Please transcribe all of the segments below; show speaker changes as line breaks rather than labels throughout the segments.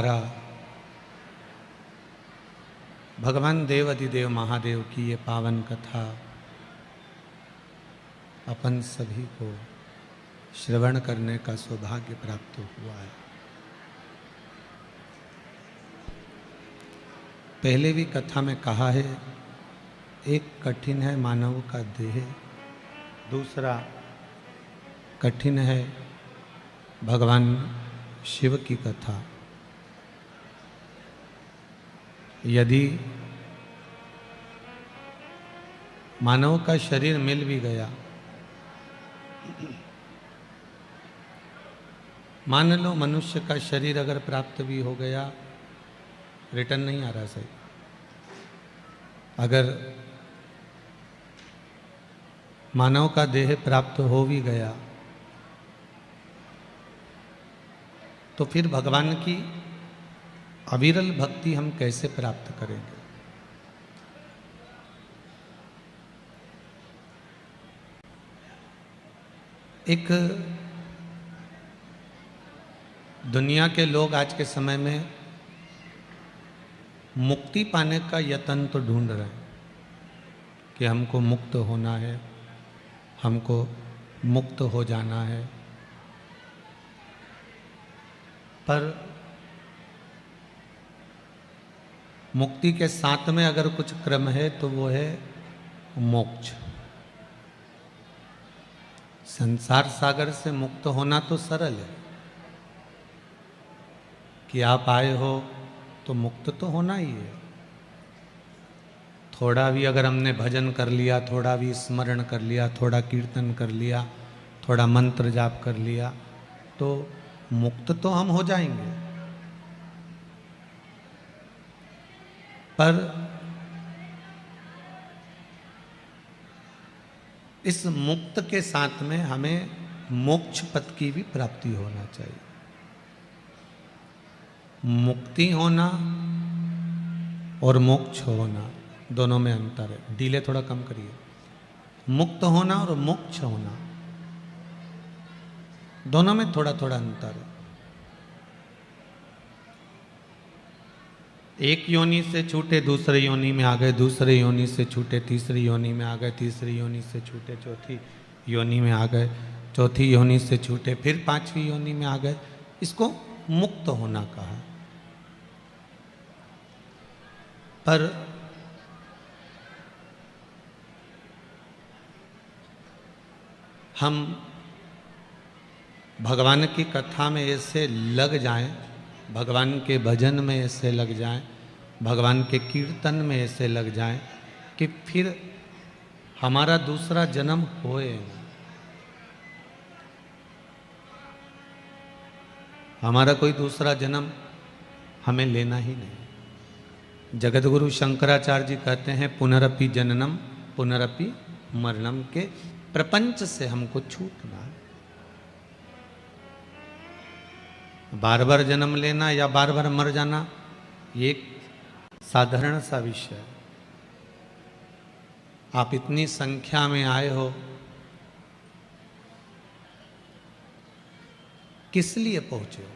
द्वारा भगवान देव अधिदेव महादेव की ये पावन कथा अपन सभी को श्रवण करने का सौभाग्य प्राप्त हुआ है। पहले भी कथा में कहा है, एक कठिन है मानव का देह, दूसरा कठिन है भगवान शिव की कथा। यदि मानव का शरीर मिल भी गया, मान लो मनुष्य का शरीर अगर प्राप्त भी हो गया, रिटर्न नहीं आ रहा सही। अगर मानव का देह प्राप्त हो भी गया तो फिर भगवान की अविरल भक्ति हम कैसे प्राप्त करेंगे? एक दुनिया के लोग आज के समय में मुक्ति पाने का यत्न तो ढूंढ रहे हैं कि हमको मुक्त होना है, हमको मुक्त हो जाना है, पर मुक्ति के साथ में अगर कुछ क्रम है तो वो है मोक्ष। संसार सागर से मुक्त होना तो सरल है कि आप आए हो तो मुक्त तो होना ही है। थोड़ा भी अगर हमने भजन कर लिया, थोड़ा भी स्मरण कर लिया, थोड़ा कीर्तन कर लिया, थोड़ा मंत्र जाप कर लिया तो मुक्त तो हम हो जाएंगे। पर इस मुक्त के साथ में हमें मोक्ष पद की भी प्राप्ति होना चाहिए। मुक्ति होना और मोक्ष होना दोनों में अंतर है। डीले थोड़ा कम करिए। मुक्त होना और मोक्ष होना दोनों में थोड़ा थोड़ा अंतर है। एक योनि से छूटे दूसरे योनि में आ गए, दूसरे योनि से छूटे तीसरी योनि में आ गए, तीसरी योनि से छूटे चौथी योनि में आ गए, चौथी योनि से छूटे फिर पांचवी योनि में आ गए। इसको मुक्त होना कहा। पर हम भगवान की कथा में ऐसे लग जाएं, भगवान के भजन में ऐसे लग जाएं, भगवान के कीर्तन में ऐसे लग जाएं कि फिर हमारा दूसरा जन्म होए। हमारा कोई दूसरा जन्म हमें लेना ही नहीं। जगतगुरु शंकराचार्य जी कहते हैं, पुनरपि जननम पुनरपि मरणम, के प्रपंच से हमको छूटना है। बार बार जन्म लेना या बार बार मर जाना ये एक साधारण सा विषय है। आप इतनी संख्या में आए हो, किस लिए पहुंचे हो?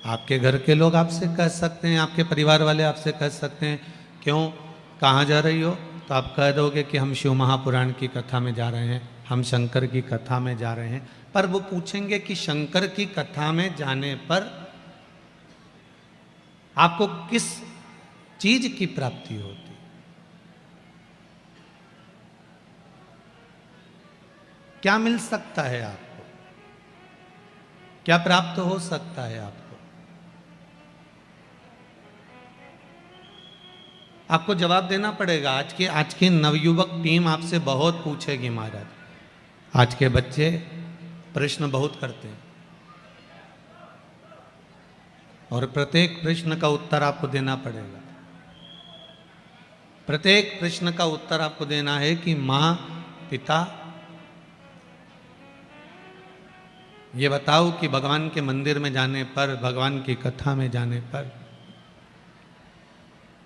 आपके घर के लोग आपसे कह सकते हैं, आपके परिवार वाले आपसे कह सकते हैं, क्यों, कहाँ जा रही हो? तो आप कह दोगे कि हम शिव महापुराण की कथा में जा रहे हैं, हम शंकर की कथा में जा रहे हैं। पर वो पूछेंगे कि शंकर की कथा में जाने पर आपको किस चीज की प्राप्ति होती? क्या मिल सकता है आपको? क्या प्राप्त हो सकता है आपको? आपको जवाब देना पड़ेगा। आज के नवयुवक टीम आपसे बहुत पूछेगी महाराज। आज के बच्चे प्रश्न बहुत करते हैं और प्रत्येक प्रश्न का उत्तर आपको देना पड़ेगा। प्रत्येक प्रश्न का उत्तर आपको देना है कि मां, पिता, ये बताओ कि भगवान के मंदिर में जाने पर, भगवान की कथा में जाने पर,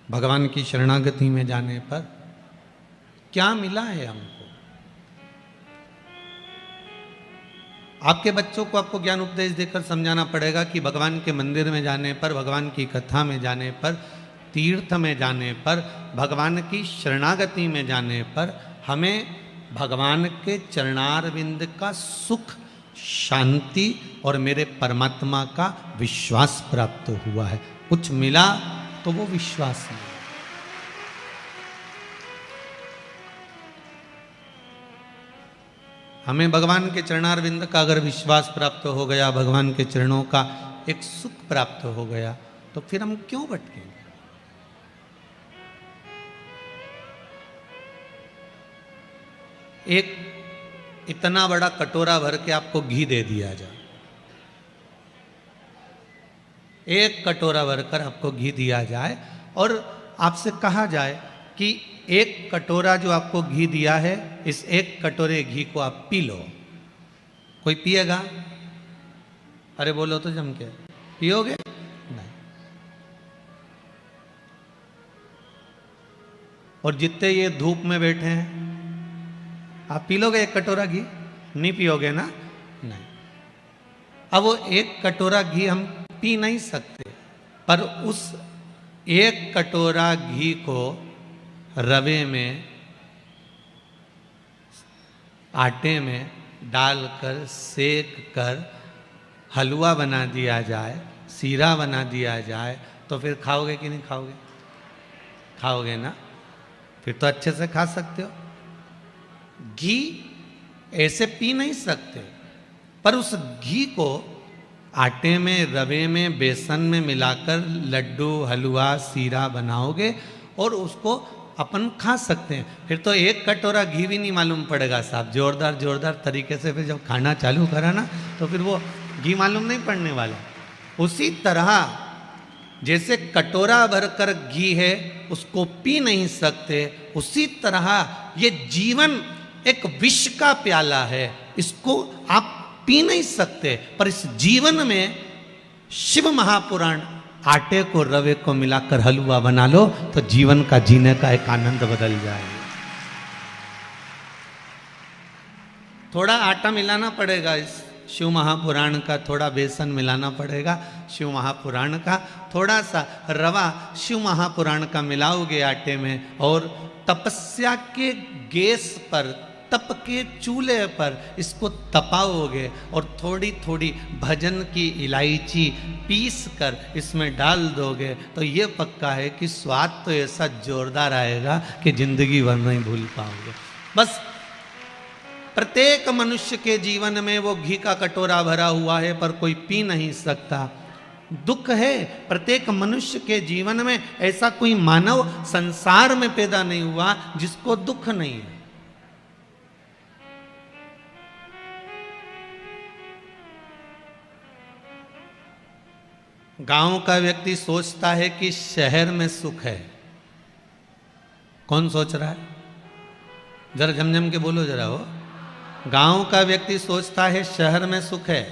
भगवान की शरणागति में जाने पर क्या मिला है हमको? आपके बच्चों को आपको ज्ञान उपदेश देकर समझाना पड़ेगा कि भगवान के मंदिर में जाने पर, भगवान की कथा में जाने पर, तीर्थ में जाने पर, भगवान की शरणागति में जाने पर हमें भगवान के चरणारविंद का सुख, शांति और मेरे परमात्मा का विश्वास प्राप्त हुआ है। कुछ मिला तो वो विश्वास है। हमें भगवान के चरणारविंद का अगर विश्वास प्राप्त हो गया, भगवान के चरणों का एक सुख प्राप्त हो गया, तो फिर हम क्यों भटकेंगे? एक इतना बड़ा कटोरा भर के आपको घी दे दिया जाए, एक कटोरा भरकर आपको घी दिया जाए और आपसे कहा जाए कि एक कटोरा जो आपको घी दिया है, इस एक कटोरे घी को आप पी लो। कोई पिएगा? अरे बोलो तो जम के, पियोगे? नहीं। और जितने ये धूप में बैठे हैं, आप पी लोगे एक कटोरा घी? नहीं पियोगे ना? नहीं। अब वो एक कटोरा घी हम पी नहीं सकते, पर उस एक कटोरा घी को रवे में, आटे में डालकर सेक कर हलवा बना दिया जाए, सीरा बना दिया जाए, तो फिर खाओगे कि नहीं खाओगे? खाओगे ना? फिर तो अच्छे से खा सकते हो। घी ऐसे पी नहीं सकते, पर उस घी को आटे में, रवे में, बेसन में मिलाकर लड्डू, हलवा, सीरा बनाओगे और उसको अपन खा सकते हैं। फिर तो एक कटोरा घी भी नहीं मालूम पड़ेगा साहब। जोरदार जोरदार तरीके से फिर जब खाना चालू करा ना, तो फिर वो घी मालूम नहीं पड़ने वाला। उसी तरह जैसे कटोरा भरकर घी है उसको पी नहीं सकते, उसी तरह ये जीवन एक विष का प्याला है, इसको आप पी नहीं सकते, पर इस जीवन में शिव महापुराण आटे को, रवे को मिलाकर हलवा बना लो तो जीवन का जीने का एक आनंद बदल जाएगा। थोड़ा आटा मिलाना पड़ेगा इस शिव महापुराण का, थोड़ा बेसन मिलाना पड़ेगा शिव महापुराण का, थोड़ा सा रवा शिव महापुराण का मिलाओगे आटे में और तपस्या के गैस पर, तप के चूल्हे पर इसको तपाओगे और थोड़ी थोड़ी भजन की इलायची पीस कर इसमें डाल दोगे, तो ये पक्का है कि स्वाद तो ऐसा जोरदार आएगा कि जिंदगी भर नहीं भूल पाओगे। बस प्रत्येक मनुष्य के जीवन में वो घी का कटोरा भरा हुआ है, पर कोई पी नहीं सकता। दुख है, प्रत्येक मनुष्य के जीवन में ऐसा कोई मानव संसार में पैदा नहीं हुआ जिसको दुख नहीं है। गांव का व्यक्ति सोचता है कि शहर में सुख है। कौन सोच रहा है? जरा झमझम के बोलो जरा। हो, गांव का व्यक्ति सोचता है शहर में सुख है,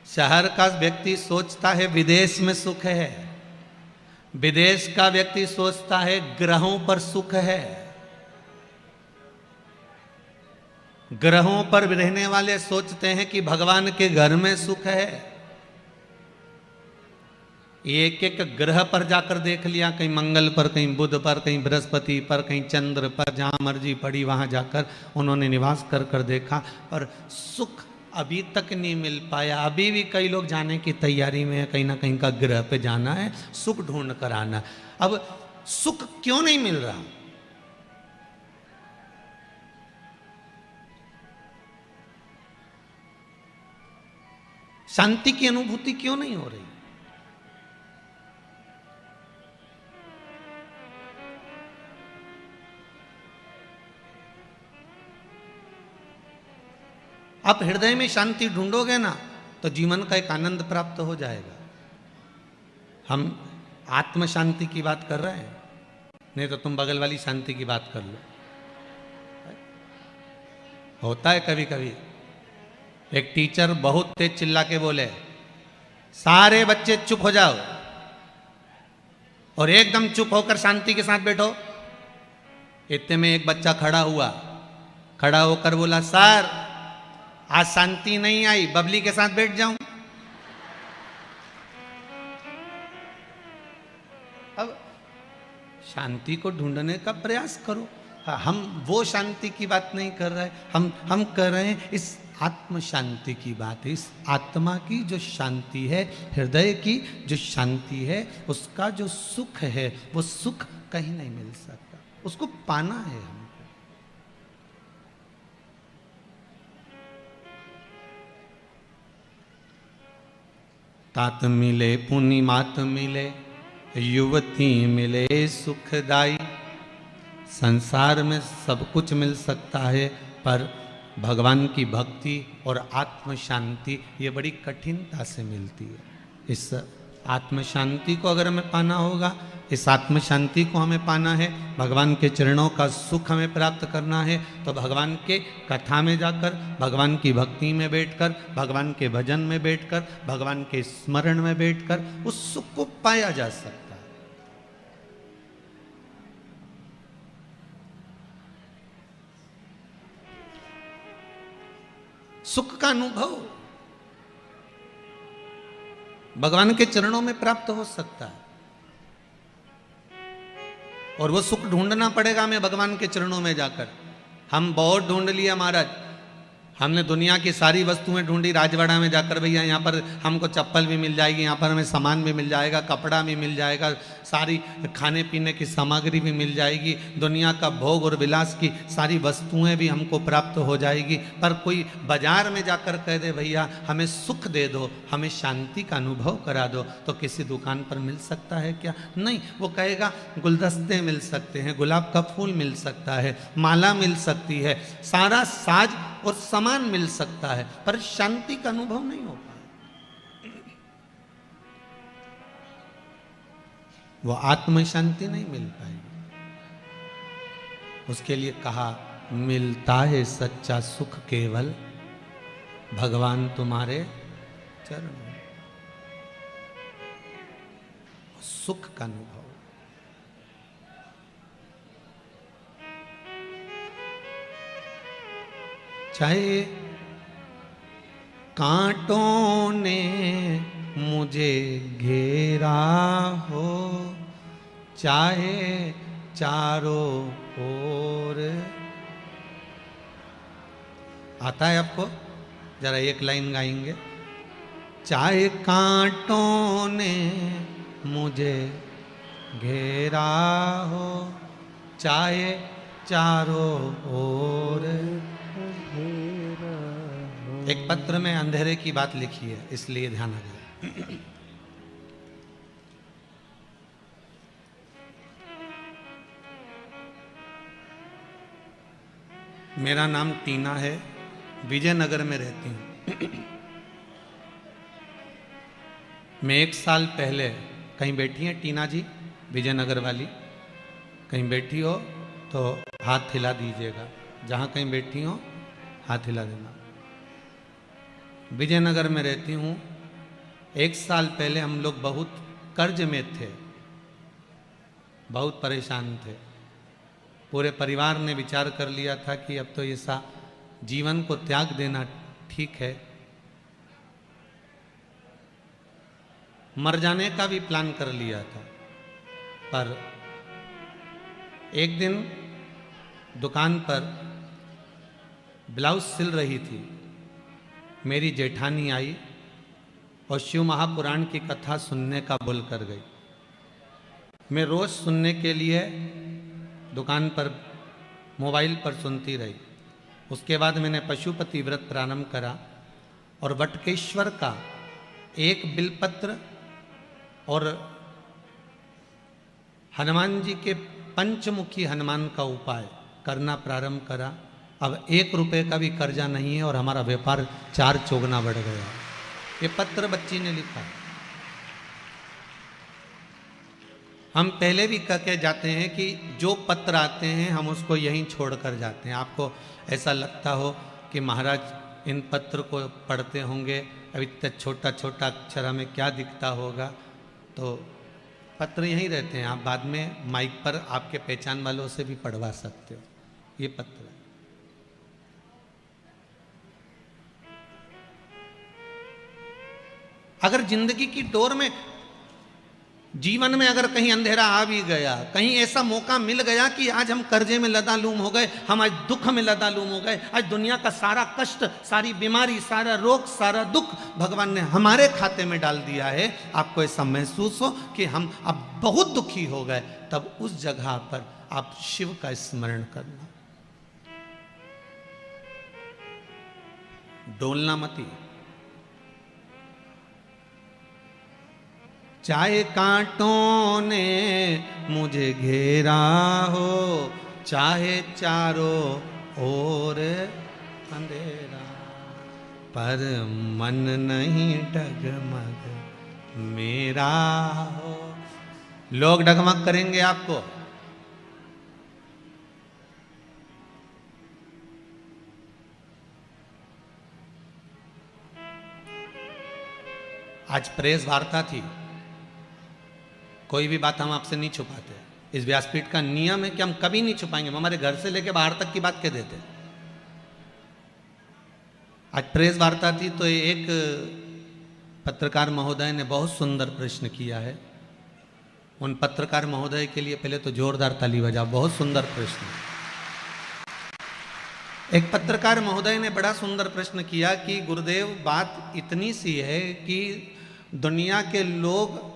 शहर का व्यक्ति सोचता है विदेश में सुख है, विदेश का व्यक्ति सोचता है ग्रहों पर सुख है, ग्रहों पर रहने वाले सोचते हैं कि भगवान के घर में सुख है। एक एक ग्रह पर जाकर देख लिया, कहीं मंगल पर, कहीं बुध पर, कहीं बृहस्पति पर, कहीं चंद्र पर, जहां मर्जी पड़ी वहां जाकर उन्होंने निवास कर कर देखा, पर सुख अभी तक नहीं मिल पाया। अभी भी कई लोग जाने की तैयारी में है, कहीं ना कहीं का ग्रह पे जाना है, सुख ढूंढ कर आना। अब सुख क्यों नहीं मिल रहा? शांति की अनुभूति क्यों नहीं हो रही? आप हृदय में शांति ढूंढोगे ना तो जीवन का एक आनंद प्राप्त हो जाएगा। हम आत्म शांति की बात कर रहे हैं, नहीं तो तुम बगल वाली शांति की बात कर लो। होता है कभी कभी, एक टीचर बहुत तेज चिल्ला के बोले, सारे बच्चे चुप हो जाओ, और एकदम चुप होकर शांति के साथ बैठो। इतने में एक बच्चा खड़ा हुआ, खड़ा होकर बोला, सर आज शांति नहीं आई, बबली के साथ बैठ जाऊं। अब शांति को ढूंढने का प्रयास करो। हम वो शांति की बात नहीं कर रहे, हम कर रहे हैं इस आत्म शांति की बात है। इस आत्मा की जो शांति है, हृदय की जो शांति है, उसका जो सुख है, वो सुख कहीं नहीं मिल सकता, उसको पाना है हमको। तात मिले पुनि मात मिले, युवती मिले सुखदाई। संसार में सब कुछ मिल सकता है, पर भगवान की भक्ति और आत्म शांति ये बड़ी कठिनता से मिलती है। इस आत्म शांति को अगर हमें पाना होगा, इस आत्म शांति को हमें पाना है, भगवान के चरणों का सुख हमें प्राप्त करना है, तो भगवान के कथा में जाकर, भगवान की भक्ति में बैठकर, भगवान के भजन में बैठकर, भगवान के स्मरण में बैठकर उस सुख को पाया जा सकता है। सुख का अनुभव भगवान के चरणों में प्राप्त हो सकता है, और वो सुख ढूंढना पड़ेगा हमें भगवान के चरणों में जाकर। हम बहुत ढूंढ लिया महाराज, हमने दुनिया की सारी वस्तुएं ढूंढी, राजवाड़ा में जाकर भैया यहाँ पर हमको चप्पल भी मिल जाएगी, यहाँ पर हमें सामान भी मिल जाएगा, कपड़ा भी मिल जाएगा, सारी खाने पीने की सामग्री भी मिल जाएगी, दुनिया का भोग और विलास की सारी वस्तुएं भी हमको प्राप्त हो जाएगी। पर कोई बाजार में जाकर कह दे भैया हमें सुख दे दो, हमें शांति का अनुभव करा दो, तो किसी दुकान पर मिल सकता है क्या? नहीं। वो कहेगा गुलदस्ते मिल सकते हैं, गुलाब का फूल मिल सकता है, माला मिल सकती है, सारा साज और सामान मिल सकता है, पर शांति का अनुभव नहीं हो पाए, वो आत्म शांति नहीं मिल पाएगी। उसके लिए कहा मिलता है सच्चा सुख केवल भगवान तुम्हारे चरण में, सुख का अनुभव। चाहे कांटों ने मुझे घेरा हो, चाहे चारों ओर। आता है आपको? जरा एक लाइन गाएंगे। चाहे कांटों ने मुझे घेरा हो, चाहे चारों ओर। एक पत्र में अंधेरे की बात लिखी है, इसलिए ध्यान आ गया। मेरा नाम टीना है, विजयनगर में रहती हूँ। मैं 1 साल पहले, कहीं बैठी हैं टीना जी विजयनगर वाली? कहीं बैठी हो तो हाथ हिला दीजिएगा, जहाँ कहीं बैठी हो हाथ हिला देना। विजयनगर में रहती हूँ। 1 साल पहले हम लोग बहुत कर्ज में थे, बहुत परेशान थे। पूरे परिवार ने विचार कर लिया था कि अब तो ऐसा जीवन को त्याग देना ठीक है, मर जाने का भी प्लान कर लिया था। पर एक दिन दुकान पर ब्लाउज सिल रही थी, मेरी जेठानी आई और शिव महापुराण की कथा सुनने का बोल कर गई। मैं रोज सुनने के लिए दुकान पर मोबाइल पर सुनती रही। उसके बाद मैंने पशुपति व्रत प्रारंभ करा और वटकेश्वर का एक बिलपत्र और हनुमान जी के पंचमुखी हनुमान का उपाय करना प्रारंभ करा। अब 1 रुपए का भी कर्जा नहीं है और हमारा व्यापार 4 चौगुना बढ़ गया। ये पत्र बच्ची ने लिखा। हम पहले भी कह के जाते हैं कि जो पत्र आते हैं हम उसको यहीं छोड़ कर जाते हैं। आपको ऐसा लगता हो कि महाराज इन पत्र को पढ़ते होंगे, अब इतना छोटा छोटा अक्षर हमें क्या दिखता होगा, तो पत्र यहीं रहते हैं। आप बाद में माइक पर आपके पहचान वालों से भी पढ़वा सकते हो। ये पत्र अगर जिंदगी की डोर में, जीवन में अगर कहीं अंधेरा आ भी गया, कहीं ऐसा मौका मिल गया कि आज हम कर्जे में लदालूम हो गए, हम आज दुख में लदालूम हो गए, आज दुनिया का सारा कष्ट, सारी बीमारी, सारा रोग, सारा दुख भगवान ने हमारे खाते में डाल दिया है, आपको ऐसा महसूस हो कि हम अब बहुत दुखी हो गए, तब उस जगह पर आप शिव का स्मरण करना, डोलना मती। चाहे कांटों ने मुझे घेरा हो, चाहे चारों ओर अंधेरा, पर मन नहीं डगमग मेरा हो। लोग डगमग करेंगे आपको, आज प्रेस वार्ता थी, कोई भी बात हम आपसे नहीं छुपाते। इस व्यासपीठ का नियम है कि हम कभी नहीं छुपाएंगे, हम हमारे घर से लेकर बाहर तक की बात कह देते। आज प्रेस वार्ता थी तो एक पत्रकार महोदय ने बहुत सुंदर प्रश्न किया है। उन पत्रकार महोदय के लिए पहले तो जोरदार ताली बजाओ, बहुत सुंदर प्रश्न। एक पत्रकार महोदय ने बड़ा सुंदर प्रश्न किया कि गुरुदेव, बात इतनी सी है कि दुनिया के लोग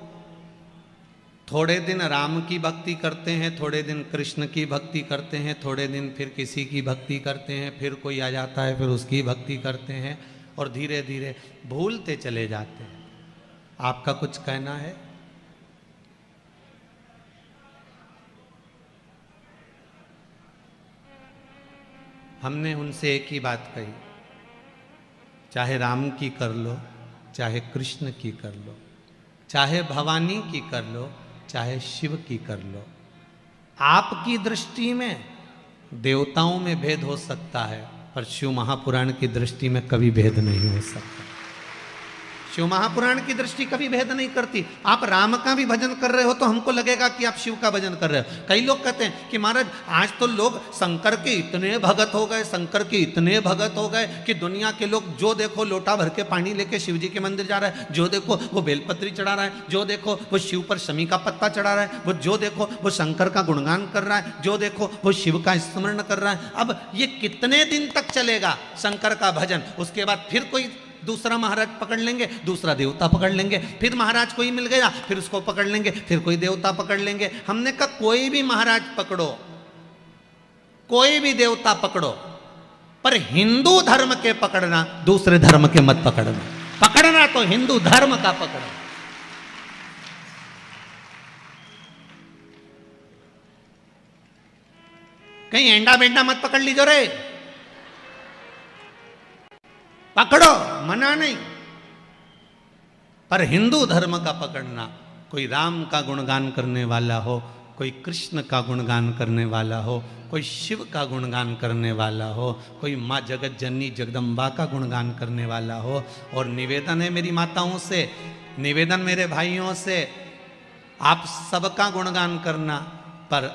थोड़े दिन राम की भक्ति करते हैं, थोड़े दिन कृष्ण की भक्ति करते हैं, थोड़े दिन फिर किसी की भक्ति करते हैं, फिर कोई आ जाता है फिर उसकी भक्ति करते हैं, और धीरे धीरे भूलते चले जाते हैं। आपका कुछ कहना है? हमने उनसे एक ही बात कही, चाहे राम की कर लो, चाहे कृष्ण की कर लो, चाहे भवानी की कर लो, चाहे शिव की कर लो, आपकी दृष्टि में देवताओं में भेद हो सकता है, पर शिव महापुराण की दृष्टि में कभी भेद नहीं हो सकता। शिव महापुराण की दृष्टि कभी भेद नहीं करती। आप राम का भी भजन कर रहे हो तो हमको लगेगा कि आप शिव का भजन कर रहे हो। कई लोग कहते हैं कि महाराज आज तो लोग शंकर के इतने भगत हो गए, शंकर के इतने भगत हो गए कि दुनिया के लोग जो देखो लोटा भर के पानी लेके शिव जी के मंदिर जा रहा है, जो देखो वो बेलपत्री चढ़ा रहा है, जो देखो वो शिव पर शमी का पत्ता चढ़ा रहा है, वो जो देखो वो शंकर का गुणगान कर रहा है, जो देखो वो शिव का स्मरण कर रहा है। अब ये कितने दिन तक चलेगा शंकर का भजन? उसके बाद फिर कोई दूसरा महाराज पकड़ लेंगे, दूसरा देवता पकड़ लेंगे, फिर महाराज कोई मिल गया फिर उसको पकड़ लेंगे, फिर कोई देवता पकड़ लेंगे। हमने कहा कोई भी महाराज पकड़ो, कोई भी देवता पकड़ो, पर हिंदू धर्म के पकड़ना, दूसरे धर्म के मत पकड़ना। पकड़ना तो हिंदू धर्म का पकड़ो। कहीं एंडा बेंडा मत पकड़ लीजो रे, पकड़ो, मना नहीं, पर हिंदू धर्म का पकड़ना। कोई राम का गुणगान करने वाला हो, कोई कृष्ण का गुणगान करने वाला हो, कोई शिव का गुणगान करने वाला हो, कोई माँ जगत जननी जगदम्बा का गुणगान करने वाला हो। और निवेदन है मेरी माताओं से, निवेदन मेरे भाइयों से, आप सबका गुणगान करना, पर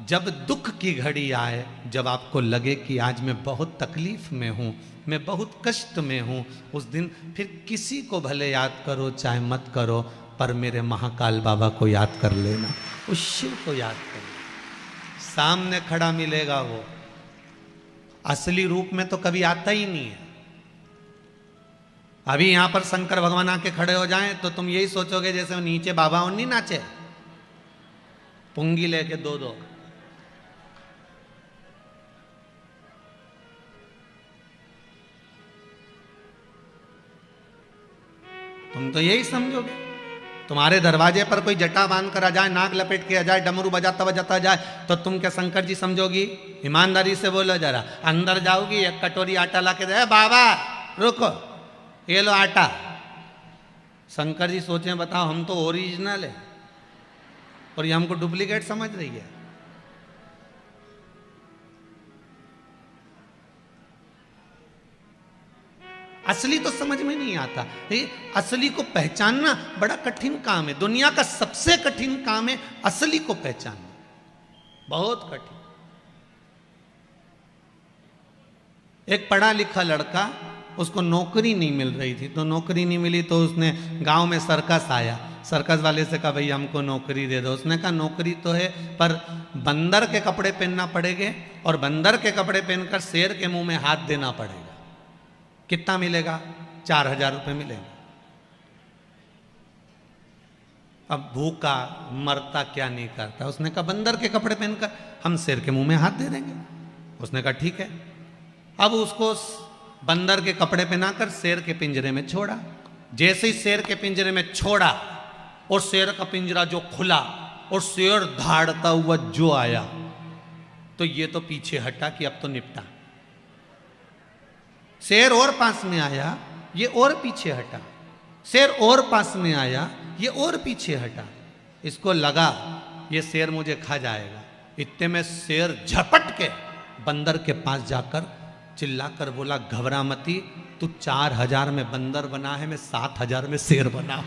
जब दुख की घड़ी आए, जब आपको लगे कि आज मैं बहुत तकलीफ में हूँ, मैं बहुत कष्ट में हूँ, उस दिन फिर किसी को भले याद करो चाहे मत करो, पर मेरे महाकाल बाबा को याद कर लेना, उस शिव को याद कर लेना। सामने खड़ा मिलेगा वो, असली रूप में तो कभी आता ही नहीं है। अभी यहां पर शंकर भगवान आके खड़े हो जाएं तो तुम यही सोचोगे जैसे वो नीचे बाबा और नहीं नाचे, पुंगी लेके दो दो। तुम तो यही समझोगे। तुम्हारे दरवाजे पर कोई जटा बांध कर आ जाए, नाक लपेट के आ जाए, डमरू बजाता बजाता जाए, तो तुम क्या शंकर जी समझोगी? ईमानदारी से बोलो जरा। अंदर जाओगी, एक कटोरी आटा ला के दे, बाबा रुको ये लो आटा। शंकर जी सोचे बताओ हम तो ओरिजिनल है और ये हमको डुप्लीकेट समझ रही है। असली तो समझ में नहीं आता। ये असली को पहचानना बड़ा कठिन काम है। दुनिया का सबसे कठिन काम है असली को पहचानना, बहुत कठिन। एक पढ़ा लिखा लड़का उसको नौकरी नहीं मिल रही थी। तो नौकरी नहीं मिली तो उसने गांव में सर्कस आया, सर्कस वाले से कहा भाई हमको नौकरी दे दो। उसने कहा नौकरी तो है पर बंदर के कपड़े पहनना पड़ेंगे और बंदर के कपड़े पहनकर शेर के मुंह में हाथ देना पड़ेगा। कितना मिलेगा? 4000 रुपये मिलेंगे। अब भूखा मरता क्या नहीं करता। उसने कहा बंदर के कपड़े पहनकर हम शेर के मुंह में हाथ दे देंगे। उसने कहा ठीक है। अब उसको बंदर के कपड़े पहनाकर शेर के पिंजरे में छोड़ा। जैसे ही शेर के पिंजरे में छोड़ा और शेर का पिंजरा जो खुला और शेर धाड़ता हुआ जो आया तो ये तो पीछे हटा कि अब तो निपटा। शेर और पास में आया, ये और पीछे हटा। शेर और पास में आया, ये और पीछे हटा। इसको लगा ये शेर मुझे खा जाएगा। इतने में शेर झपट के बंदर के पास जाकर चिल्लाकर बोला घबरा मती, तू 4000 में बंदर बना है, मैं 7000 में शेर बना हूं।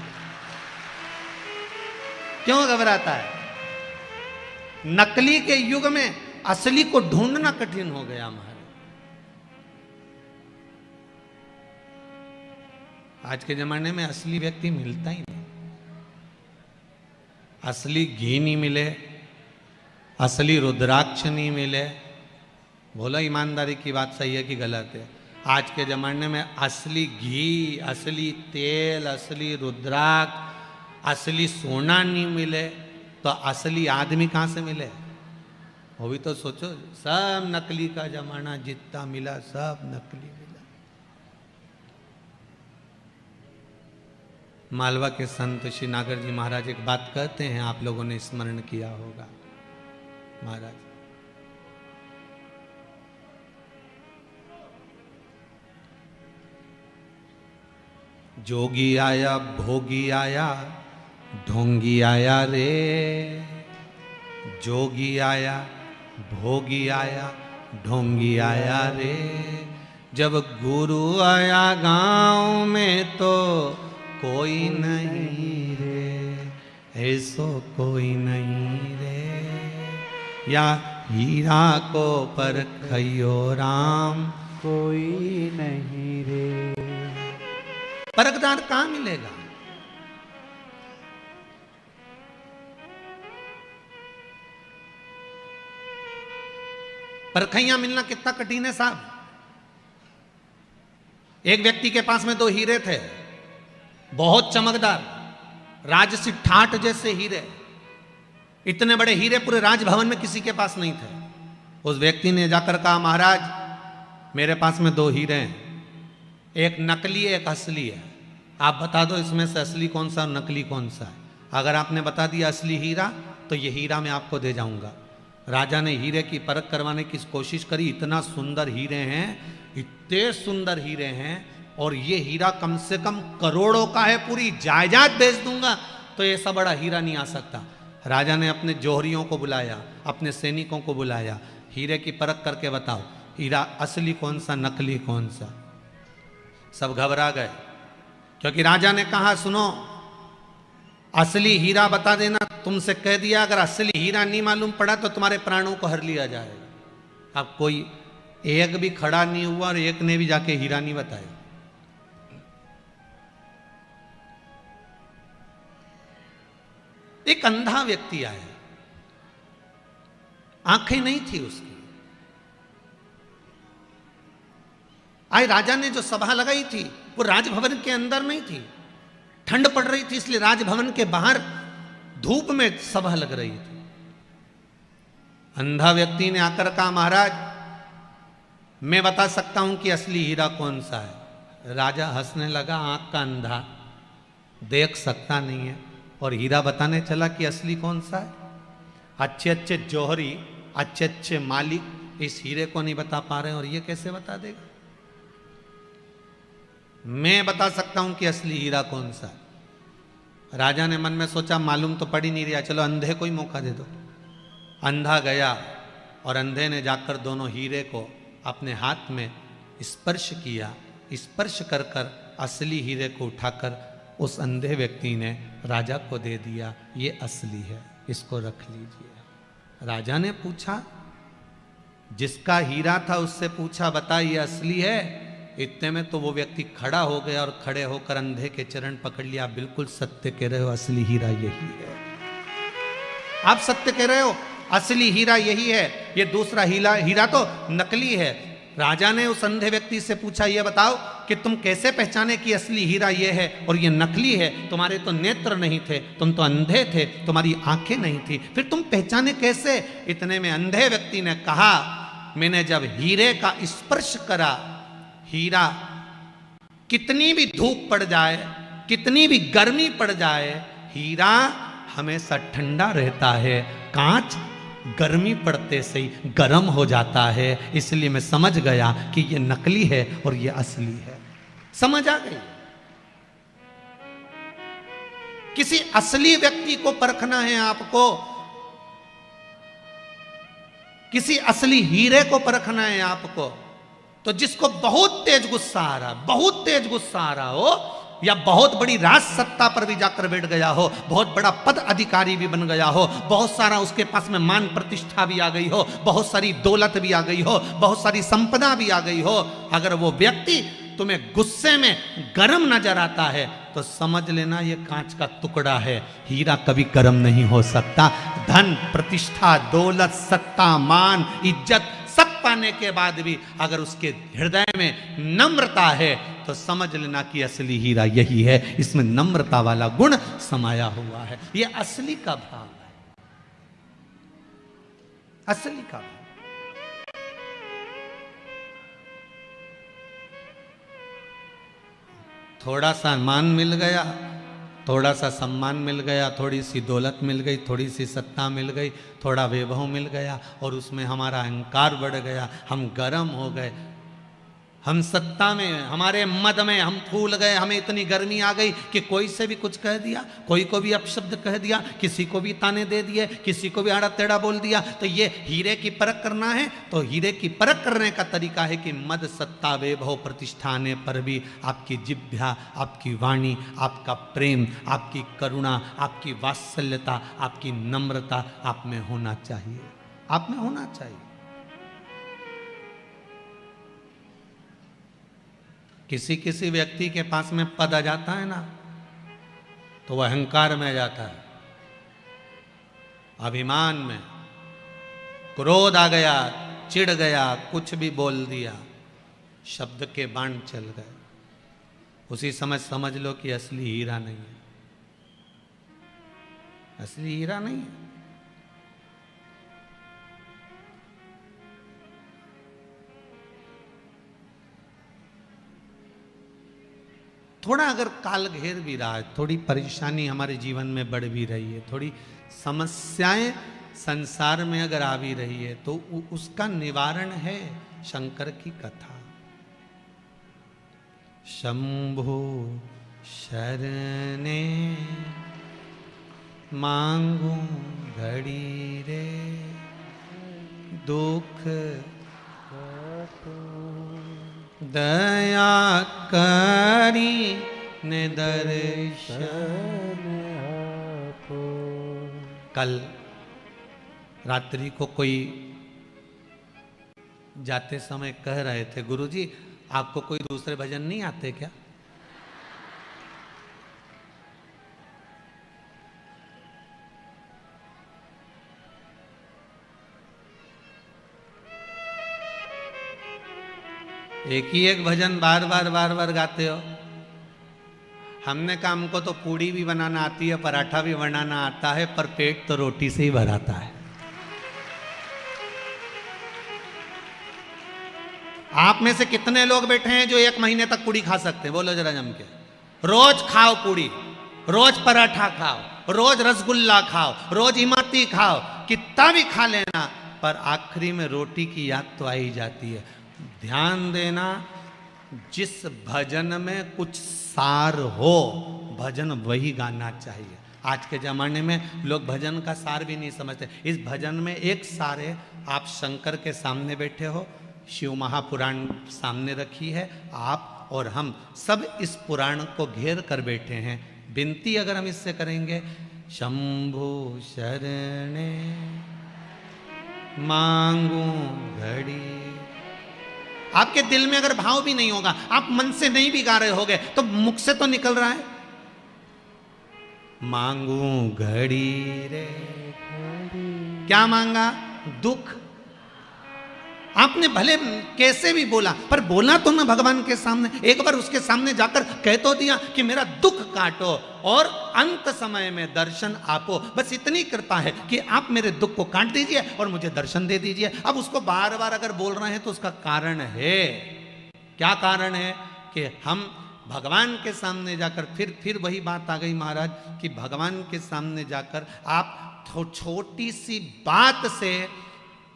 क्यों घबराता है? नकली के युग में असली को ढूंढना कठिन हो गया हमारे। आज के जमाने में असली व्यक्ति मिलता ही नहीं। असली घी नहीं मिले, असली रुद्राक्ष नहीं मिले। बोलो ईमानदारी की बात सही है कि गलत है? आज के ज़माने में असली घी, असली तेल, असली रुद्राक्ष, असली सोना नहीं मिले तो असली आदमी कहाँ से मिले? वो भी तो सोचो। सब नकली का जमाना, जितना मिला सब नकली मिला। मालवा के संत श्री नागर जी महाराज एक बात कहते हैं, आप लोगों ने स्मरण किया होगा। महाराज जोगी आया भोगी आया ढोंगी आया रे, जोगी आया भोगी आया ढोंगी आया रे। जब गुरु आया गांव में तो कोई नहीं रे, ऐसो कोई नहीं रे। या हीरा को परखियो राम,
कोई नहीं रे।
परखदार कहाँ मिलेगा? परखैया मिलना कितना कठिन है साहब। एक व्यक्ति के पास में 2 हीरे थे, बहुत चमकदार, राजसी ठाठ जैसे हीरे। इतने बड़े हीरे पूरे राजभवन में किसी के पास नहीं थे। उस व्यक्ति ने जाकर कहा महाराज मेरे पास में 2 हीरे हैं, एक नकली है एक असली है, आप बता दो इसमें से असली कौन सा और नकली कौन सा है। अगर आपने बता दिया असली हीरा तो ये हीरा मैं आपको दे जाऊंगा। राजा ने हीरे की परख करवाने की कोशिश करी। इतना सुंदर हीरे हैं, इतने सुंदर हीरे हैं, और ये हीरा कम से कम करोड़ों का है, पूरी जायदाद बेच दूंगा तो ये सब बड़ा हीरा नहीं आ सकता। राजा ने अपने जौहरियों को बुलाया, अपने सैनिकों को बुलाया, हीरे की परख करके बताओ हीरा असली कौन सा नकली कौन सा। सब घबरा गए क्योंकि राजा ने कहा सुनो असली हीरा बता देना, तुमसे कह दिया अगर असली हीरा नहीं मालूम पड़ा तो तुम्हारे प्राणों को हर लिया जाएगा। अब कोई एक भी खड़ा नहीं हुआ और एक ने भी जाके हीरा नहीं बताया। एक अंधा व्यक्ति आया, आंखें नहीं थी उसकी। आज राजा ने जो सभा लगाई थी वो राजभवन के अंदर नहीं थी, ठंड पड़ रही थी इसलिए राजभवन के बाहर धूप में सभा लग रही थी। अंधा व्यक्ति ने आकर कहा महाराज मैं बता सकता हूं कि असली हीरा कौन सा है। राजा हंसने लगा, आंख का अंधा देख सकता नहीं है और हीरा बताने चला कि असली कौन सा है। अच्छे अच्छे जौहरी, अच्छे अच्छे मालिक इस हीरे को नहीं बता पा रहे हैं और ये कैसे बता देगा। मैं बता सकता हूं कि असली हीरा कौन सा है। राजा ने मन में सोचा मालूम तो पड़ ही नहीं रहा, चलो अंधे को ही मौका दे दो। अंधा गया और अंधे ने जाकर दोनों हीरे को अपने हाथ में स्पर्श किया। स्पर्श कर कर असली हीरे को उठाकर उस अंधे व्यक्ति ने राजा को दे दिया, ये असली है, इसको रख लीजिए। राजा ने पूछा, जिसका हीरा था उससे पूछा बता ये असली है? इतने में तो वो व्यक्ति खड़ा हो गया और खड़े होकर अंधे के चरण पकड़ लिया। बिल्कुल सत्य कह रहे हो, असली हीरा यही है। आप सत्य कह रहे हो, असली हीरा यही है। ये दूसरा हीरा तो नकली है। राजा ने उस अंधे व्यक्ति से पूछा, ये बताओ कि तुम कैसे पहचाने कि असली हीरा ये है और ये नकली है? तुम्हारे तो नेत्र नहीं थे, तुम तो अंधे थे, तुम्हारी आंखें नहीं थी, फिर तुम पहचाने कैसे? इतने में अंधे व्यक्ति ने कहा, मैंने जब हीरे का स्पर्श करा, हीरा कितनी भी धूप पड़ जाए, कितनी भी गर्मी पड़ जाए, हीरा हमेशा ठंडा रहता है। कांच गर्मी पड़ते से ही गर्म हो जाता है। इसलिए मैं समझ गया कि ये नकली है और ये असली है। समझ आ गई? किसी असली व्यक्ति को परखना है आपको, किसी असली हीरे को परखना है आपको, तो जिसको बहुत तेज गुस्सा आ रहा, बहुत तेज गुस्सा आ रहा हो, या बहुत बड़ी राज सत्ता पर भी जाकर बैठ गया हो, बहुत बड़ा पद अधिकारी भी बन गया हो, बहुत सारा उसके पास में मान प्रतिष्ठा भी आ गई हो, बहुत सारी दौलत भी आ गई हो, बहुत सारी संपदा भी आ गई हो, अगर वो व्यक्ति तुम्हें गुस्से में गर्म नजर आता है तो समझ लेना ये कांच का टुकड़ा है। हीरा कभी गर्म नहीं हो सकता। धन, प्रतिष्ठा, दौलत, सत्ता, मान, इज्जत सब पाने के बाद भी अगर उसके हृदय में नम्रता है तो समझ लेना कि असली हीरा यही है। इसमें नम्रता वाला गुण समाया हुआ है। यह असली का भाव है, असली का भाव। थोड़ा सा मान मिल गया, थोड़ा सा सम्मान मिल गया, थोड़ी सी दौलत मिल गई, थोड़ी सी सत्ता मिल गई, थोड़ा वैभव मिल गया और उसमें हमारा अहंकार बढ़ गया, हम गर्म हो गए, हम सत्ता में, हमारे मद में हम फूल गए, हमें इतनी गर्मी आ गई कि कोई से भी कुछ कह दिया, कोई को भी अपशब्द कह दिया, किसी को भी ताने दे दिए, किसी को भी आड़ा टेढ़ा बोल दिया। तो ये हीरे की परख करना है तो हीरे की परख करने का तरीका है कि मद, सत्ता, वैभव, प्रतिष्ठा आने पर भी आपकी जिह्वा, आपकी वाणी, आपका प्रेम, आपकी करुणा, आपकी वात्सल्यता, आपकी नम्रता आप में होना चाहिए, आप में होना चाहिए। किसी किसी व्यक्ति के पास में पद आ जाता है ना तो वह अहंकार में आ जाता है, अभिमान में, क्रोध आ गया, चिढ़ गया, कुछ भी बोल दिया, शब्द के बाण चल गए, उसी समय समझ लो कि असली हीरा नहीं है, असली हीरा नहीं है। थोड़ा अगर काल घेर भी रहा है, थोड़ी परेशानी हमारे जीवन में बढ़ भी रही है, थोड़ी समस्याएं संसार में अगर आ भी रही है तो उसका निवारण है शंकर की कथा। शंभु शरणे मांगू घड़ी रे, दुख दया करी ने दर्शन आपो। कल रात्रि को कोई जाते समय कह रहे थे, गुरुजी आपको कोई दूसरे भजन नहीं आते क्या? एक ही एक भजन बार बार गाते हो। हमने कहा हमको तो पूड़ी भी बनाना आती है, पराठा भी बनाना आता है, पर पेट तो रोटी से ही भराता है। आप में से कितने लोग बैठे हैं जो एक महीने तक पूड़ी खा सकते हैं? बोलो जरा जम के। रोज खाओ पूड़ी, रोज पराठा खाओ, रोज रसगुल्ला खाओ, रोज इमरती खाओ, कितना भी खा लेना, पर आखिरी में रोटी की याद तो आई जाती है। ध्यान देना, जिस भजन में कुछ सार हो, भजन वही गाना चाहिए। आज के ज़माने में लोग भजन का सार भी नहीं समझते। इस भजन में एक सार है, आप शंकर के सामने बैठे हो, शिव महापुराण सामने रखी है, आप और हम सब इस पुराण को घेर कर बैठे हैं। विनती अगर हम इससे करेंगे, शंभु शरणे मांगू घड़ी आपके दिल में अगर भाव भी नहीं होगा, आप मन से नहीं भी गा रहे होगे, तो मुख से तो निकल रहा है। मांगू घड़ी रे, क्या मांगा? दुख। आपने भले कैसे भी बोला, पर बोला तो ना भगवान के सामने। एक बार उसके सामने जाकर कह तो दिया कि मेरा दुख काटो और अंत समय में दर्शन आपो। बस इतनी कृपा है कि आप मेरे दुख को काट दीजिए और मुझे दर्शन दे दीजिए। अब उसको बार बार अगर बोल रहे हैं तो उसका कारण है। क्या कारण है? कि हम भगवान के सामने जाकर, फिर वही बात आ गई महाराज, कि भगवान के सामने जाकर आप छोटी सी बात से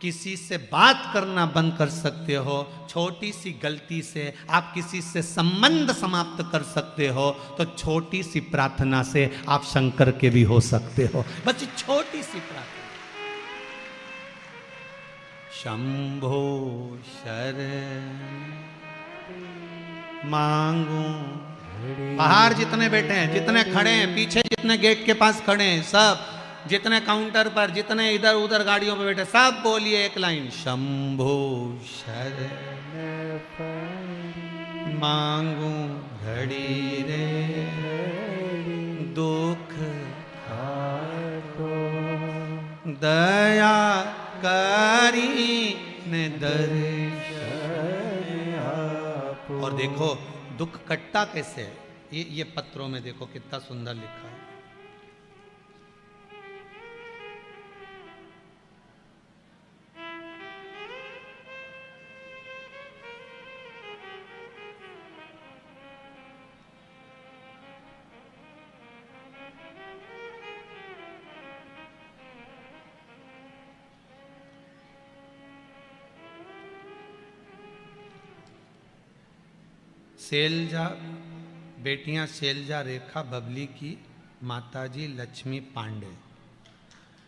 किसी से बात करना बंद कर सकते हो। छोटी सी गलती से आप किसी से संबंध समाप्त कर सकते हो, तो छोटी सी प्रार्थना से आप शंकर के भी हो सकते हो। बस छोटी सी प्रार्थना। शंभो शरण मांगू। बाहर जितने बैठे हैं, जितने खड़े हैं, पीछे जितने गेट के पास खड़े हैं, सब जितने काउंटर पर, जितने इधर उधर गाड़ियों पे बैठे, सब बोलिए एक लाइन, शंभो शरण मांगू घड़ी रे, दुख दया करी ने दर्शन। और देखो दुख कटता कैसे है, ये पत्रों में देखो कितना सुंदर लिखा है। शैलजा बेटियां शैलजा रेखा बबली की माताजी लक्ष्मी पांडे,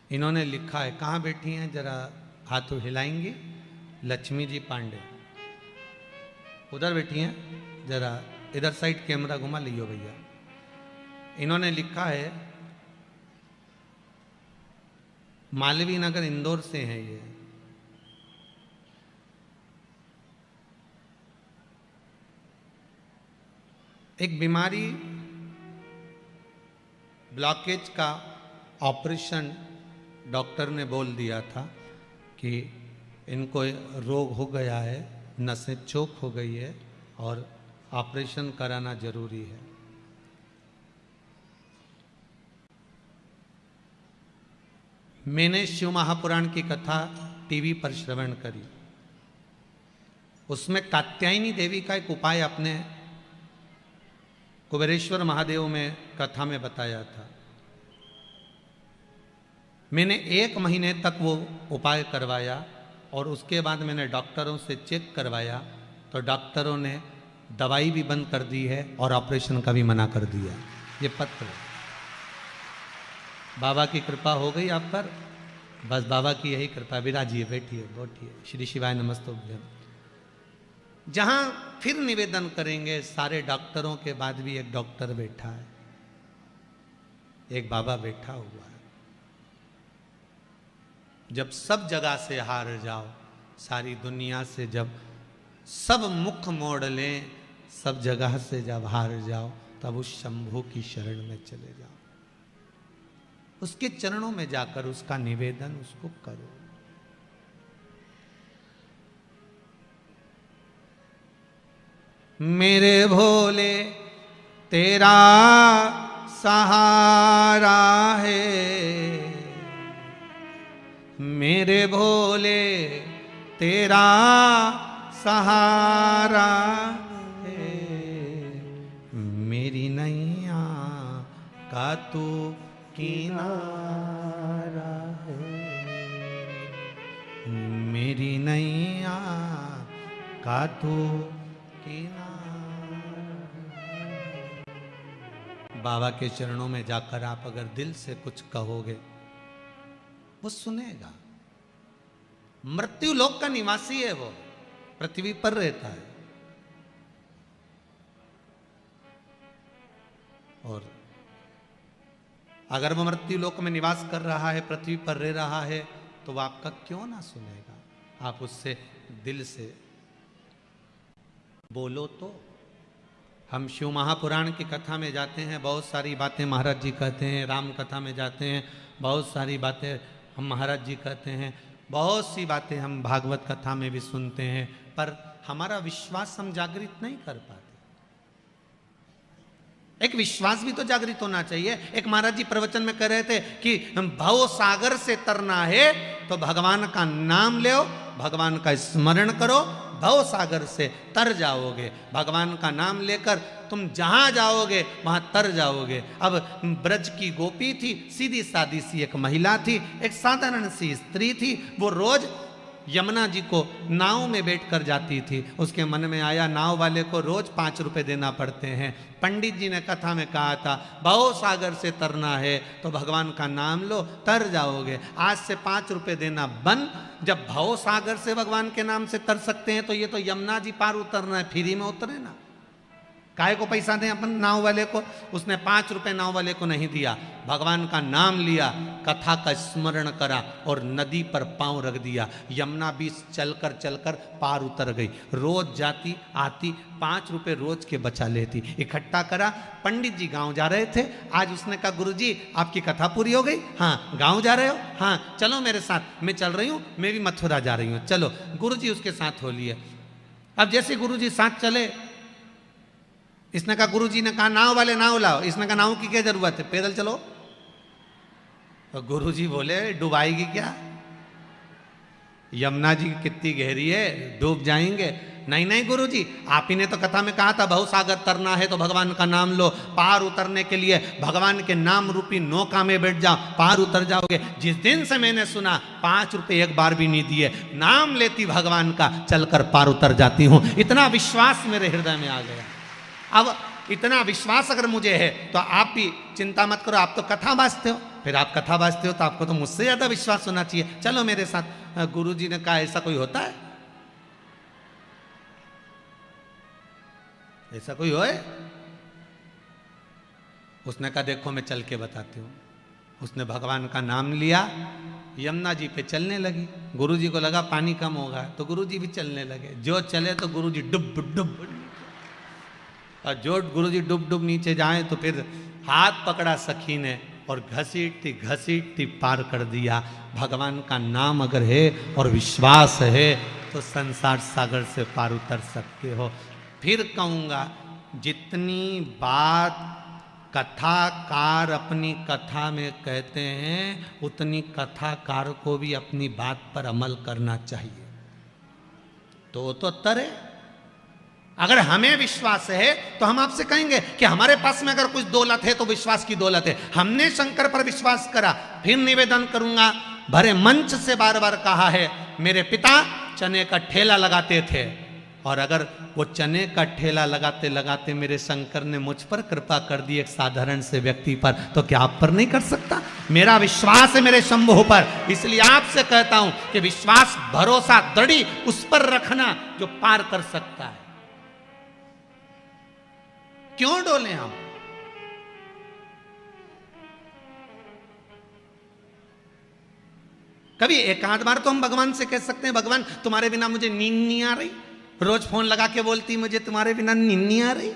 इन्होंने लिखा है। कहाँ बैठी हैं जरा हाथों हिलाएंगी? लक्ष्मी जी पांडे उधर बैठी हैं, जरा इधर साइड कैमरा घुमा लियो भैया। इन्होंने लिखा है, मालवीय नगर इंदौर से हैं ये। एक बीमारी ब्लॉकेज का ऑपरेशन डॉक्टर ने बोल दिया था कि इनको रोग हो गया है, नसें चोक हो गई है और ऑपरेशन कराना जरूरी है। मैंने शिव महापुराण की कथा टीवी पर श्रवण करी। उसमें कात्यायनी देवी का एक उपाय अपने कुबेरेश्वर महादेव में कथा में बताया था। मैंने 1 महीने तक वो उपाय करवाया और उसके बाद मैंने डॉक्टरों से चेक करवाया, तो डॉक्टरों ने दवाई भी बंद कर दी है और ऑपरेशन का भी मना कर दिया। ये पत्र बाबा की कृपा हो गई आप पर, बस बाबा की यही कृपा। विराजिए, बैठिए, बैठिए। श्री शिवाय नमस्तुभ्यम। जहां फिर निवेदन करेंगे, सारे डॉक्टरों के बाद भी एक डॉक्टर बैठा है, एक बाबा बैठा हुआ है। जब सब जगह से हार जाओ, सारी दुनिया से जब सब मुख मोड़ लें, सब जगह से जब हार जाओ, तब उस शंभू की शरण में चले जाओ। उसके चरणों में जाकर उसका निवेदन उसको करो। मेरे भोले तेरा सहारा है, मेरे भोले तेरा सहारा है, मेरी नैया का तू किनारा है, मेरी नैया का तू किनारा। बाबा के चरणों में जाकर आप अगर दिल से कुछ कहोगे, वो सुनेगा। मृत्यु लोक का निवासी है, वो पृथ्वी पर रहता है। और अगर वो मृत्यु लोक में निवास कर रहा है, पृथ्वी पर रह रहा है, तो वो आपका क्यों ना सुनेगा। आप उससे दिल से बोलो तो। हम शिव महापुराण की कथा में जाते हैं, बहुत सारी बातें महाराज जी कहते हैं, राम कथा में जाते हैं, बहुत सारी बातें हम महाराज जी कहते हैं, बहुत सी बातें हम भागवत कथा में भी सुनते हैं, पर हमारा विश्वास हम जागृत नहीं कर पाते। एक विश्वास भी तो जागृत होना चाहिए। एक महाराज जी प्रवचन में कह रहे थे कि भव सागर से तरना है तो भगवान का नाम लो, भगवान का स्मरण करो, भव सागर से तर जाओगे। भगवान का नाम लेकर तुम जहां जाओगे वहां तर जाओगे। अब ब्रज की गोपी थी, सीधी सादी सी एक महिला थी, एक साधारण सी स्त्री थी। वो रोज यमुना जी को नाव में बैठकर जाती थी। उसके मन में आया नाव वाले को रोज 5 रुपए देना पड़ते हैं। पंडित जी ने कथा में कहा था भव सागर से तरना है तो भगवान का नाम लो, तर जाओगे। आज से 5 रुपए देना बंद। जब भव सागर से भगवान के नाम से तर सकते हैं तो ये तो यमुना जी पार उतरना है, फ्री में उतरे ना, काहे को पैसा दें अपन नाव वाले को। उसने 5 रुपए नाव वाले को नहीं दिया, भगवान का नाम लिया, कथा का स्मरण करा और नदी पर पांव रख दिया। यमुना बीच चलकर चलकर पार उतर गई। रोज जाती आती, 5 रुपए रोज के बचा लेती। इकट्ठा करा। पंडित जी गांव जा रहे थे। आज उसने कहा गुरुजी आपकी कथा पूरी हो गई? हाँ। गांव जा रहे हो? हाँ। चलो मेरे साथ, मैं चल रही हूँ, मैं भी मथुरा जा रही हूँ, चलो। गुरुजी उसके साथ हो लिए। अब जैसे गुरुजी साथ चले, इसने कहा, गुरुजी ने कहा नाव वाले नाव लाओ। इसने कहा नाव की क्या जरूरत है, पैदल चलो। तो गुरुजी बोले डुबाएगी क्या, यमुना जी कितनी गहरी है, डूब जाएंगे। नहीं नहीं गुरुजी, आप ही ने तो कथा में कहा था भव सागर तरना है तो भगवान का नाम लो, पार उतरने के लिए भगवान के नाम रूपी नौका में बैठ जाओ, पार उतर जाओगे। जिस दिन से मैंने सुना 5 रुपए एक बार भी नहीं दिए, नाम लेती भगवान का, चलकर पार उतर जाती हूं। इतना विश्वास मेरे हृदय में आ गया। अब इतना विश्वास अगर मुझे है तो आप भी चिंता मत करो। आप तो कथा बाजते हो, फिर आप कथा बाजते हो तो आपको तो मुझसे ज्यादा विश्वास होना चाहिए, चलो मेरे साथ। गुरुजी ने कहा ऐसा कोई होता है, ऐसा कोई होए? उसने कहा देखो मैं चल के बताती हूँ। उसने भगवान का नाम लिया, यमुना जी पे चलने लगी। गुरुजी को लगा पानी कम होगा तो गुरुजी भी चलने लगे। जो चले तो गुरुजी डुब डुब, और जो गुरुजी डुब डुब नीचे जाए तो फिर हाथ पकड़ा सखी ने और घसीटती घसीटती पार कर दिया। भगवान का नाम अगर है और विश्वास है तो संसार सागर से पार उतर सकते हो। फिर कहूँगा, जितनी बात कथाकार अपनी कथा में कहते हैं उतनी कथाकार को भी अपनी बात पर अमल करना चाहिए, तो तरे। अगर हमें विश्वास है तो हम आपसे कहेंगे कि हमारे पास में अगर कुछ दौलत है तो विश्वास की दौलत है। हमने शंकर पर विश्वास करा। फिर निवेदन करूंगा, भरे मंच से बार बार कहा है, मेरे पिता चने का ठेला लगाते थे और अगर वो चने का ठेला लगाते लगाते मेरे शंकर ने मुझ पर कृपा कर दी, एक साधारण से व्यक्ति पर, तो क्या आप पर नहीं कर सकता? मेरा विश्वास है मेरे शंभु पर, इसलिए आपसे कहता हूं कि विश्वास भरोसा दृढ़ी उस पर रखना जो पार कर सकता है। क्यों डोले हम? कभी एक आध बार तो हम भगवान से कह सकते हैं, भगवान तुम्हारे बिना मुझे नींद नहीं आ रही। रोज फोन लगा के बोलती मुझे तुम्हारे बिना नींद नहीं आ रही।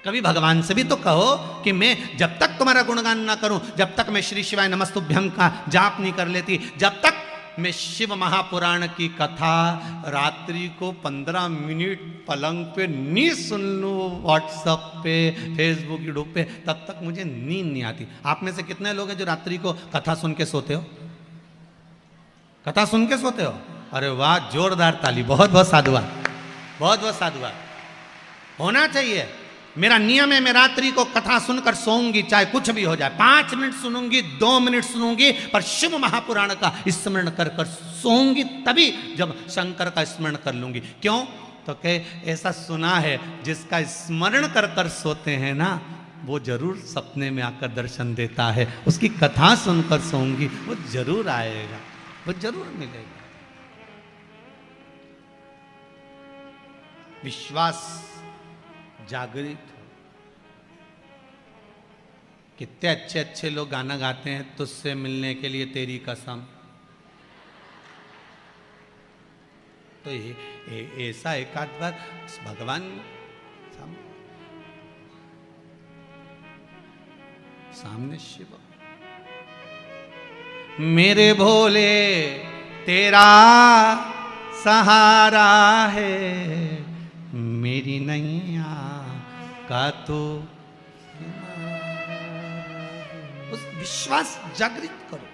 कभी भगवान से भी तो कहो कि मैं जब तक तुम्हारा गुणगान ना करूं, जब तक मैं श्री शिवाय नमस्तुभ्यं का जाप नहीं कर लेती, जब तक मैं शिव महापुराण की कथा रात्रि को 15 मिनट पलंग पे नहीं सुन लूं, व्हाट्सएप पे, फेसबुक, यूट्यूब पे, तब तक मुझे नींद नहीं आती। आप में से कितने लोग हैं जो रात्रि को कथा सुन के सोते हो? कथा सुन के सोते हो? अरे वाह, जोरदार ताली। बहुत बहुत साधुवाद, बहुत बहुत साधुवाद। होना चाहिए। मेरा नियम है, मैं रात्रि को कथा सुनकर सोऊंगी, चाहे कुछ भी हो जाए। 5 मिनट सुनूंगी, 2 मिनट सुनूंगी, पर शिव महापुराण का स्मरण कर कर सोऊंगी, तभी जब शंकर का स्मरण कर लूंगी। क्यों? तो कह ऐसा सुना है, जिसका स्मरण कर कर सोते हैं ना, वो जरूर सपने में आकर दर्शन देता है। उसकी कथा सुनकर सोऊंगी, वो जरूर आएगा, वो जरूर मिलेगा। विश्वास जागृत हो। कितने अच्छे अच्छे लोग गाना गाते हैं, तुझसे मिलने के लिए तेरी कसम। तो ऐसा एकाध बार भगवान सामने शिव, मेरे भोले तेरा सहारा है, मेरी नैया का तो उस विश्वास जागृत करो,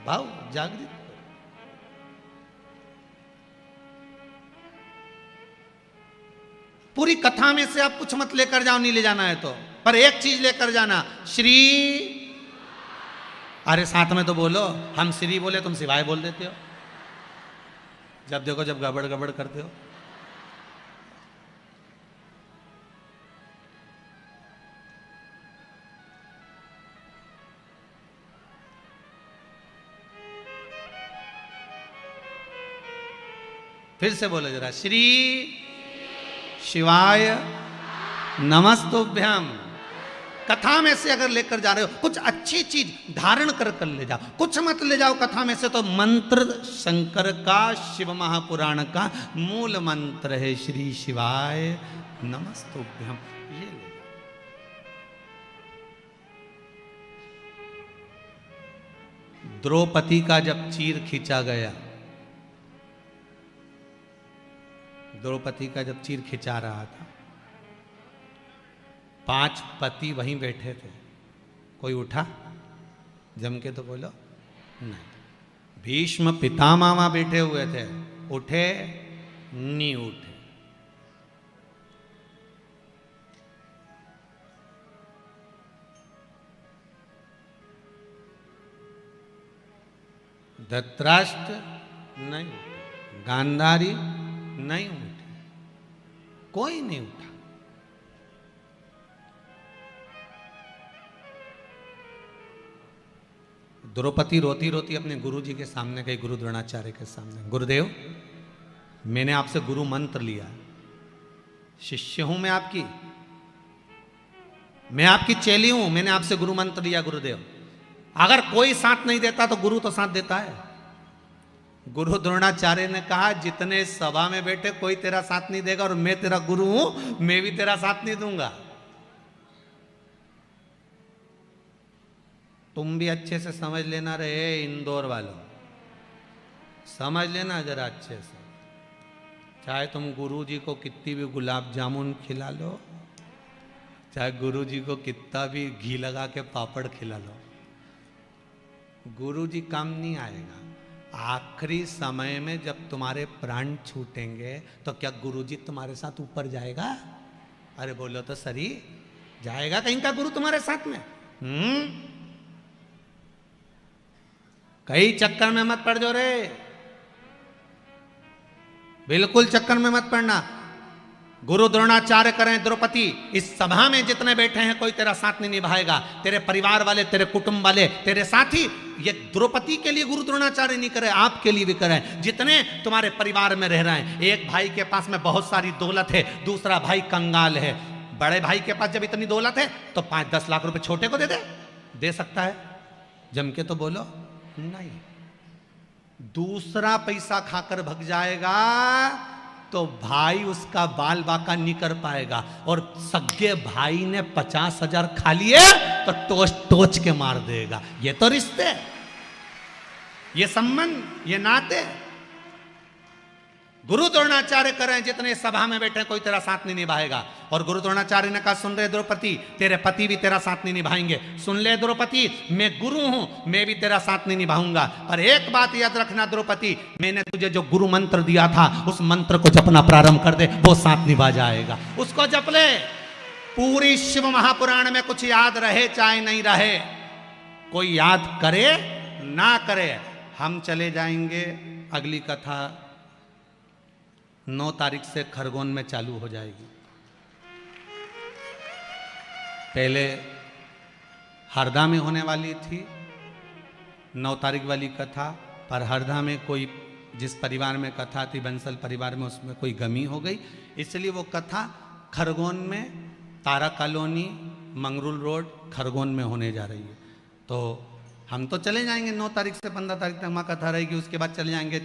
भाव जागृत करो। पूरी कथा में से आप कुछ मत लेकर जाओ, नहीं ले जाना है तो, पर एक चीज लेकर जाना, श्री। अरे साथ में तो बोलो, हम श्री बोले तुम शिवाय बोल देते हो, जब देखो जब गड़बड़ गड़बड़ करते हो। फिर से बोलो जरा, श्री शिवाय नमस्तुभ्यम। कथा में से अगर लेकर जा रहे हो कुछ अच्छी चीज धारण कर कर ले जाओ, कुछ मत ले जाओ कथा में से तो मंत्र शंकर का, शिव महापुराण का मूल मंत्र है श्री शिवाय नमस्तुभ्यम, ये ले जाओ। द्रौपदी का जब चीर खींचा गया, द्रौपदी का जब चीर खिंचा रहा था, 5 पति वहीं बैठे थे, कोई उठा जम के तो बोलो नहीं। भीष्म पितामह वहां बैठे हुए थे, उठे नहीं उठे। धृतराष्ट्र नहीं उठे, गांधारी नहीं उठे, कोई नहीं उठा। द्रौपदी रोती रोती अपने गुरुजी के सामने गई, गुरु द्रोणाचार्य के सामने, गुरुदेव मैंने आपसे गुरु मंत्र लिया, शिष्य हूं मैं आपकी, मैं आपकी चेली हूं, मैंने आपसे गुरु मंत्र लिया गुरुदेव, अगर कोई साथ नहीं देता तो गुरु तो साथ देता है। गुरु द्रोणाचार्य ने कहा, जितने सभा में बैठे कोई तेरा साथ नहीं देगा और मैं तेरा गुरु हूं, मैं भी तेरा साथ नहीं दूंगा। तुम भी अच्छे से समझ लेना रहे इंदौर वालों, समझ लेना जरा अच्छे से, चाहे तुम गुरुजी को कितनी भी गुलाब जामुन खिला लो, चाहे गुरुजी को कितना भी घी लगा के पापड़ खिला लो, गुरुजी काम नहीं आएगा। आखिरी समय में जब तुम्हारे प्राण छूटेंगे तो क्या गुरुजी तुम्हारे साथ ऊपर जाएगा? अरे बोलो तो सही, जाएगा कहीं का गुरु तुम्हारे साथ में? कई चक्कर में मत पड़ जाओ रे, बिल्कुल चक्कर में मत पड़ना। गुरु द्रोणाचार्य करें द्रौपदी, इस सभा में जितने बैठे हैं कोई तेरा साथ नहीं निभाएगा, तेरे परिवार वाले, तेरे कुटुंब वाले, तेरे साथी। ये द्रौपदी के लिए गुरु द्रोणाचार्य नहीं करे, आपके लिए भी करें, जितने तुम्हारे परिवार में रह रहे हैं। एक भाई के पास में बहुत सारी दौलत है, दूसरा भाई कंगाल है, बड़े भाई के पास जब इतनी दौलत है तो 5-10 लाख रुपए छोटे को दे सकता है? जम के तो बोलो नहीं। दूसरा पैसा खाकर भग जाएगा तो भाई उसका बाल बाका नहीं कर पाएगा, और सगे भाई ने 50,000 खा लिए तो टोच के मार देगा। ये तो रिश्ते, ये संबंध, ये नाते। गुरु द्रोणाचार्य करें, जितने सभा में बैठे कोई तेरा साथ नहीं निभाएगा। और गुरु द्रोणाचार्य ने कहा, सुन रहे द्रौपदी, तेरे पति भी तेरा साथ नहीं निभाएंगे। सुन ले द्रौपदी, मैं गुरु हूं, मैं भी तेरा साथ नहीं निभाऊंगा, पर एक बात याद रखना द्रौपदी, मैंने तुझे जो गुरु मंत्र दिया था उस मंत्र को जपना प्रारंभ कर दे, वो साथ निभा जाएगा। उसको जप ले। पूरी शिव महापुराण में कुछ याद रहे चाहे नहीं रहे, कोई याद करे ना करे, हम चले जाएंगे। अगली कथा 9 तारीख से खरगोन में चालू हो जाएगी। पहले हरदा में होने वाली थी 9 तारीख वाली कथा, पर हरदा में कोई, जिस परिवार में कथा थी बंसल परिवार में, उसमें कोई गमी हो गई, इसलिए वो कथा खरगोन में, तारा कॉलोनी, मंगरूल रोड, खरगोन में होने जा रही है। तो हम तो चले जाएंगे 9 तारीख से 15 तारीख तक माँ कथा रहेगी, उसके बाद चले जाएंगे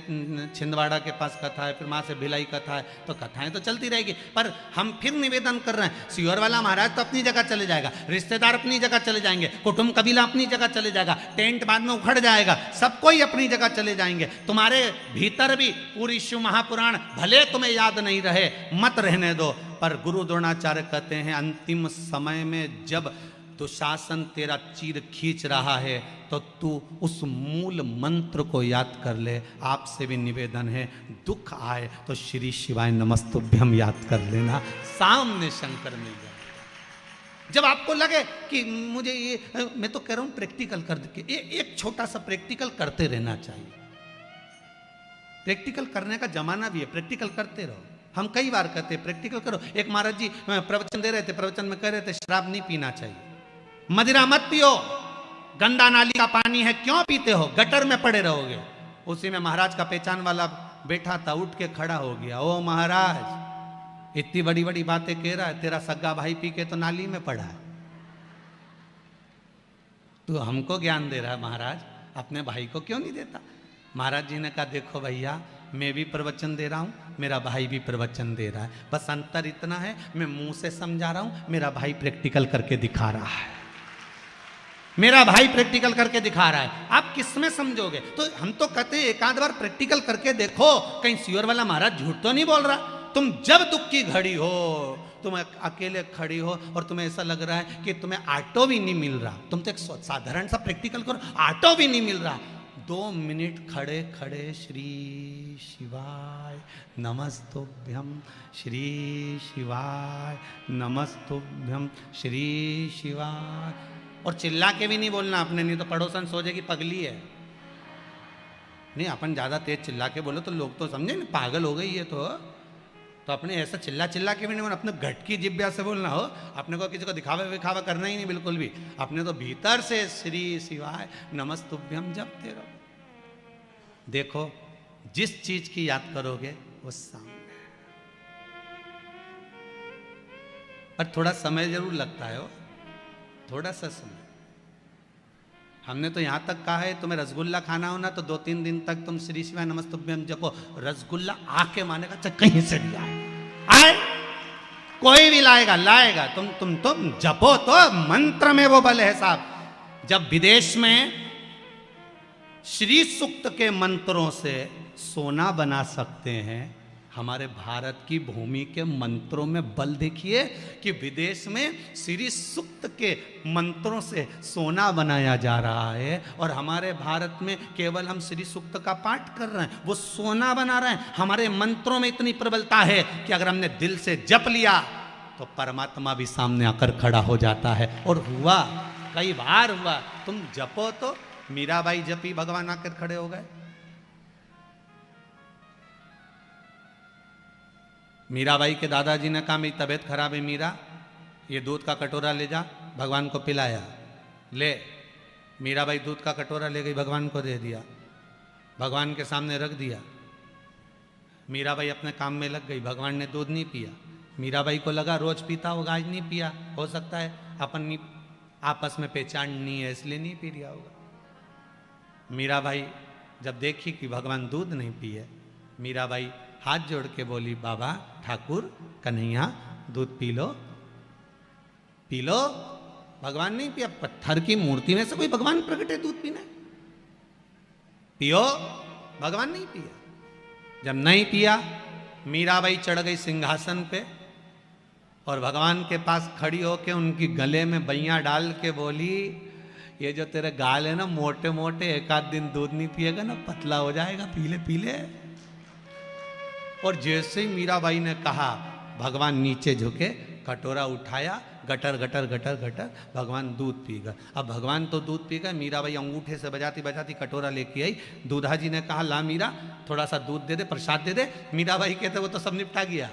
छिंदवाड़ा के पास कथा है, फिर माँ से भिलाई कथा है, तो कथाएं तो चलती रहेगी। पर हम फिर निवेदन कर रहे हैं, सियोर वाला महाराज तो अपनी जगह चले जाएगा, रिश्तेदार अपनी जगह चले जाएंगे, कुटुंब कबीला अपनी जगह चले जाएगा, टेंट बाद में उखड़ जाएगा, सब कोई अपनी जगह चले जाएंगे। तुम्हारे भीतर भी पूरी शिव महापुराण भले तुम्हें याद नहीं रहे, मत रहने दो। पर गुरु द्रोणाचार्य कहते हैं अंतिम समय में जब दुशासन तेरा चीर खींच रहा है तो तू उस मूल मंत्र को याद कर ले। आपसे भी निवेदन है, दुख आए तो श्री शिवाय नमस्तुभ्यम याद कर लेना, सामने शंकर मिल जाए। जब आपको लगे कि मुझे ये, मैं तो कह रहा हूं प्रैक्टिकल कर के, एक छोटा सा प्रैक्टिकल करते रहना चाहिए। प्रैक्टिकल करने का जमाना भी है, प्रैक्टिकल करते रहो। हम कई बार कहते हैं प्रैक्टिकल करो। एक महाराज जी प्रवचन दे रहे थे, प्रवचन में कह रहे थे शराब नहीं पीना चाहिए, मदिरा मत पियो, गंदा नाली का पानी है क्यों पीते हो, गटर में पड़े रहोगे। उसी में महाराज का पहचान वाला बैठा था, उठ के खड़ा हो गया, ओ महाराज इतनी बड़ी बड़ी बातें कह रहा है, तेरा सगा भाई पी के तो नाली में पड़ा है, तू हमको ज्ञान दे रहा है महाराज, अपने भाई को क्यों नहीं देता। महाराज जी ने कहा देखो भैया, मैं भी प्रवचन दे रहा हूं, मेरा भाई भी प्रवचन दे रहा है, बस अंतर इतना है मैं मुंह से समझा रहा हूं, मेरा भाई प्रैक्टिकल करके दिखा रहा है, मेरा भाई प्रैक्टिकल करके दिखा रहा है, आप किस में समझोगे। तो हम तो कहते हैं एक आध बार प्रैक्टिकल करके देखो, कहीं सियोर वाला महाराज झूठ तो नहीं बोल रहा। तुम जब दुख की घड़ी हो, तुम अकेले खड़ी हो और तुम्हें ऐसा लग रहा है कि तुम्हें ऑटो भी नहीं मिल रहा, तुम तो एक साधारण सा प्रैक्टिकल करो, ऑटो भी नहीं मिल रहा, 2 मिनट खड़े खड़े श्री शिवाय नमस्तुभ्यम, श्री शिवाय नमस्तुभ्यम, श्री शिवाय, और चिल्ला के भी नहीं बोलना आपने, नहीं तो पड़ोसन सोचेगी पगली है। नहीं, अपन ज़्यादा तेज चिल्ला के बोलो तो लोग तो समझे ना पागल हो गई है, तो अपने ऐसा चिल्ला चिल्ला के भी नहीं बोलना, अपने घट की जिब्या से बोलना हो। अपने को किसी को दिखावा विखावा करना ही नहीं बिल्कुल भी, अपने तो भीतर से श्री शिवाय नमस्तुभ्यम जपते रहो। देखो जिस चीज की याद करोगे वो सामने, पर थोड़ा समय जरूर लगता है, थोड़ा सा समय। हमने तो यहां तक कहा है तुम्हें रसगुल्ला खाना हो ना तो 2-3 दिन तक तुम श्री शिवाय नमस्तुभ्यम जपो, रसगुल्ला आके मानेगा चाहे कहीं से भी आए, कोई भी लाएगा, तुम जपो तो मंत्र में वो बल है साहब। जब विदेश में श्री सूक्त के मंत्रों से सोना बना सकते हैं, हमारे भारत की भूमि के मंत्रों में बल देखिए कि विदेश में श्री सूक्त के मंत्रों से सोना बनाया जा रहा है, और हमारे भारत में केवल हम श्री सूक्त का पाठ कर रहे हैं, वो सोना बना रहे हैं। हमारे मंत्रों में इतनी प्रबलता है कि अगर हमने दिल से जप लिया तो परमात्मा भी सामने आकर खड़ा हो जाता है, और हुआ, कई बार हुआ। तुम जपो तो मीराबाई जपी, भगवान आकर खड़े हो गए। मीराबाई के दादाजी ने कहा मेरी तबीयत खराब है मीरा, ये दूध का कटोरा ले जा, भगवान को पिलाया, ले। मीराबाई दूध का कटोरा ले गई, भगवान को दे दिया, भगवान के सामने रख दिया। मीराबाई अपने काम में लग गई, भगवान ने दूध नहीं पिया। मीराबाई को लगा रोज पीता होगा, आज नहीं पिया, हो सकता है अपन आपस में पहचान नहीं है इसलिए नहीं पी लिया होगा। मीराबाई जब देखी कि भगवान दूध नहीं पिए, मीराबाई हाथ जोड़ के बोली बाबा ठाकुर कन्हैया दूध पी लो, पी लो। भगवान नहीं पिया, पत्थर की मूर्ति में से कोई भगवान प्रकट है दूध पीना, पियो। भगवान नहीं पिया। जब नहीं पिया, मीराबाई चढ़ गई सिंहासन पे और भगवान के पास खड़ी होके उनकी गले में बैया डाल के बोली ये जो तेरे गाल है ना मोटे मोटे, एक आध दिन दूध नहीं पिएगा ना पतला हो जाएगा, पीले पीले। और जैसे ही मीराबाई ने कहा, भगवान नीचे झुके, कटोरा उठाया, गटर गटर गटर गटर भगवान दूध पी गए। अब भगवान तो दूध पी गए, मीराबाई अंगूठे से बजाती बजाती कटोरा लेके आई। दूधा जी ने कहा ला मीरा थोड़ा सा दूध दे दे, प्रसाद दे दे। मीराबाई कहते वो तो सब निपटा गया,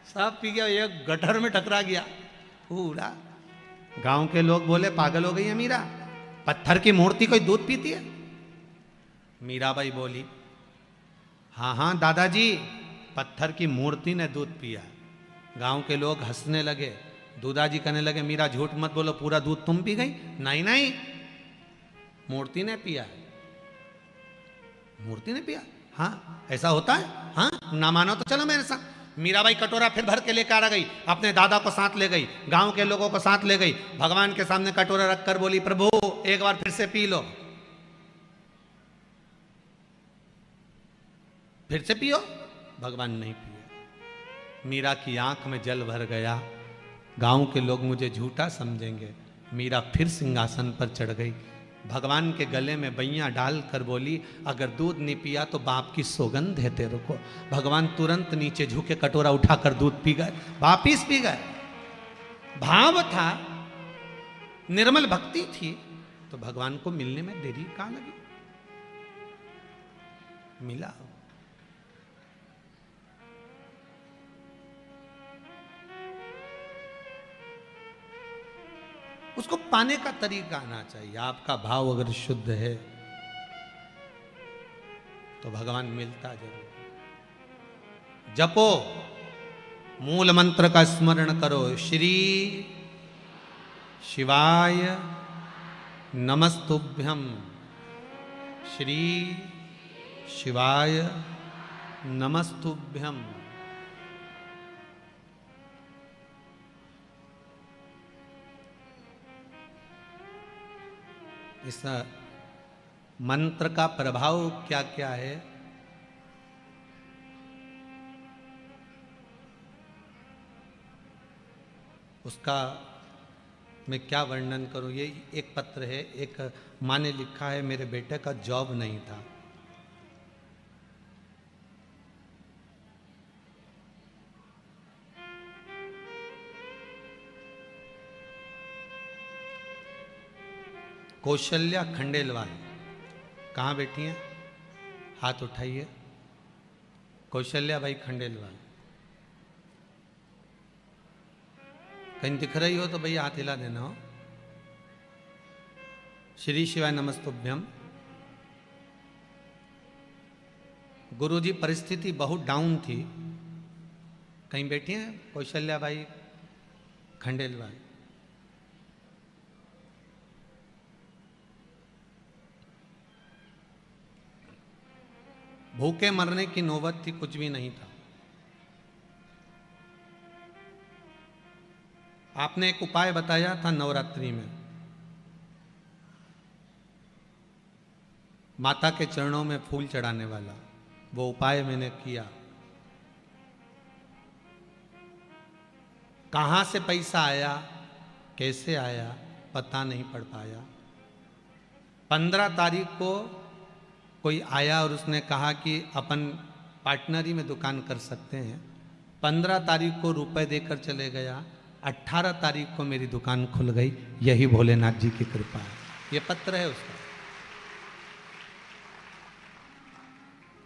सब पी गया, एक गटर में टकरा गया पूरा। गांव के लोग बोले पागल हो गई है मीरा, पत्थर की मूर्ति कोई दूध पीती है? मीराबाई बोली हाँ हाँ दादाजी, पत्थर की मूर्ति ने दूध पिया। गांव के लोग हंसने लगे। दूधाजी कहने लगे मीरा झूठ मत बोलो, पूरा दूध तुम पी गई? नहीं नहीं, मूर्ति ने पिया है, मूर्ति ने पिया। हाँ ऐसा होता है। हाँ ना मानो तो चलो मेरे साथ। मीराबाई कटोरा फिर भर के लेकर आ गई, अपने दादा को साथ ले गई, गांव के लोगों को साथ ले गई, भगवान के सामने कटोरा रखकर बोली, प्रभु एक बार फिर से पी लो, फिर से पियो। भगवान नहीं पिए। मीरा की आंख में जल भर गया। गांव के लोग मुझे झूठा समझेंगे। मीरा फिर सिंहासन पर चढ़ गई, भगवान के गले में बैया डालकर बोली, अगर दूध नहीं पिया तो बाप की सौगंध है तेरे को। भगवान तुरंत नीचे झुके कटोरा उठाकर दूध पी गए, वापिस पी गए। भाव था, निर्मल भक्ति थी, तो भगवान को मिलने में देरी कहां लगी? मिला। उसको पाने का तरीका आना चाहिए। आपका भाव अगर शुद्ध है तो भगवान मिलता जरूर। जपो, मूल मंत्र का स्मरण करो, श्री शिवाय नमस्तुभ्यम, श्री शिवाय नमस्तुभ्यम। इस मंत्र का प्रभाव क्या क्या है? उसका मैं क्या वर्णन करूं? ये एक पत्र है, एक माँ ने लिखा है, मेरे बेटे का जॉब नहीं था, कौशल्या खंडेलवाल कहाँ बैठी हैं? हाथ उठाइए। कौशल्या भाई खंडेलवाल कहीं दिख रही हो तो भैया हाथ हिला देना हो। श्री शिवाय नमस्तुभ्यम। गुरुजी परिस्थिति बहुत डाउन थी, कहीं बैठी हैं कौशल्या भाई खंडेलवाल। भूखे मरने की नौबत थी, कुछ भी नहीं था। आपने एक उपाय बताया था नवरात्रि में, माता के चरणों में फूल चढ़ाने वाला, वो उपाय मैंने किया। कहां से पैसा आया, कैसे आया, पता नहीं पड़ पाया। 15 तारीख को कोई आया और उसने कहा कि अपन पार्टनरी में दुकान कर सकते हैं। 15 तारीख को रुपए देकर चले गया, 18 तारीख को मेरी दुकान खुल गई। यही भोलेनाथ जी की कृपा है। ये पत्र है उसका,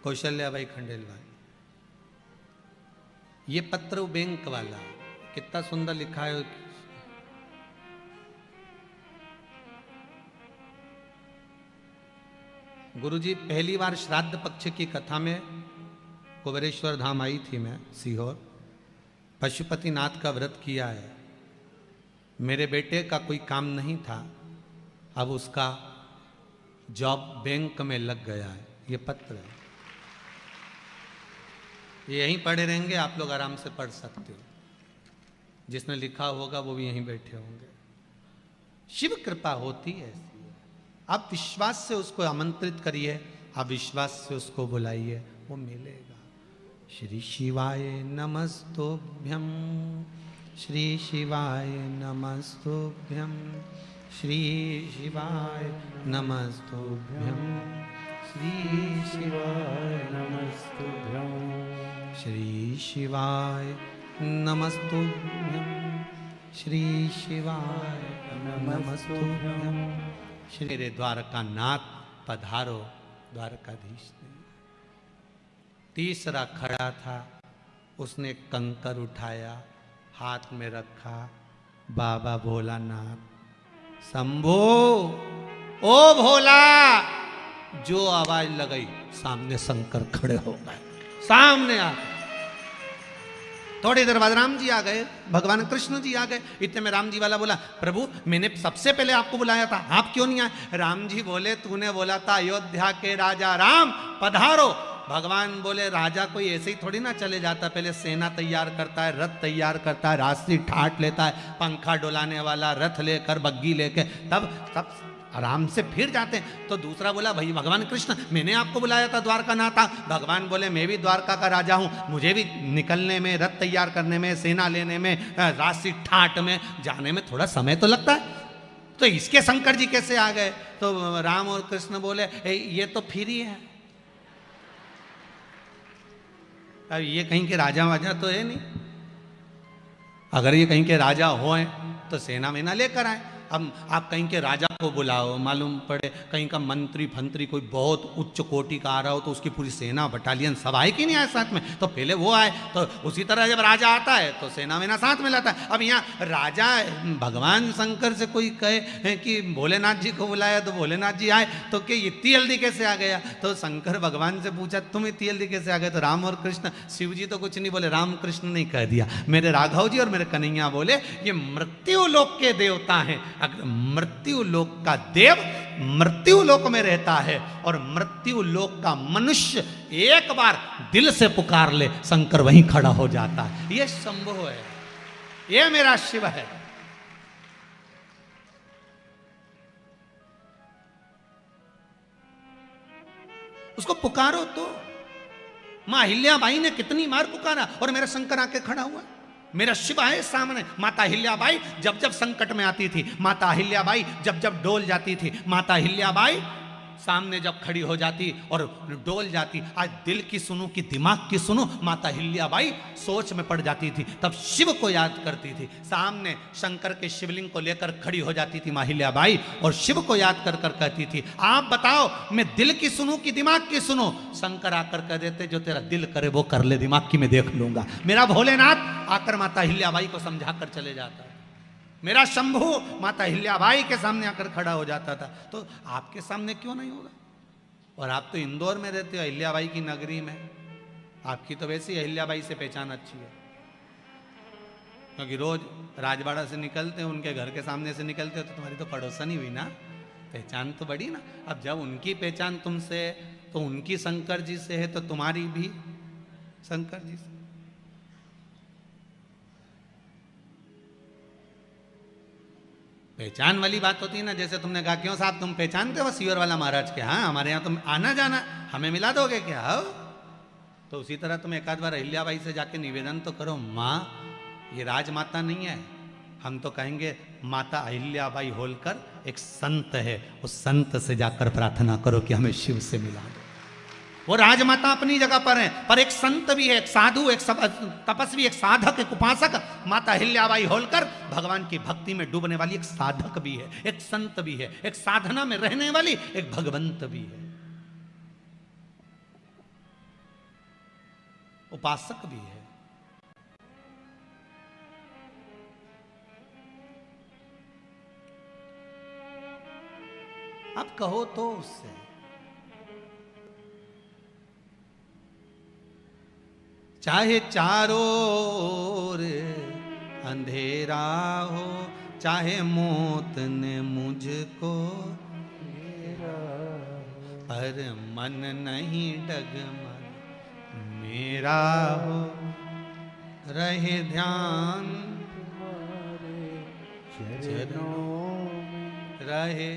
कौशल्या भाई खंडेलवाल। ये पत्र बैंक वाला, कितना सुंदर लिखा है। गुरुजी पहली बार श्राद्ध पक्ष की कथा में कुबेरेश्वर धाम आई थी मैं, सीहोर। पशुपतिनाथ का व्रत किया है। मेरे बेटे का कोई काम नहीं था, अब उसका जॉब बैंक में लग गया है। ये पत्र है, ये यहीं पढ़े रहेंगे, आप लोग आराम से पढ़ सकते हो। जिसने लिखा होगा वो भी यहीं बैठे होंगे। शिव कृपा होती है ऐसी। आप विश्वास से उसको आमंत्रित करिए, आप विश्वास से उसको बुलाइए, वो मिलेगा। श्री शिवाय नमस्तुभ्यम, श्री शिवाय नमस्तुभ्यम, श्री शिवाय नमस्तुभ्यम, श्री शिवाय नमस्तुभ्यम, श्री शिवाय नमस्तुभ्यम, श्री शिवाय नमस्तुभ्यम। श्री मेरे द्वारका नाथ पधारो, द्वारकाधीश ने। तीसरा खड़ा था, उसने कंकर उठाया, हाथ में रखा, बाबा भोलानाथ शंभो, ओ भोला। जो आवाज लगाई, सामने शंकर खड़े हो गए, सामने आ। थोड़ी देर बाद राम जी आ गए, भगवान कृष्ण जी आ गए। इतने में राम जी वाला बोला, प्रभु मैंने सबसे पहले आपको बुलाया था, आप क्यों नहीं आए? राम जी बोले, तूने बोला था अयोध्या के राजा राम पधारो। भगवान बोले, राजा कोई ऐसे ही थोड़ी ना चले जाता, पहले सेना तैयार करता है, रथ तैयार करता है, रास्ते ठाट लेता है, पंखा डुलाने वाला रथ लेकर, बग्गी लेके, तब आराम से फिर जाते हैं। तो दूसरा बोला, भाई भगवान कृष्ण मैंने आपको बुलाया था द्वारका ना था। भगवान बोले, मैं भी द्वारका का राजा हूँ, मुझे भी निकलने में, रथ तैयार करने में, सेना लेने में, राशि ठाट में जाने में थोड़ा समय तो लगता है। तो इसके शंकर जी कैसे आ गए? तो राम और कृष्ण बोले, ये तो फिर ही है, अब ये कहीं के राजा वाजा तो है नहीं, अगर ये कहीं के राजा हो तो सेना वेना लेकर आए। अब आप कहीं के राजा को बुलाओ, मालूम पड़े कहीं का मंत्री फंत्री कोई बहुत उच्च कोटि का आ रहा हो, तो उसकी पूरी सेना बटालियन सब आए कि नहीं आए साथ में? तो पहले वो आए, तो उसी तरह जब राजा आता है तो सेना वेना साथ में लाता है। अब यहाँ राजा भगवान शंकर से कोई कहे कि भोलेनाथ जी को बुलाया, तो भोलेनाथ जी आए, तो कि इतनी जल्दी कैसे आ गया? तो शंकर भगवान से पूछा, तुम इतनी जल्दी कैसे आ गए? तो राम और कृष्ण, शिव जी तो कुछ नहीं बोले, राम कृष्ण ने कह दिया, मेरे राघव जी और मेरे कन्हैया बोले, ये मृत्यु लोक के देवता हैं, मृत्यु लोक का देव मृत्यु लोक में रहता है, और मृत्यु लोक का मनुष्य एक बार दिल से पुकार ले, शंकर वहीं खड़ा हो जाता है। ये शंभु है, ये मेरा शिव है। उसको पुकारो तो। मां अहिल्याबाई ने कितनी बार पुकारा और मेरा शंकर आके खड़ा हुआ, मेरा शिव है सामने। माता अहिल्याबाई जब जब संकट में आती थी, माता अहिल्याबाई जब जब डोल जाती थी, माता अहिल्याबाई सामने जब खड़ी हो जाती और डोल जाती, आज दिल की सुनो कि दिमाग की सुनो, माता अहिल्याबाई सोच में पड़ जाती थी, तब शिव को याद करती थी। सामने शंकर के शिवलिंग को लेकर खड़ी हो जाती थी मां अहिल्याबाई और शिव को याद कर कर कहती थी, आप बताओ मैं दिल की सुनूं कि दिमाग की सुनो? शंकर आकर कह देते, जो तेरा दिल करे वो कर ले, दिमाग की मैं देख लूंगा। मेरा भोलेनाथ आकर माता अहिल्याबाई को समझा कर चले जाता है, मेरा शंभू माता अहिल्याबाई के सामने आकर खड़ा हो जाता था। तो आपके सामने क्यों नहीं होगा? और आप तो इंदौर में रहते हो, अहिल्याबाई की नगरी में, आपकी तो वैसे ही अहिल्याबाई से पहचान अच्छी है, क्योंकि रोज राजवाड़ा से निकलते हो, उनके घर के सामने से निकलते हो, तो तुम्हारी तो पड़ोसन ही हुई ना, पहचान तो बड़ी ना। अब जब उनकी पहचान तुमसे, तो उनकी शंकर जी से है, तो तुम्हारी भी शंकर जी से। पहचान वाली बात होती है ना, जैसे तुमने कहा, क्यों साहब तुम पहचानते हो सीवर वाला महाराज के? हाँ, हमारे यहाँ तुम आना जाना, हमें मिला दोगे क्या? हो तो उसी तरह तुम एक आध बार अहिल्याबाई से जाके निवेदन तो करो, माँ ये राजमाता नहीं है, हम तो कहेंगे माता अहिल्याबाई होलकर एक संत है, उस संत से जाकर प्रार्थना करो कि हमें शिव से मिला दो। वो राजमाता अपनी जगह पर है, पर एक संत भी है, एक साधु, एक तपस्वी, एक साधक, एक उपासक। माता अहिल्याबाई होलकर भगवान की भक्ति में डूबने वाली एक साधक भी है, एक संत भी है, एक साधना में रहने वाली एक भगवंत भी है, उपासक भी है। आप कहो तो उससे, चाहे चारों ओर अंधेरा हो, चाहे मौत ने मुझको घेरा, पर मन नहीं डगमग मेरा हो, रहे ध्यान तुम्हारे चरणों में, रहे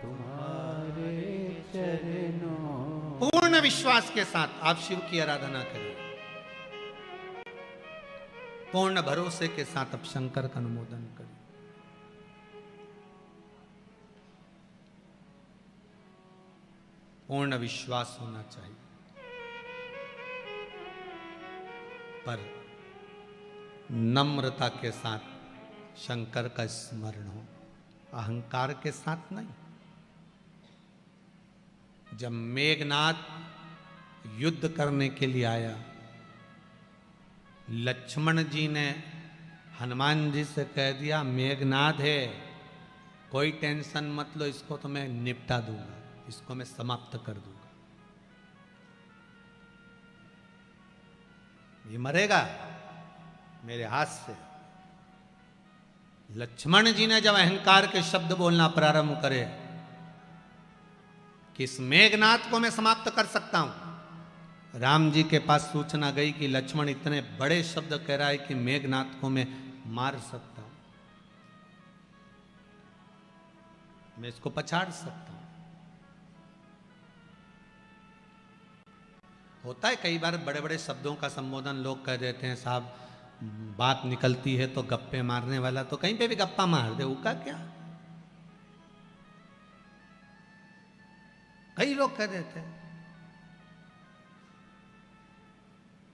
तुम्हारे चरणों। पूर्ण विश्वास के साथ आप शिव की आराधना करें, पूर्ण भरोसे के साथ आप शंकर का अनुमोदन करें। पूर्ण विश्वास होना चाहिए, पर नम्रता के साथ शंकर का स्मरण हो, अहंकार के साथ नहीं। जब मेघनाद युद्ध करने के लिए आया, लक्ष्मण जी ने हनुमान जी से कह दिया, मेघनाद है, कोई टेंशन मत लो, इसको तो मैं निपटा दूंगा, इसको मैं समाप्त कर दूंगा। ये मरेगा मेरे हाथ से। लक्ष्मण जी ने जब अहंकार के शब्द बोलना प्रारंभ करे कि इस मेघनाथ को मैं समाप्त कर सकता हूं, राम जी के पास सूचना गई कि लक्ष्मण इतने बड़े शब्द कह रहा है कि मेघनाथ को मैं मार सकता हूं, मैं इसको पछाड़ सकता हूं। होता है कई बार बड़े बड़े शब्दों का संबोधन लोग कह देते हैं, साहब बात निकलती है तो गप्पे मारने वाला तो कहीं पे भी गप्पा मार दे, उसका क्या। कई लोग कह देते हैं,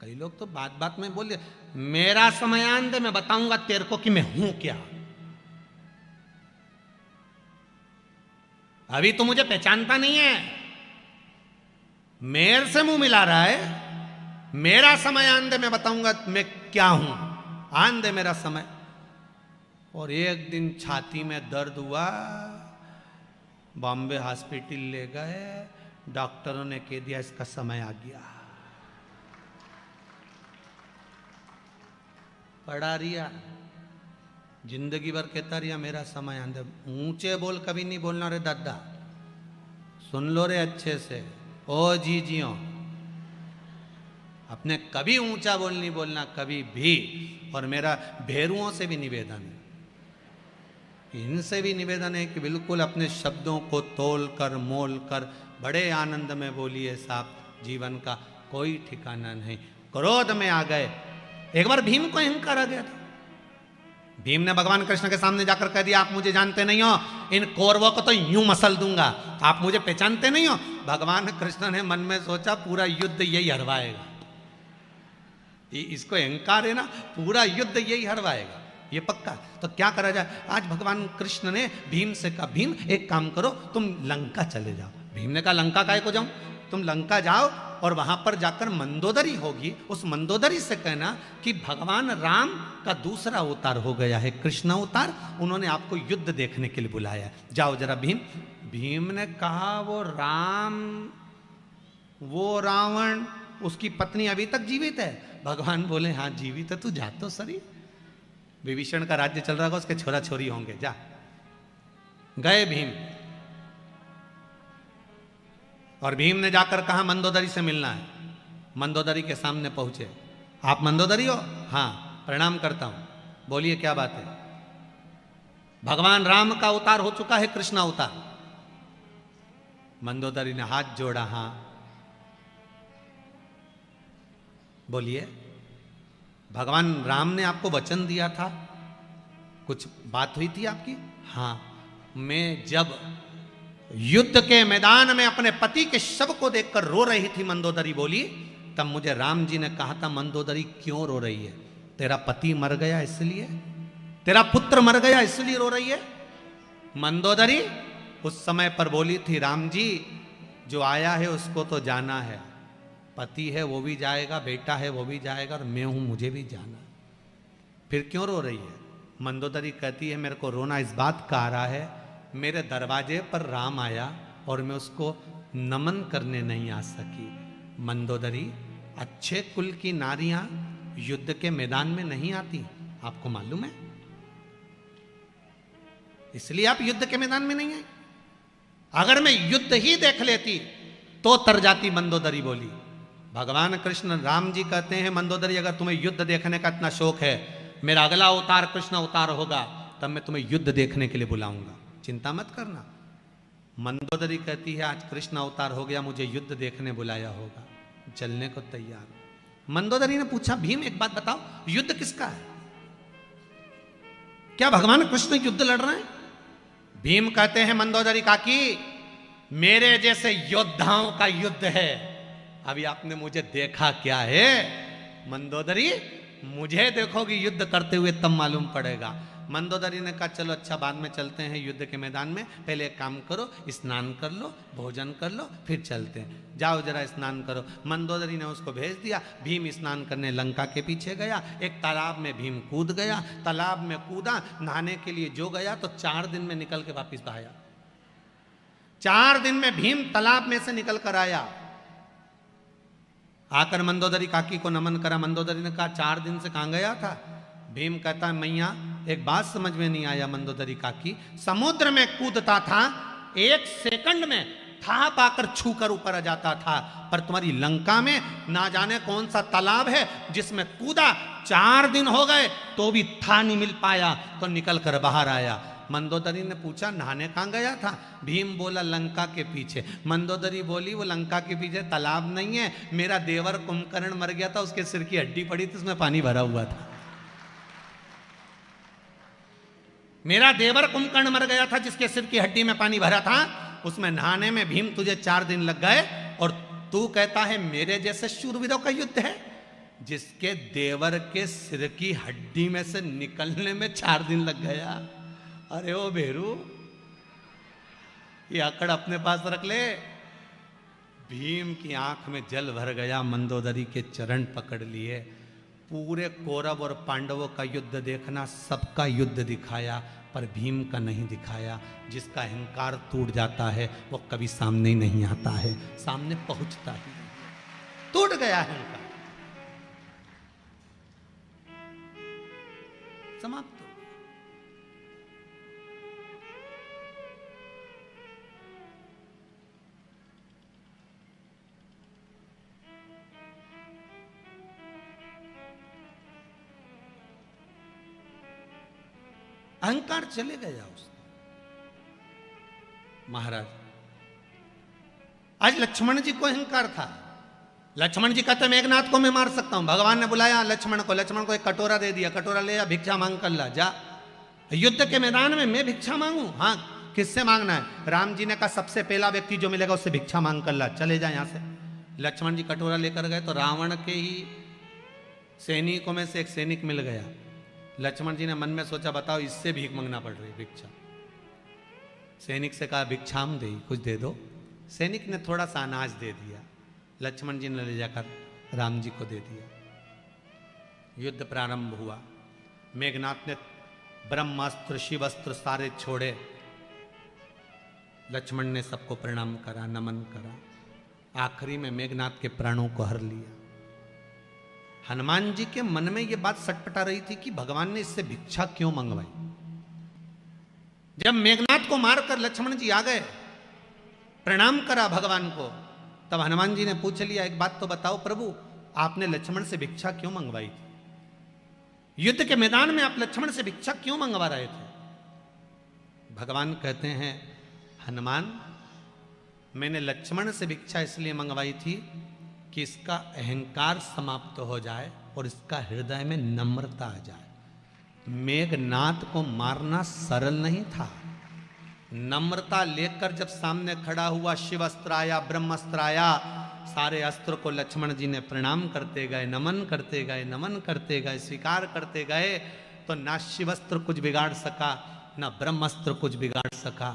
कई लोग तो बात बात में बोल दे, मेरा समयान दे मैं बताऊंगा तेरे को कि मैं हूं क्या। अभी तो मुझे पहचानता नहीं है, मेरे से मुंह मिला रहा है, मेरा समय आन दे मैं बताऊंगा मैं क्या हूं, आन दे मेरा समय। और एक दिन छाती में दर्द हुआ, बॉम्बे हॉस्पिटल ले गए, डॉक्टरों ने कह दिया इसका समय आ गया। पड़ा रिया, जिंदगी भर कहता रिया मेरा समय आन दे। ऊंचे बोल कभी नहीं बोलना रे दादा, सुन लो रे अच्छे से, ओ जी जियो, अपने कभी ऊंचा बोल नहीं बोलना कभी भी। और मेरा भेरुओं से भी निवेदन है, इनसे भी निवेदन है कि बिल्कुल अपने शब्दों को तोल कर मोल कर बड़े आनंद में बोलिए साहब, जीवन का कोई ठिकाना नहीं। क्रोध में आ गए, एक बार भीम को अहंकार आ गया था, भीम ने भगवान कृष्ण के सामने जाकर कह दिया आप मुझे जानते नहीं हो, इन कौरवों को तो यूं मसल दूंगा, आप मुझे पहचानते नहीं हो। भगवान कृष्ण ने मन में सोचा पूरा युद्ध यही हरवाएगा, इसको अहंकार है ना, पूरा युद्ध यही हरवाएगा, ये पक्का। तो क्या करा जाए, आज भगवान कृष्ण ने भीम से कहा भीम एक काम करो तुम लंका चले जाओ। भीम ने कहा लंका काहे को जाऊं, तुम लंका जाओ और वहां पर जाकर मंदोदरी होगी, उस मंदोदरी से कहना कि भगवान राम का दूसरा अवतार हो गया है, कृष्ण अवतार, उन्होंने आपको युद्ध देखने के लिए बुलाया, जाओ जरा भीम। भीम ने कहा वो राम, वो रावण, उसकी पत्नी अभी तक जीवित है। भगवान बोले हाँ जीवित है, तू जा तो सरी, विभीषण का राज्य चल रहा है, उसके छोरा छोरी होंगे, जा। गए भीम, और भीम ने जाकर कहा मंदोदरी से मिलना है। मंदोदरी के सामने पहुंचे, आप मंदोदरी हो? हाँ प्रणाम करता हूं, बोलिए क्या बात है। भगवान राम का अवतार हो चुका है, कृष्ण अवतार। मंदोदरी ने हाथ जोड़ा, हाँ बोलिए, भगवान राम ने आपको वचन दिया था, कुछ बात हुई थी आपकी? हाँ, मैं जब युद्ध के मैदान में अपने पति के शव को देखकर रो रही थी, मंदोदरी बोली, तब मुझे राम जी ने कहा था मंदोदरी क्यों रो रही है, तेरा पति मर गया इसलिए, तेरा पुत्र मर गया इसलिए रो रही है। मंदोदरी उस समय पर बोली थी राम जी जो आया है उसको तो जाना है, पति है वो भी जाएगा, बेटा है वो भी जाएगा, और मैं हूं मुझे भी जाना, फिर क्यों रो रही है? मंदोदरी कहती है मेरे को रोना इस बात का आ रहा है, मेरे दरवाजे पर राम आया और मैं उसको नमन करने नहीं आ सकी। मंदोदरी, अच्छे कुल की नारियां युद्ध के मैदान में नहीं आती, आपको मालूम है, इसलिए आप युद्ध के मैदान में नहीं आए। अगर मैं युद्ध ही देख लेती तो तर जाती, मंदोदरी बोली। भगवान कृष्ण राम जी कहते हैं मंदोदरी अगर तुम्हें युद्ध देखने का इतना शौक है, मेरा अगला अवतार कृष्ण अवतार होगा तब मैं तुम्हें युद्ध देखने के लिए बुलाऊंगा, चिंता मत करना। मंदोदरी कहती है आज कृष्ण अवतार हो गया, मुझे युद्ध देखने बुलाया होगा, चलने को तैयार। मंदोदरी ने पूछा भीम एक बात बताओ, युद्ध किसका है, क्या भगवान कृष्ण युद्ध लड़ रहे हैं? भीम कहते हैं मंदोदरी काकी मेरे जैसे योद्धाओं का युद्ध है, अभी आपने मुझे देखा क्या है? मंदोदरी मुझे देखोगी युद्ध करते हुए तब मालूम पड़ेगा। मंदोदरी ने कहा चलो अच्छा बाद में चलते हैं युद्ध के मैदान में, पहले एक काम करो स्नान कर लो, भोजन कर लो, फिर चलते हैं, जाओ जरा स्नान करो। मंदोदरी ने उसको भेज दिया, भीम स्नान करने लंका के पीछे गया, एक तालाब में भीम कूद गया, तालाब में कूदा, नहाने के लिए जो गया तो 4 दिन में निकल के वापिस आया, 4 दिन में भीम तालाब में से निकल कर आया। आकर मंदोदरी काकी को नमन करा। मंदोदरी ने कहा 4 दिन से कहां गया था? भीम कहता है मैया एक बात समझ में नहीं आया मंदोदरी काकी, समुद्र में कूदता था, 1 सेकंड में था पाकर छूकर ऊपर आ जाता था, पर तुम्हारी लंका में ना जाने कौन सा तालाब है जिसमें कूदा, 4 दिन हो गए तो भी था नहीं मिल पाया, तो निकल कर बाहर आया। मंदोदरी ने पूछा नहाने कहाँ गया था? भीम बोला लंका के पीछे। मंदोदरी बोली वो लंका के पीछे तालाब नहीं है, मेरा देवर कुंभकर्ण मर गया था, उसके सिर की हड्डी पड़ी थी, उसमें पानी भरा हुआ था। मेरा देवर कुंभकर्ण मर गया था जिसके सिर की हड्डी में पानी भरा था, उसमें नहाने में भीम तुझे 4 दिन लग गए, और तू कहता है मेरे जैसे शूरवीरों का युद्ध है? जिसके देवर के सिर की हड्डी में से निकलने में 4 दिन लग गया। अरे ओ भेरू, ये अकड़ अपने पास रख ले। भीम की आंख में जल भर गया, मंदोदरी के चरण पकड़ लिए। पूरे कौरव और पांडवों का युद्ध देखना, सबका युद्ध दिखाया, पर भीम का नहीं दिखाया। जिसका अहंकार टूट जाता है वो कभी सामने ही नहीं आता है, सामने पहुंचता ही नहीं। टूट गया अहंकार, समाप्त। अहंकार चले गया उसका। महाराज आज लक्ष्मण जी को अहंकार था। लक्ष्मण जी कहते मेघनाथ को मैं मार सकता हूं। भगवान ने बुलाया लक्ष्मण को एक कटोरा दे दिया, कटोरा ले जा, भिक्षा मांग कर ला जा। युद्ध के मैदान में मैं भिक्षा मांगू? हाँ, किससे मांगना है? राम जी ने कहा सबसे पहला व्यक्ति जो मिलेगा उससे भिक्षा मांग कर ला, चले जा यहां से। लक्ष्मण जी कटोरा लेकर गए तो रावण के ही सैनिकों में से एक सैनिक मिल गया। लक्ष्मण जी ने मन में सोचा बताओ इससे भीख मांगना पड़ रही भिक्षा। सैनिक से कहा भिक्षाम दे, कुछ दे दो। सैनिक ने थोड़ा सा अनाज दे दिया, लक्ष्मण जी ने ले जाकर राम जी को दे दिया। युद्ध प्रारंभ हुआ। मेघनाथ ने ब्रह्मास्त्र शिवास्त्र सारे छोड़े। लक्ष्मण ने सबको प्रणाम करा, नमन करा। आखिरी में मेघनाथ के प्राणों को हर लिया। हनुमान जी के मन में यह बात सटपटा रही थी कि भगवान ने इससे भिक्षा क्यों मंगवाई। जब मेघनाथ को मारकर लक्ष्मण जी आ गए, प्रणाम करा भगवान को, तब हनुमान जी ने पूछ लिया एक बात तो बताओ प्रभु, आपने लक्ष्मण से भिक्षा क्यों मंगवाई थी? युद्ध के मैदान में आप लक्ष्मण से भिक्षा क्यों मंगवा रहे थे? भगवान कहते हैं हनुमान, मैंने लक्ष्मण से भिक्षा इसलिए मंगवाई थी कि इसका अहंकार समाप्त हो जाए और इसका हृदय में नम्रता आ जाए। मेघनाथ को मारना सरल नहीं था। नम्रता लेकर जब सामने खड़ा हुआ, शिवास्त्र आया, ब्रह्मास्त्र आया, सारे अस्त्र को लक्ष्मण जी ने प्रणाम करते गए, नमन करते गए, नमन करते गए, स्वीकार करते गए, तो ना शिवास्त्र कुछ बिगाड़ सका, ना ब्रह्मास्त्र कुछ बिगाड़ सका।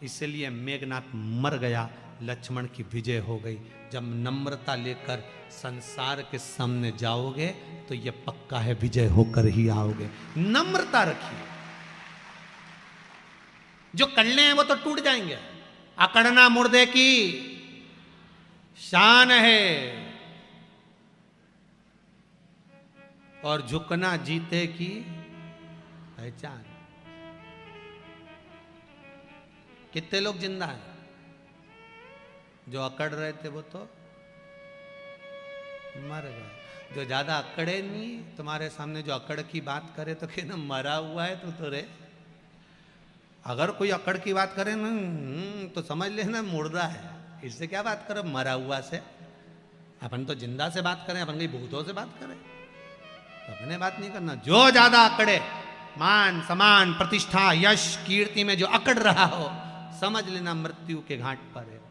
इसलिए मेघनाथ मर गया, लक्ष्मण की विजय हो गई। जब नम्रता लेकर संसार के सामने जाओगे तो यह पक्का है विजय होकर ही आओगे। नम्रता रखिए। जो कल्ले हैं वो तो टूट जाएंगे। अकड़ना मुर्दे की शान है और झुकना जीते की पहचान। कितने लोग जिंदा हैं? जो अकड़ रहे थे वो तो मर गए। जो ज्यादा अकड़े नहीं, तुम्हारे सामने जो अकड़ की बात करे तो कहना मरा हुआ है तो रे। अगर कोई अकड़ की बात करे ना तो समझ लेना मुर्दा है। इससे क्या बात करो मरा हुआ से? अपन तो जिंदा से बात करें, अपन कहीं भूतों से बात करें तो अपने बात नहीं करना। जो ज्यादा अकड़े, मान सम्मान प्रतिष्ठा यश कीर्ति में जो अकड़ रहा हो, समझ लेना मृत्यु के घाट पर है।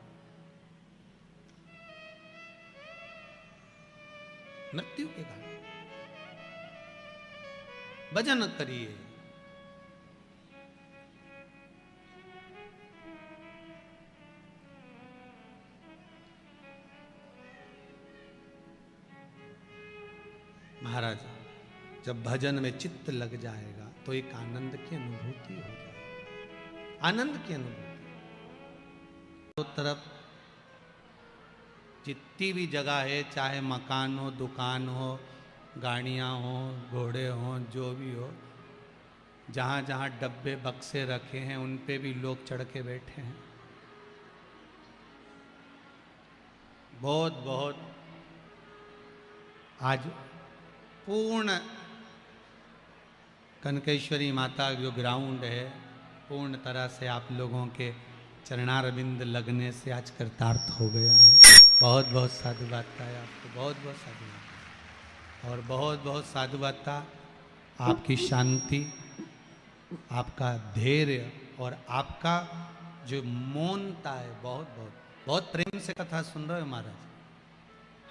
मृत्यु के घाट। भजन करिए। महाराज, जब भजन में चित्त लग जाएगा तो एक आनंद की अनुभूति हो जाएगी। आनंद की अनुभूति। चारों तरफ जितनी भी जगह है, चाहे मकान हो, दुकान हो, गाड़ियाँ हो, घोड़े हों, जो भी हो, जहाँ जहाँ डब्बे बक्से रखे हैं उन पे भी लोग चढ़ के बैठे हैं। बहुत बहुत आज पूर्ण कनकेश्वरी माता जो ग्राउंड है पूर्ण तरह से आप लोगों के चरणारविंद लगने से आज कृतार्थ हो गया है। बहुत बहुत साधुवाद है आपको, बहुत बहुत साधुवाद और बहुत बहुत साधुवाद आपकी शांति, आपका धैर्य और आपका जो मौनता है। बहुत बहुत बहुत प्रेम से कथा सुन रहे हो महाराज।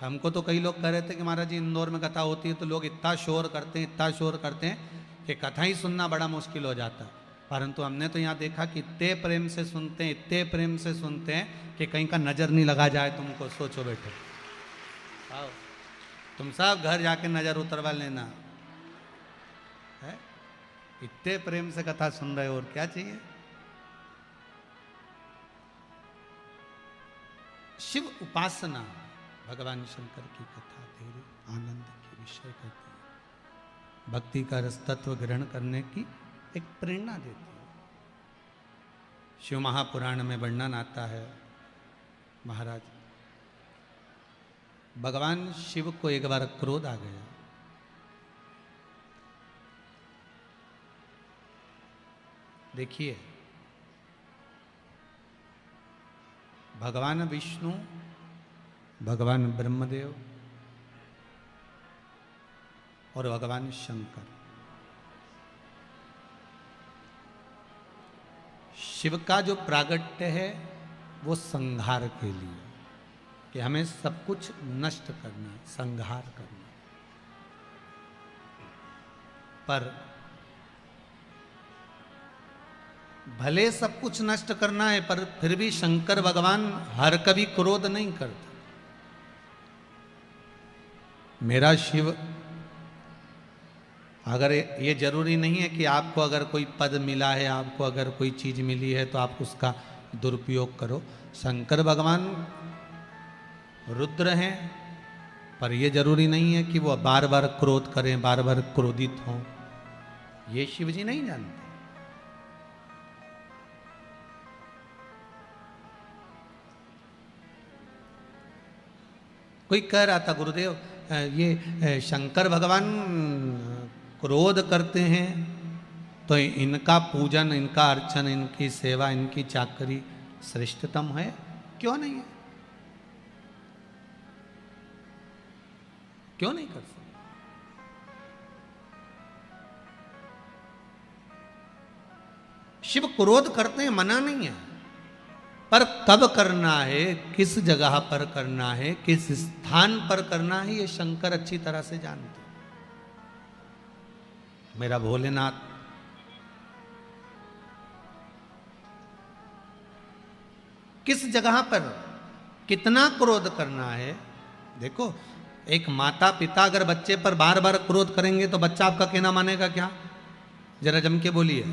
हमको तो कई लोग कह रहे थे कि महाराज जी इंदौर में कथा होती है तो लोग इतना शोर करते हैं, इतना शोर करते हैं कि कथा ही सुनना बड़ा मुश्किल हो जाता है। परंतु हमने तो यहाँ देखा कि इतने प्रेम से सुनते हैं, इतने प्रेम से सुनते हैं कि कहीं का नज़र नहीं लगा जाए तुमको। सोचो बेटे, आओ तुम सब घर जाके नज़र उतरवा लेना है। इतने प्रेम से कथा सुन रहे हो, और क्या चाहिए। शिव उपासना भगवान शंकर की कथा धैर्य आनंद की विषय करती है, भक्ति का रस तत्व ग्रहण करने की एक प्रेरणा देती है। शिव महापुराण में वर्णन आता है महाराज, भगवान शिव को एक बार क्रोध आ गया। देखिए, भगवान विष्णु, भगवान ब्रह्मदेव और भगवान शंकर, शिव का जो प्रागट्य है वो संहार के लिए, कि हमें सब कुछ नष्ट करना है, संहार करना। पर भले सब कुछ नष्ट करना है, पर फिर भी शंकर भगवान हर कभी क्रोध नहीं करते। मेरा शिव, अगर ये जरूरी नहीं है कि आपको अगर कोई पद मिला है, आपको अगर कोई चीज मिली है तो आप उसका दुरुपयोग करो। शंकर भगवान रुद्र हैं, पर यह जरूरी नहीं है कि वो बार बार क्रोध करें, बार बार क्रोधित हों। ये शिव जी नहीं जानते। कोई कह रहा था गुरुदेव, ये शंकर भगवान क्रोध करते हैं तो इनका पूजन, इनका अर्चन, इनकी सेवा, इनकी चाकरी श्रेष्ठतम है। क्यों नहीं है? क्यों नहीं कर सकते? शिव क्रोध करते हैं, मना नहीं है, पर कब करना है, किस जगह पर करना है, किस स्थान पर करना है, ये शंकर अच्छी तरह से जानते। मेरा भोलेनाथ किस जगह पर कितना क्रोध करना है। देखो, एक माता पिता अगर बच्चे पर बार बार क्रोध करेंगे तो बच्चा आपका कहना मानेगा क्या? जरा जम के बोलिए,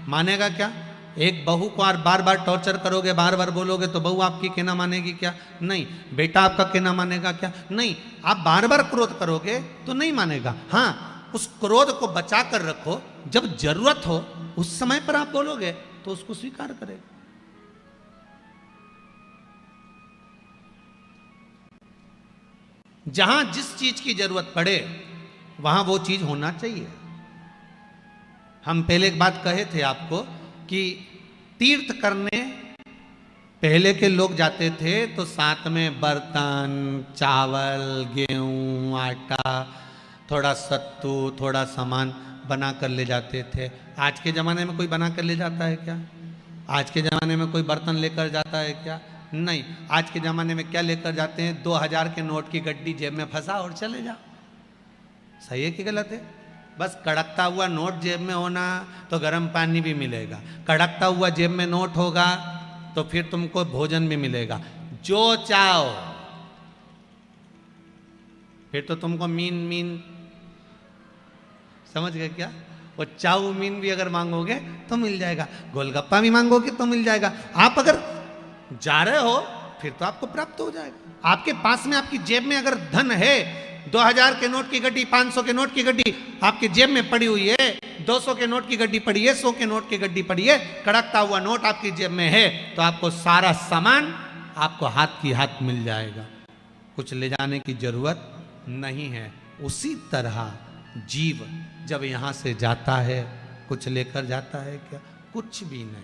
मानेगा क्या? एक बहू को बार बार टॉर्चर करोगे, बार बार बोलोगे तो बहू आपकी कहना मानेगी क्या? नहीं। बेटा आपका कहना मानेगा क्या? नहीं। आप बार बार क्रोध करोगे तो नहीं मानेगा। हाँ, उस क्रोध को बचा कर रखो, जब जरूरत हो उस समय पर आप बोलोगे तो उसको स्वीकार करेगा। जहां जिस चीज की जरूरत पड़े वहां वो चीज होना चाहिए। हम पहले एक बात कहे थे आपको कि तीर्थ करने पहले के लोग जाते थे तो साथ में बर्तन, चावल, गेहूं, आटा, थोड़ा सत्तू, थोड़ा सामान बना कर ले जाते थे। आज के ज़माने में कोई बना कर ले जाता है क्या? आज के ज़माने में कोई बर्तन लेकर जाता है क्या? नहीं। आज के ज़माने में क्या लेकर जाते हैं? 2000 के नोट की गड्डी जेब में फंसा और चले जाओ। सही है कि गलत है? बस कड़कता हुआ नोट जेब में होना तो गर्म पानी भी मिलेगा, कड़कता हुआ जेब में नोट होगा तो फिर तुमको भोजन भी मिलेगा, जो चाहो। फिर तो तुमको मीन समझ गए क्या? वो चाउमीन भी अगर मांगोगे तो मिल जाएगा, गोलगप्पा भी मांगोगे तो मिल जाएगा। आप अगर जा रहे हो फिर तो आपको प्राप्त हो जाएगा। आपके पास में, आपकी जेब में अगर धन है, 2000 के नोट की गड्डी, 500 के नोट की गड्डी आपकी जेब में पड़ी हुई है, 200 के नोट की गड्डी पड़ी है, 100 के नोट की गड्डी पड़ी है, कड़कता हुआ नोट आपकी जेब में है, तो आपको सारा सामान आपको हाथ की हाथ मिल जाएगा, कुछ ले जाने की जरूरत नहीं है। उसी तरह जीव जब यहां से जाता है, कुछ लेकर जाता है क्या? कुछ भी नहीं।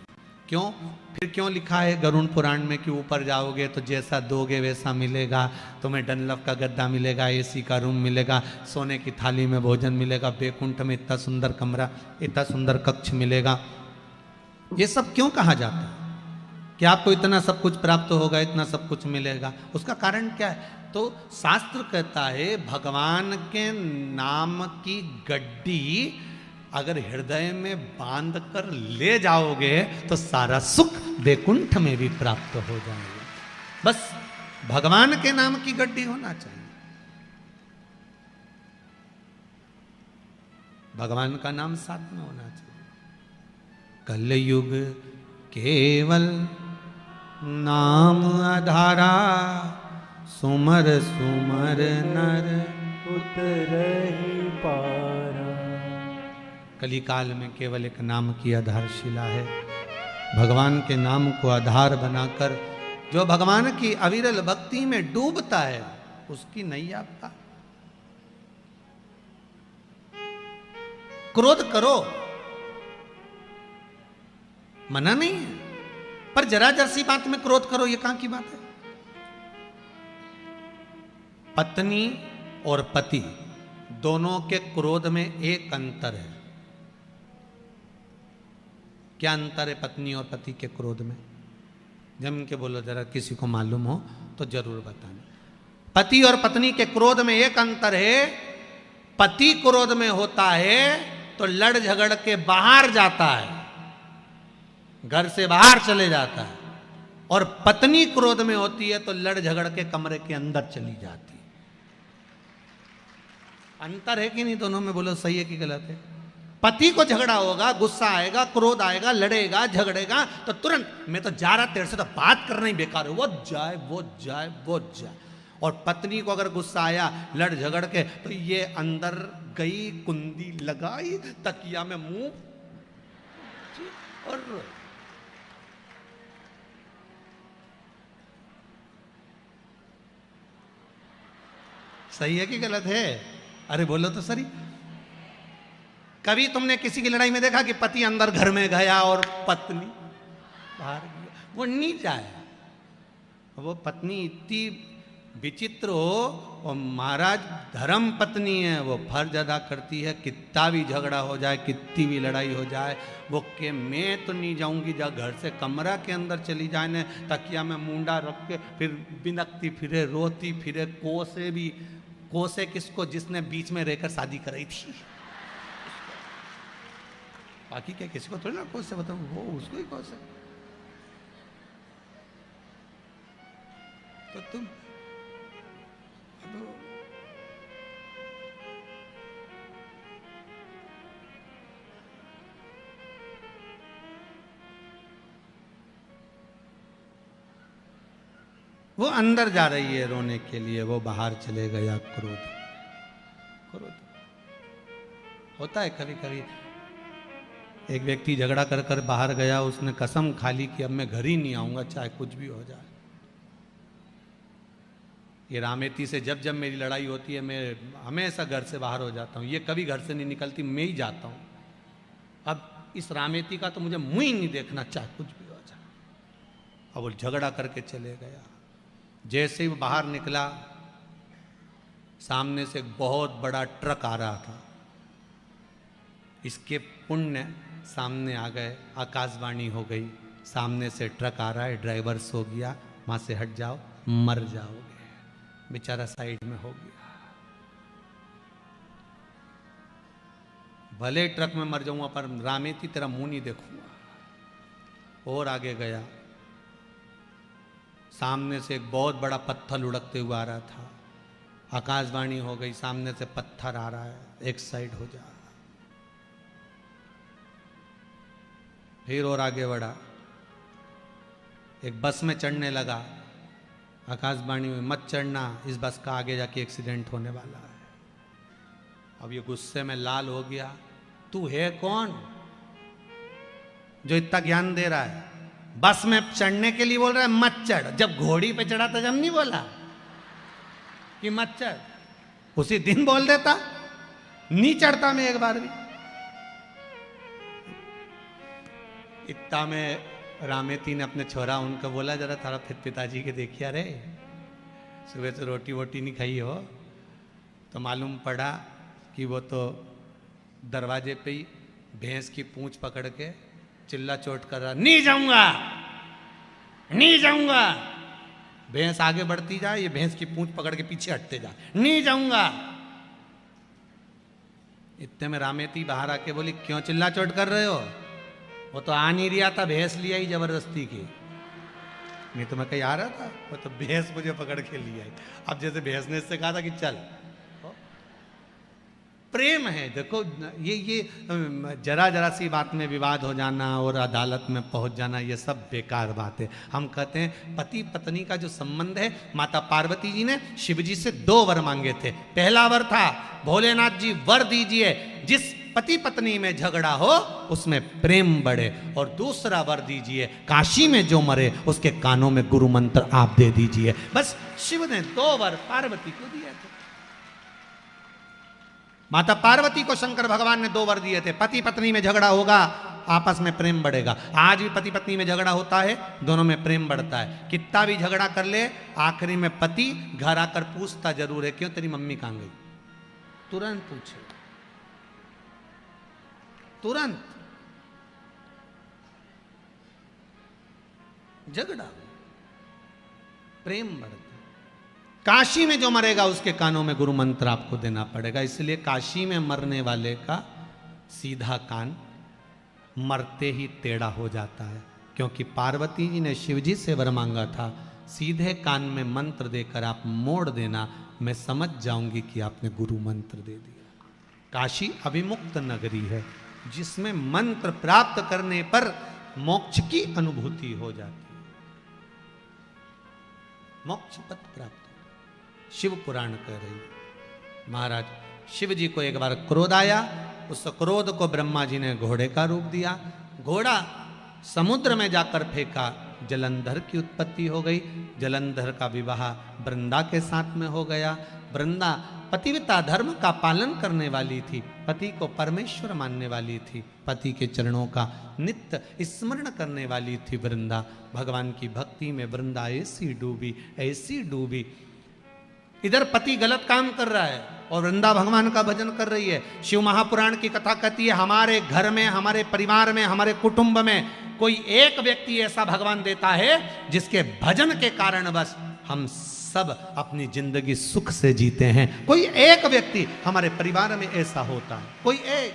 क्यों? फिर क्यों लिखा है गरुड़ पुराण में कि ऊपर जाओगे तो जैसा दोगे वैसा मिलेगा, तुम्हें डनलप का गद्दा मिलेगा, एसी का रूम मिलेगा, सोने की थाली में भोजन मिलेगा, बैकुंठ में इतना सुंदर कमरा, इतना सुंदर कक्ष मिलेगा। ये सब क्यों कहा जाता है कि आपको इतना सब कुछ प्राप्त होगा, इतना सब कुछ मिलेगा? उसका कारण क्या है? तो शास्त्र कहता है भगवान के नाम की गड्डी अगर हृदय में बांध कर ले जाओगे तो सारा सुख वैकुंठ में भी प्राप्त हो जाएगा। बस भगवान के नाम की गड्डी होना चाहिए। भगवान का नाम साथ में होना चाहिए। कलयुग केवल नाम आधारा, सुमर सुमर नर
उतरहि पारा।
कलिकाल में केवल एक नाम की आधारशिला है। भगवान के नाम को आधार बनाकर जो भगवान की अविरल भक्ति में डूबता है उसकी नैया पार। क्रोध करो, मना नहीं है, पर जरा जरसी बात में क्रोध करो, ये कहां की बात है? पत्नी और पति दोनों के क्रोध में एक अंतर है। क्या अंतर है पत्नी और पति के क्रोध में? जम के बोलो जरा, किसी को मालूम हो तो जरूर बताना। पति और पत्नी के क्रोध में एक अंतर है। पति क्रोध में होता है तो लड़ झगड़ के बाहर जाता है, घर से बाहर चले जाता है, और पत्नी क्रोध में होती है तो लड़ झगड़ के कमरे के अंदर चली जाती है। अंतर है कि नहीं दोनों में? बोलो सही है कि गलत है? पति को झगड़ा होगा, गुस्सा आएगा, क्रोध आएगा, लड़ेगा, झगड़ेगा, तो तुरंत मैं तो जा रहा तेरे से, तो बात करना ही बेकार है, वो जाए वो जाए वो जाए। और पत्नी को अगर गुस्सा आया, लड़ झगड़ के, तो ये अंदर गई, कुंडी लगाई, तकिया में मुंह और सही है कि गलत है? अरे बोलो तो सही। कभी तुमने किसी की लड़ाई में देखा कि पति अंदर घर में गया और पत्नी बाहर गया? वो नहीं जाए। वो पत्नी इतनी विचित्र हो, और महाराज धर्म पत्नी है, वो फर्ज अदा करती है, कितना भी झगड़ा हो जाए, कितनी भी लड़ाई हो जाए, वो के मैं तो नहीं जाऊंगी, जा घर से कमरा के अंदर चली जाए ने, तकिया में मुंडा रख के फिर बिनकती फिरे, रोती फिरे, कोसे किसको? जिसने बीच में रहकर शादी कराई थी। बाकी क्या किसी को थोड़ी ना कोसे, बताओ, वो उसको ही कोसे। तो तुम वो अंदर जा रही है रोने के लिए, वो बाहर चले गया क्रोध। क्रोध होता है कभी कभी। एक व्यक्ति झगड़ा कर कर बाहर गया, उसने कसम खा ली कि अब मैं घर ही नहीं आऊंगा चाहे कुछ भी हो जाए। ये रामेती से जब जब मेरी लड़ाई होती है, मैं हमेशा घर से बाहर हो जाता हूँ। ये कभी घर से नहीं निकलती, मैं ही जाता हूँ। अब इस रामेती का तो मुझे मुंह ही नहीं देखना, चाहे कुछ भी हो जाए। अब वो झगड़ा करके चले गया। जैसे ही वो बाहर निकला, सामने से एक बहुत बड़ा ट्रक आ रहा था। इसके पुण्य सामने आ गए, आकाशवाणी हो गई, सामने से ट्रक आ रहा है, ड्राइवर सो गया, वहां से हट जाओ, मर जाओगे। बेचारा साइड में हो गया। भले ट्रक में मर जाऊंगा पर रामेती तेरा मुंह नहीं देखूंगा। और आगे गया, सामने से एक बहुत बड़ा पत्थर लुढ़कते हुए आ रहा था। आकाशवाणी हो गई, सामने से पत्थर आ रहा है, एक साइड हो जा। फिर और आगे बढ़ा, एक बस में चढ़ने लगा, आकाशवाणी में मत चढ़ना, इस बस का आगे जाके एक्सीडेंट होने वाला है। अब ये गुस्से में लाल हो गया। तू है कौन जो इतना ज्ञान दे रहा है? बस में चढ़ने के लिए बोल रहा है मत चढ़। जब घोड़ी पे चढ़ा था जब नहीं बोला कि मत चढ़? उसी दिन बोल देता, नहीं चढ़ता मैं एक बार भी। इतना में रामेती ने अपने छोरा उनको बोला, जरा थारा फिर पिताजी के देखिए, अरे सुबह से रोटी वोटी नहीं खाई हो। तो मालूम पड़ा कि वो तो दरवाजे पे ही भैंस की पूंछ पकड़ के चिल्ला चोट कर रहा, नहीं जाऊंगा नहीं जाऊंगा। भैंस आगे बढ़ती जाए, ये भैंस की पूंछ पकड़ के पीछे हटते जा, नहीं जाऊंगा। इतने में रामेती बाहर आके बोली, क्यों चिल्ला चोट कर रहे हो? वो तो आ नहीं रहा था, भैंस लिया ही जबरदस्ती की। नहीं तो मैं कहीं आ रहा था, वो तो भैंस मुझे पकड़ के लिया ही। अब जैसे भैंस ने इससे कहा था कि चल। प्रेम है। देखो ये जरा जरा सी बात में विवाद हो जाना और अदालत में पहुंच जाना, ये सब बेकार बात है। हम कहते हैं पति पत्नी का जो संबंध है, माता पार्वती जी ने शिव जी से 2 वर मांगे थे। पहला वर था, भोलेनाथ जी वर दीजिए जिस पति पत्नी में झगड़ा हो उसमें प्रेम बढ़े। और दूसरा वर दीजिए, काशी में जो मरे उसके कानों में गुरु मंत्र आप दे दीजिए। बस शिव ने 2 वर पार्वती को दिए थे। माता पार्वती को शंकर भगवान ने 2 वर दिए थे। पति पत्नी में झगड़ा होगा, आपस में प्रेम बढ़ेगा। आज भी पति पत्नी में झगड़ा होता है, दोनों में प्रेम बढ़ता है। कितना भी झगड़ा कर ले, आखिरी में पति घर आकर पूछता जरूर है, क्यों तेरी मम्मी कहां गई? तुरंत पूछे, तुरंत। झगड़ा, प्रेम बढ़ता। काशी में जो मरेगा उसके कानों में गुरु मंत्र आपको देना पड़ेगा। इसलिए काशी में मरने वाले का सीधा कान मरते ही टेढ़ा हो जाता है, क्योंकि पार्वती जी ने शिव जी से वर मांगा था, सीधे कान में मंत्र देकर आप मोड़ देना, मैं समझ जाऊंगी कि आपने गुरु मंत्र दे दिया। काशी अभिमुक्त नगरी है, जिसमें मंत्र प्राप्त करने पर मोक्ष की अनुभूति हो जाती है। मोक्ष पद प्राप्त, शिव पुराण कह रही है। महाराज शिव जी को एक बार क्रोध आया, उस क्रोध को ब्रह्मा जी ने घोड़े का रूप दिया। घोड़ा समुद्र में जाकर फेंका, जलंधर की उत्पत्ति हो गई। जलंधर का विवाह वृंदा के साथ में हो गया। वृंदा पतिव्रता धर्म का पालन करने वाली थी, पति को परमेश्वर मानने वाली थी, पति के चरणों का नित्य स्मरण करने वाली थी वृंदा। भगवान की भक्ति में वृंदा ऐसी डूबी। इधर पति गलत काम कर रहा है और वृंदा भगवान का भजन कर रही है। शिव महापुराण की कथा कहती है, हमारे घर में, हमारे परिवार में, हमारे कुटुंब में कोई एक व्यक्ति ऐसा भगवान देता है जिसके भजन के कारण बस हम सब अपनी जिंदगी सुख से जीते हैं। कोई एक व्यक्ति हमारे परिवार में ऐसा होता है, कोई एक।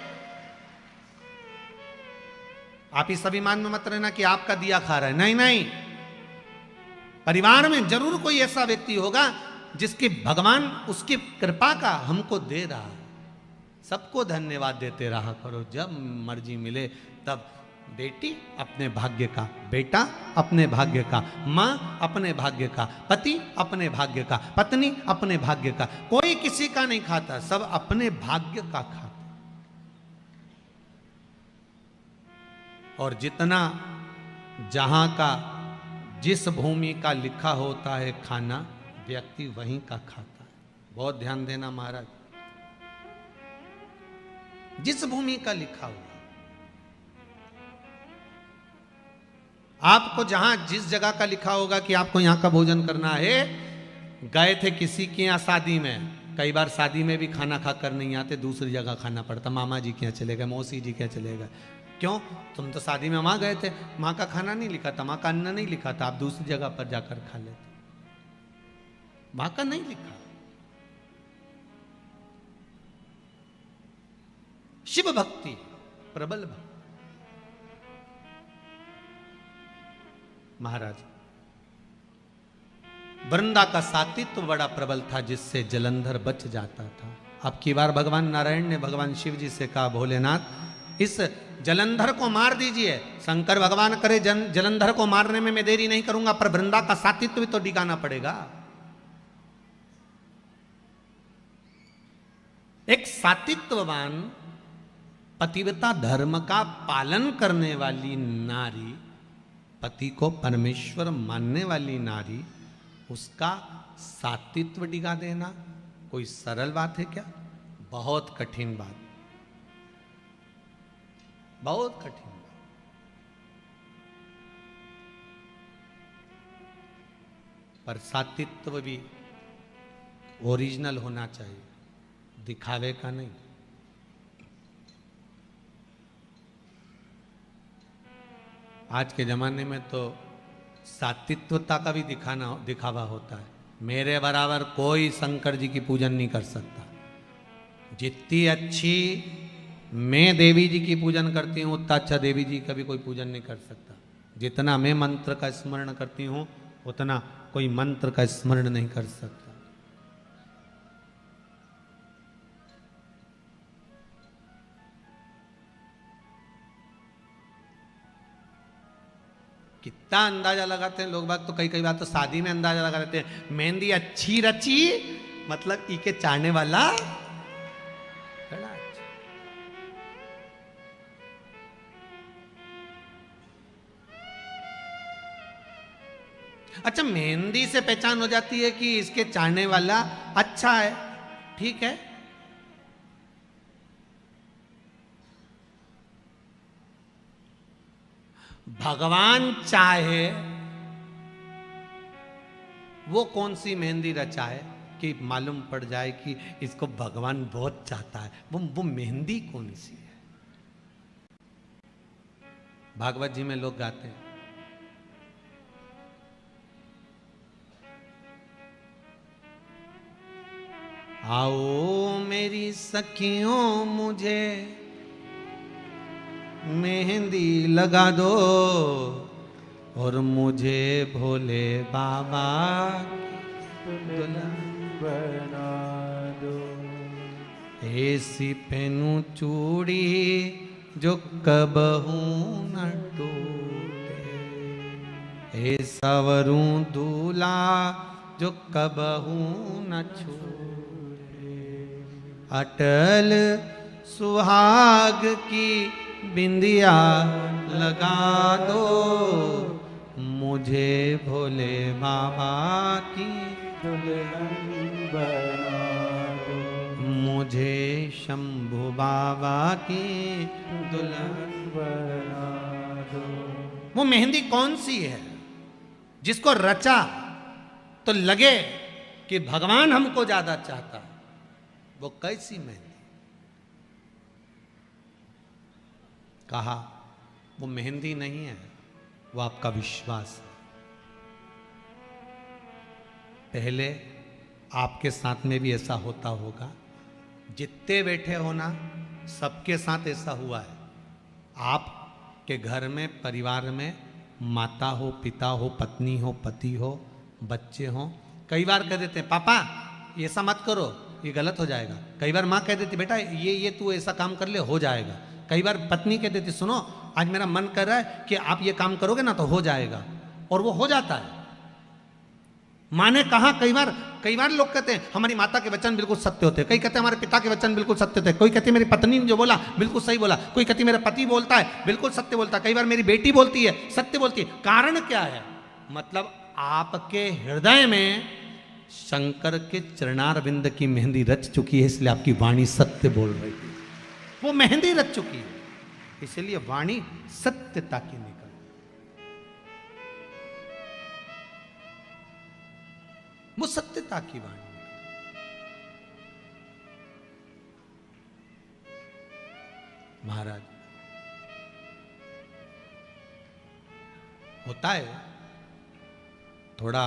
आप इस अभिमान में मत रहना कि आपका दिया खा रहा है, नहीं नहीं। परिवार में जरूर कोई ऐसा व्यक्ति होगा जिसकी भगवान उसकी कृपा का हमको दे रहा है। सबको धन्यवाद देते रहा करो, जब मर्जी मिले तब। बेटी अपने भाग्य का, बेटा अपने भाग्य का, माँ अपने भाग्य का, पति अपने भाग्य का, पत्नी अपने भाग्य का। कोई किसी का नहीं खाता, सब अपने भाग्य का खाता। और जितना जहां का, जिस भूमि का लिखा होता है खाना, व्यक्ति वहीं का खाता है। बहुत ध्यान देना महाराज, जिस भूमि का लिखा हुआ, आपको जहां जिस जगह का लिखा होगा कि आपको यहां का भोजन करना है। गए थे किसी के यहां शादी में, कई बार शादी में भी खाना खाकर नहीं आते, दूसरी जगह खाना पड़ता। मामा जी के यहाँ चले गए, मौसी जी के यहाँ चले गए। क्यों? तुम तो शादी में वहां गए थे, माँ का खाना नहीं लिखा था, माँ का अन्न नहीं लिखा था, आप दूसरी जगह पर जाकर खा लेते। माँ का नहीं लिखा। शिव भक्ति प्रबल भक्ति। महाराज वृंदा का सातित्व बड़ा प्रबल था, जिससे जलंधर बच जाता था। अब की बार भगवान नारायण ने भगवान शिव जी से कहा, भोलेनाथ, इस जलंधर को मार दीजिए, शंकर भगवान करे जलंधर को मारने में मैं देरी नहीं करूंगा, पर वृंदा का सातित्व भी तो डिगाना पड़ेगा। एक सातित्ववान पतिव्रता धर्म का पालन करने वाली नारी, पति को परमेश्वर मानने वाली नारी, उसका सातित्व डिगा देना कोई सरल बात है क्या? बहुत कठिन बात, बहुत कठिन बात। पर सातित्व भी ओरिजिनल होना चाहिए, दिखावे का नहीं। आज के जमाने में तो सातित्वता का भी दिखावा होता है। मेरे बराबर कोई शंकर जी की पूजन नहीं कर सकता। जितनी अच्छी मैं देवी जी की पूजन करती हूँ, उतना अच्छा देवी जी का भी कोई पूजन नहीं कर सकता। जितना मैं मंत्र का स्मरण करती हूँ, उतना कोई मंत्र का स्मरण नहीं कर सकता। कितना अंदाजा लगाते हैं लोग बाग, तो कई बार तो शादी में अंदाजा लगा लेते हैं। मेहंदी अच्छी रची मतलब ई के चाहने वाला बड़ा अच्छा। अच्छा, मेहंदी से पहचान हो जाती है कि इसके चाहने वाला अच्छा है, ठीक है। भगवान चाहे वो कौन सी मेहंदी रचा है कि मालूम पड़ जाए कि इसको भगवान बहुत चाहता है, वो मेहंदी कौन सी है। भागवत जी में लोग गाते हैं, आओ मेरी सखियों मुझे मेहंदी लगा दो और मुझे भोले बाबा दुल्हन
बना दो।
ऐसी पहनूं चूड़ी जो कबहू न टूटे, ऐसा वरूं दूल्हा जो कबहू न छूटे, अटल सुहाग की बिंदिया लगा दो मुझे भोले बाबा की
दुल्हन बना दो।
मुझे शंभु बाबा की दुल्हन
बना दो।
वो मेहंदी कौन सी है जिसको रचा तो लगे कि भगवान हमको ज्यादा चाहता है? वो कैसी मेहंदी? कहा वो मेहंदी नहीं है, वो आपका विश्वास है। पहले आपके साथ में भी ऐसा होता होगा, जितने बैठे हो ना सबके साथ ऐसा हुआ है। आपके घर में परिवार में माता हो, पिता हो, पत्नी हो, पति हो, बच्चे हो, कई बार कह देते हैं पापा ये ऐसा मत करो, ये गलत हो जाएगा। कई बार माँ कह देती बेटा ये तू ऐसा काम कर ले, हो जाएगा। कई बार पत्नी कह देती सुनो आज मेरा मन कर रहा है कि आप ये काम करोगे ना तो हो जाएगा, और वो हो जाता है। माँ ने कहा कई बार लोग कहते हैं हमारी माता के वचन बिल्कुल सत्य होते हैं, कई कहते हैं हमारे पिता के वचन बिल्कुल सत्य होते हैं, कोई कहते हैं मेरी पत्नी ने जो बोला बिल्कुल सही बोला, कोई कहती मेरा पति बोलता है बिल्कुल सत्य बोलता है, कई बार मेरी बेटी बोलती है सत्य बोलती है। कारण क्या है? मतलब आपके हृदय में शंकर के चरणारविंद की मेहंदी रच चुकी है, इसलिए आपकी वाणी सत्य बोल रही है। वो मेहंदी रच चुकी है, इसलिए वाणी सत्यता की निकल। वो सत्यता की वाणी। महाराज होता है थोड़ा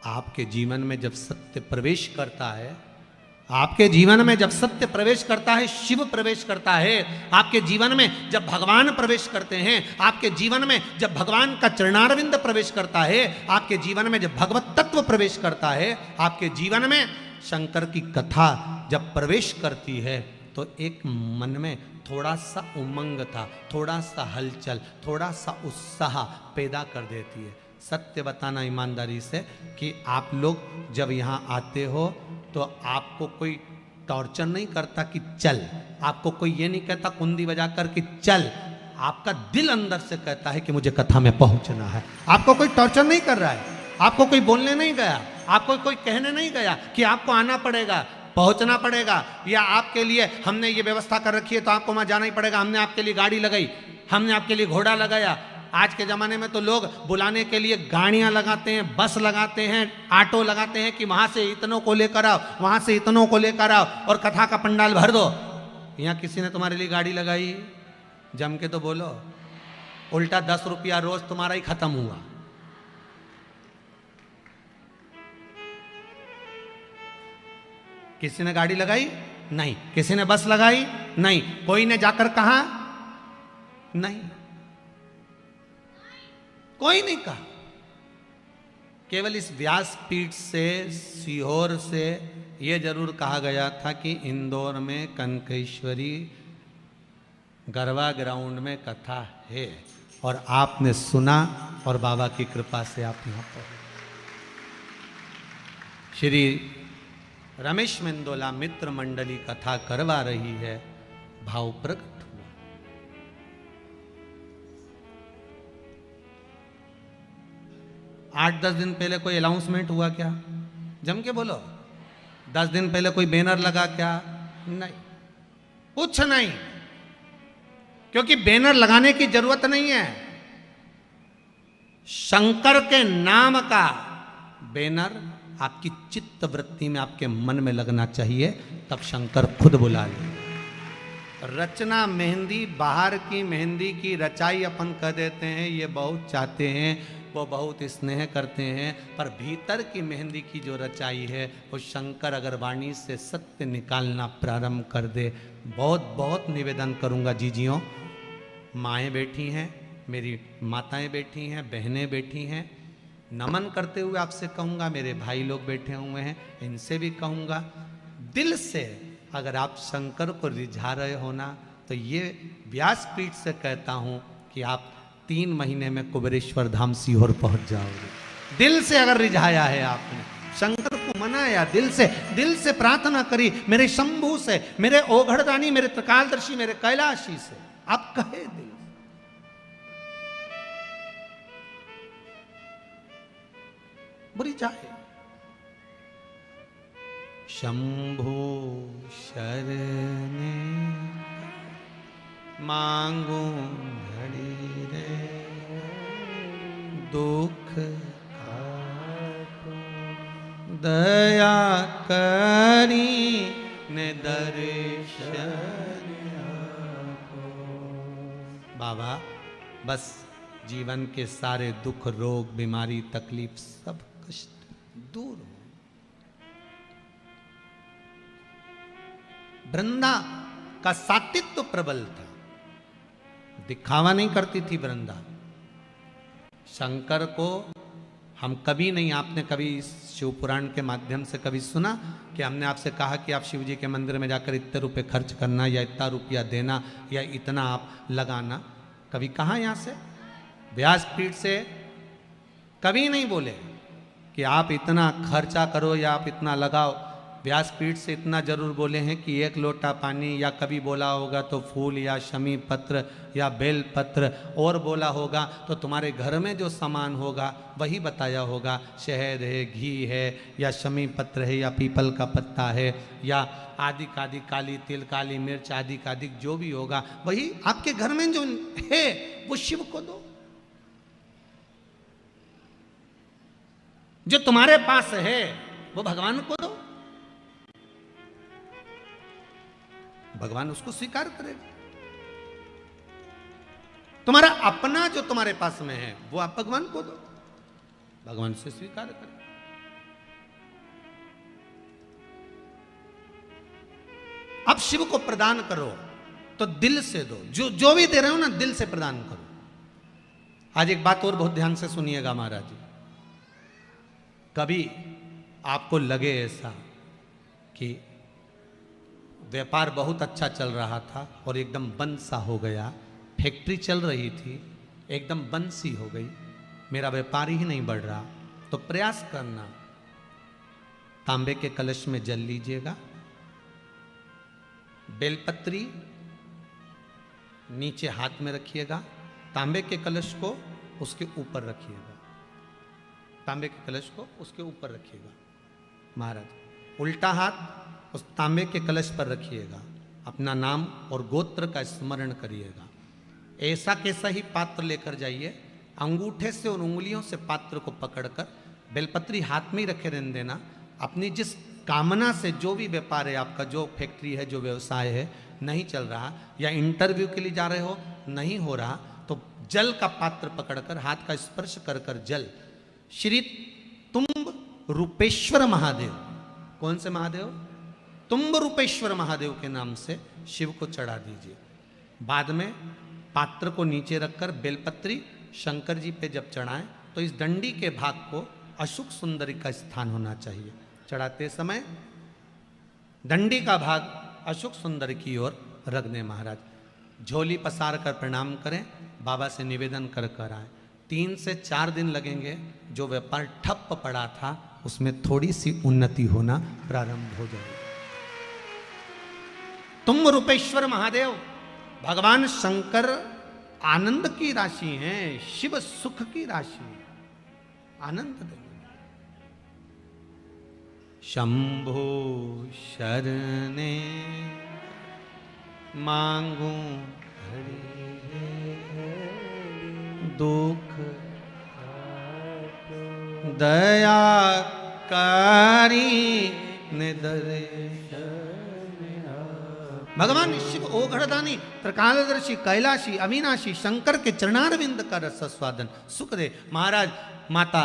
आपके जीवन में जब सत्य प्रवेश करता है, आपके जीवन में जब सत्य प्रवेश करता है, शिव प्रवेश करता है, आपके जीवन में जब भगवान प्रवेश करते हैं, आपके जीवन में जब भगवान का चरणारविंद प्रवेश करता है, आपके जीवन में जब भगवत तत्व प्रवेश करता है, आपके जीवन में शंकर की कथा जब प्रवेश करती है, तो एक मन में थोड़ा सा उमंग था, थोड़ा सा हलचल, थोड़ा सा उत्साह पैदा कर देती है। सत्य बताना ईमानदारी से कि आप लोग जब यहाँ आते हो तो आपको कोई टॉर्चर नहीं करता कि चल, आपको कोई ये नहीं कहता कुंडी बजाकर कि चल, आपका दिल अंदर से कहता है कि मुझे कथा में पहुंचना है। आपको कोई टॉर्चर नहीं कर रहा है, आपको कोई बोलने नहीं गया, आपको कोई कहने नहीं गया कि आपको आना पड़ेगा, पहुंचना पड़ेगा, या आपके लिए हमने ये व्यवस्था कर रखी है तो आपको वहां जाना ही पड़ेगा, हमने आपके लिए गाड़ी लगाई, हमने आपके लिए घोड़ा लगाया। आज के ज़माने में तो लोग बुलाने के लिए गाड़ियां लगाते हैं, बस लगाते हैं, ऑटो लगाते हैं कि वहां से इतनों को लेकर आओ, वहां से इतनों को लेकर आओ और कथा का पंडाल भर दो। यहाँ किसी ने तुम्हारे लिए गाड़ी लगाई? जम के तो बोलो। उल्टा 10 रुपया रोज तुम्हारा ही खत्म हुआ। किसी ने गाड़ी लगाई? नहीं। किसी ने बस लगाई? नहीं। कोई ने जाकर कहा? नहीं, कोई नहीं कहा। केवल इस व्यासपीठ से, सीहोर से यह जरूर कहा गया था कि इंदौर में कनकेश्वरी गरबा ग्राउंड में कथा है, और आपने सुना और बाबा की कृपा से आप यहां पर। श्री रमेश मेंदोला मित्र मंडली कथा करवा रही है, भाव प्रकट हुआ। 8-10 दिन पहले कोई अनाउंसमेंट हुआ क्या? जम के बोलो। 10 दिन पहले कोई बैनर लगा क्या? नहीं, कुछ नहीं, क्योंकि बैनर लगाने की जरूरत नहीं है। शंकर के नाम का बैनर आपकी चित्त वृत्ति में, आपके मन में लगना चाहिए, तब शंकर खुद बुला ले। रचना मेहंदी, बाहर की मेहंदी की रचाई अपन कह देते हैं, ये बहुत चाहते हैं, वो बहुत स्नेह करते हैं, पर भीतर की मेहंदी की जो रचाई है वो शंकर अगर वाणी से सत्य निकालना प्रारंभ कर दे। बहुत बहुत निवेदन करूंगा जीजियों, माएँ बैठी हैं, मेरी माताएं बैठी हैं, बहनें बैठी हैं, नमन करते हुए आपसे कहूँगा, मेरे भाई लोग बैठे हुए हैं, इनसे भी कहूँगा, दिल से अगर आप शंकर को रिझा रहे हो ना, तो ये व्यासपीठ से कहता हूँ कि आप 3 महीने में कुबेरेश्वर धाम सीहोर पहुँच जाओगे। दिल से अगर रिझाया है आपने, शंकर को मनाया, दिल से प्रार्थना करी, मेरे शंभू से, मेरे ओघड़दानी, मेरे त्रिकालदर्शी, मेरे कैलाशी से आप कहे दिल। बुरी चाहे शंभु शरणे मांगू घड़ी रे, दुख दया करी ने दर्शन। बाबा बस जीवन के सारे दुख, रोग, बीमारी, तकलीफ, सब कष्ट दूर हो। वृंदा का सातित्व प्रबल था, दिखावा नहीं करती थी वृंदा। शंकर को हम कभी नहीं, आपने कभी शिव पुराण के माध्यम से कभी सुना कि हमने आपसे कहा कि आप शिव जी के मंदिर में जाकर इतने रुपए खर्च करना, या इतना रुपया देना, या इतना आप लगाना? कभी कहा यहाँ से व्यासपीठ से कभी नहीं बोले कि आप इतना खर्चा करो या आप इतना लगाओ। व्यासपीठ से इतना जरूर बोले हैं कि 1 लोटा पानी, या कभी बोला होगा तो फूल या शमी पत्र या बेल पत्र, और बोला होगा तो तुम्हारे घर में जो सामान होगा वही बताया होगा। शहद है, घी है, या शमी पत्र है, या पीपल का पत्ता है, या आदि कादि, काली तिल, काली मिर्च, आदि कादि जो भी होगा वही आपके घर में जो है वो शिव को दो। जो तुम्हारे पास है वो भगवान को दो, भगवान उसको स्वीकार करेगा। तुम्हारा अपना जो तुम्हारे पास में है वो आप भगवान को दो, भगवान से स्वीकार करें। अब शिव को प्रदान करो तो दिल से दो, जो भी दे रहे हो ना दिल से प्रदान करो। आज एक बात और बहुत ध्यान से सुनिएगा महाराज जी, कभी आपको लगे ऐसा कि व्यापार बहुत अच्छा चल रहा था और एकदम बंद सा हो गया। फैक्ट्री चल रही थी, एकदम बंद सी हो गई, मेरा व्यापार ही नहीं बढ़ रहा। तो प्रयास करना, तांबे के कलश में जल लीजिएगा, बेलपत्री नीचे हाथ में रखिएगा, तांबे के कलश को उसके ऊपर रखिएगा, तांबे के कलश को उसके ऊपर रखिएगा। महाराज उल्टा हाथ उस तांबे के कलश पर रखिएगा, अपना नाम और गोत्र का स्मरण करिएगा। ऐसा कैसा ही पात्र लेकर जाइए, अंगूठे से और उंगलियों से पात्र को पकड़कर बेलपत्री हाथ में ही रखे रहने देना। अपनी जिस कामना से जो भी व्यापार है आपका, जो फैक्ट्री है, जो व्यवसाय है, नहीं चल रहा, या इंटरव्यू के लिए जा रहे हो, नहीं हो रहा, तो जल का पात्र पकड़कर हाथ का स्पर्श कर कर जल श्री तुम्ब रूपेश्वर महादेव, कौन से महादेव? तुम्ब रूपेश्वर महादेव के नाम से शिव को चढ़ा दीजिए। बाद में पात्र को नीचे रखकर बेलपत्री शंकर जी पे जब चढ़ाएं तो इस डंडी के भाग को अशुक सुंदरी का स्थान होना चाहिए। चढ़ाते समय डंडी का भाग अशुक सुंदरी की ओर रख दें। महाराज झोली पसार कर प्रणाम करें, बाबा से निवेदन कर कर आए। 3 से 4 दिन लगेंगे, जो व्यापार ठप पड़ा था उसमें थोड़ी सी उन्नति होना प्रारंभ हो जाएगी। तुम रूपेश्वर महादेव भगवान शंकर आनंद की राशि हैं, शिव सुख की राशि, आनंद देंगे। शंभो शरणे मांगू दुख दया कारी निदरे। भगवान शिव ओघड़दानी त्रिकालदर्शी कैलाशी अविनाशी शंकर के चरणारविंद का रस स्वादन सुख दे। महाराज माता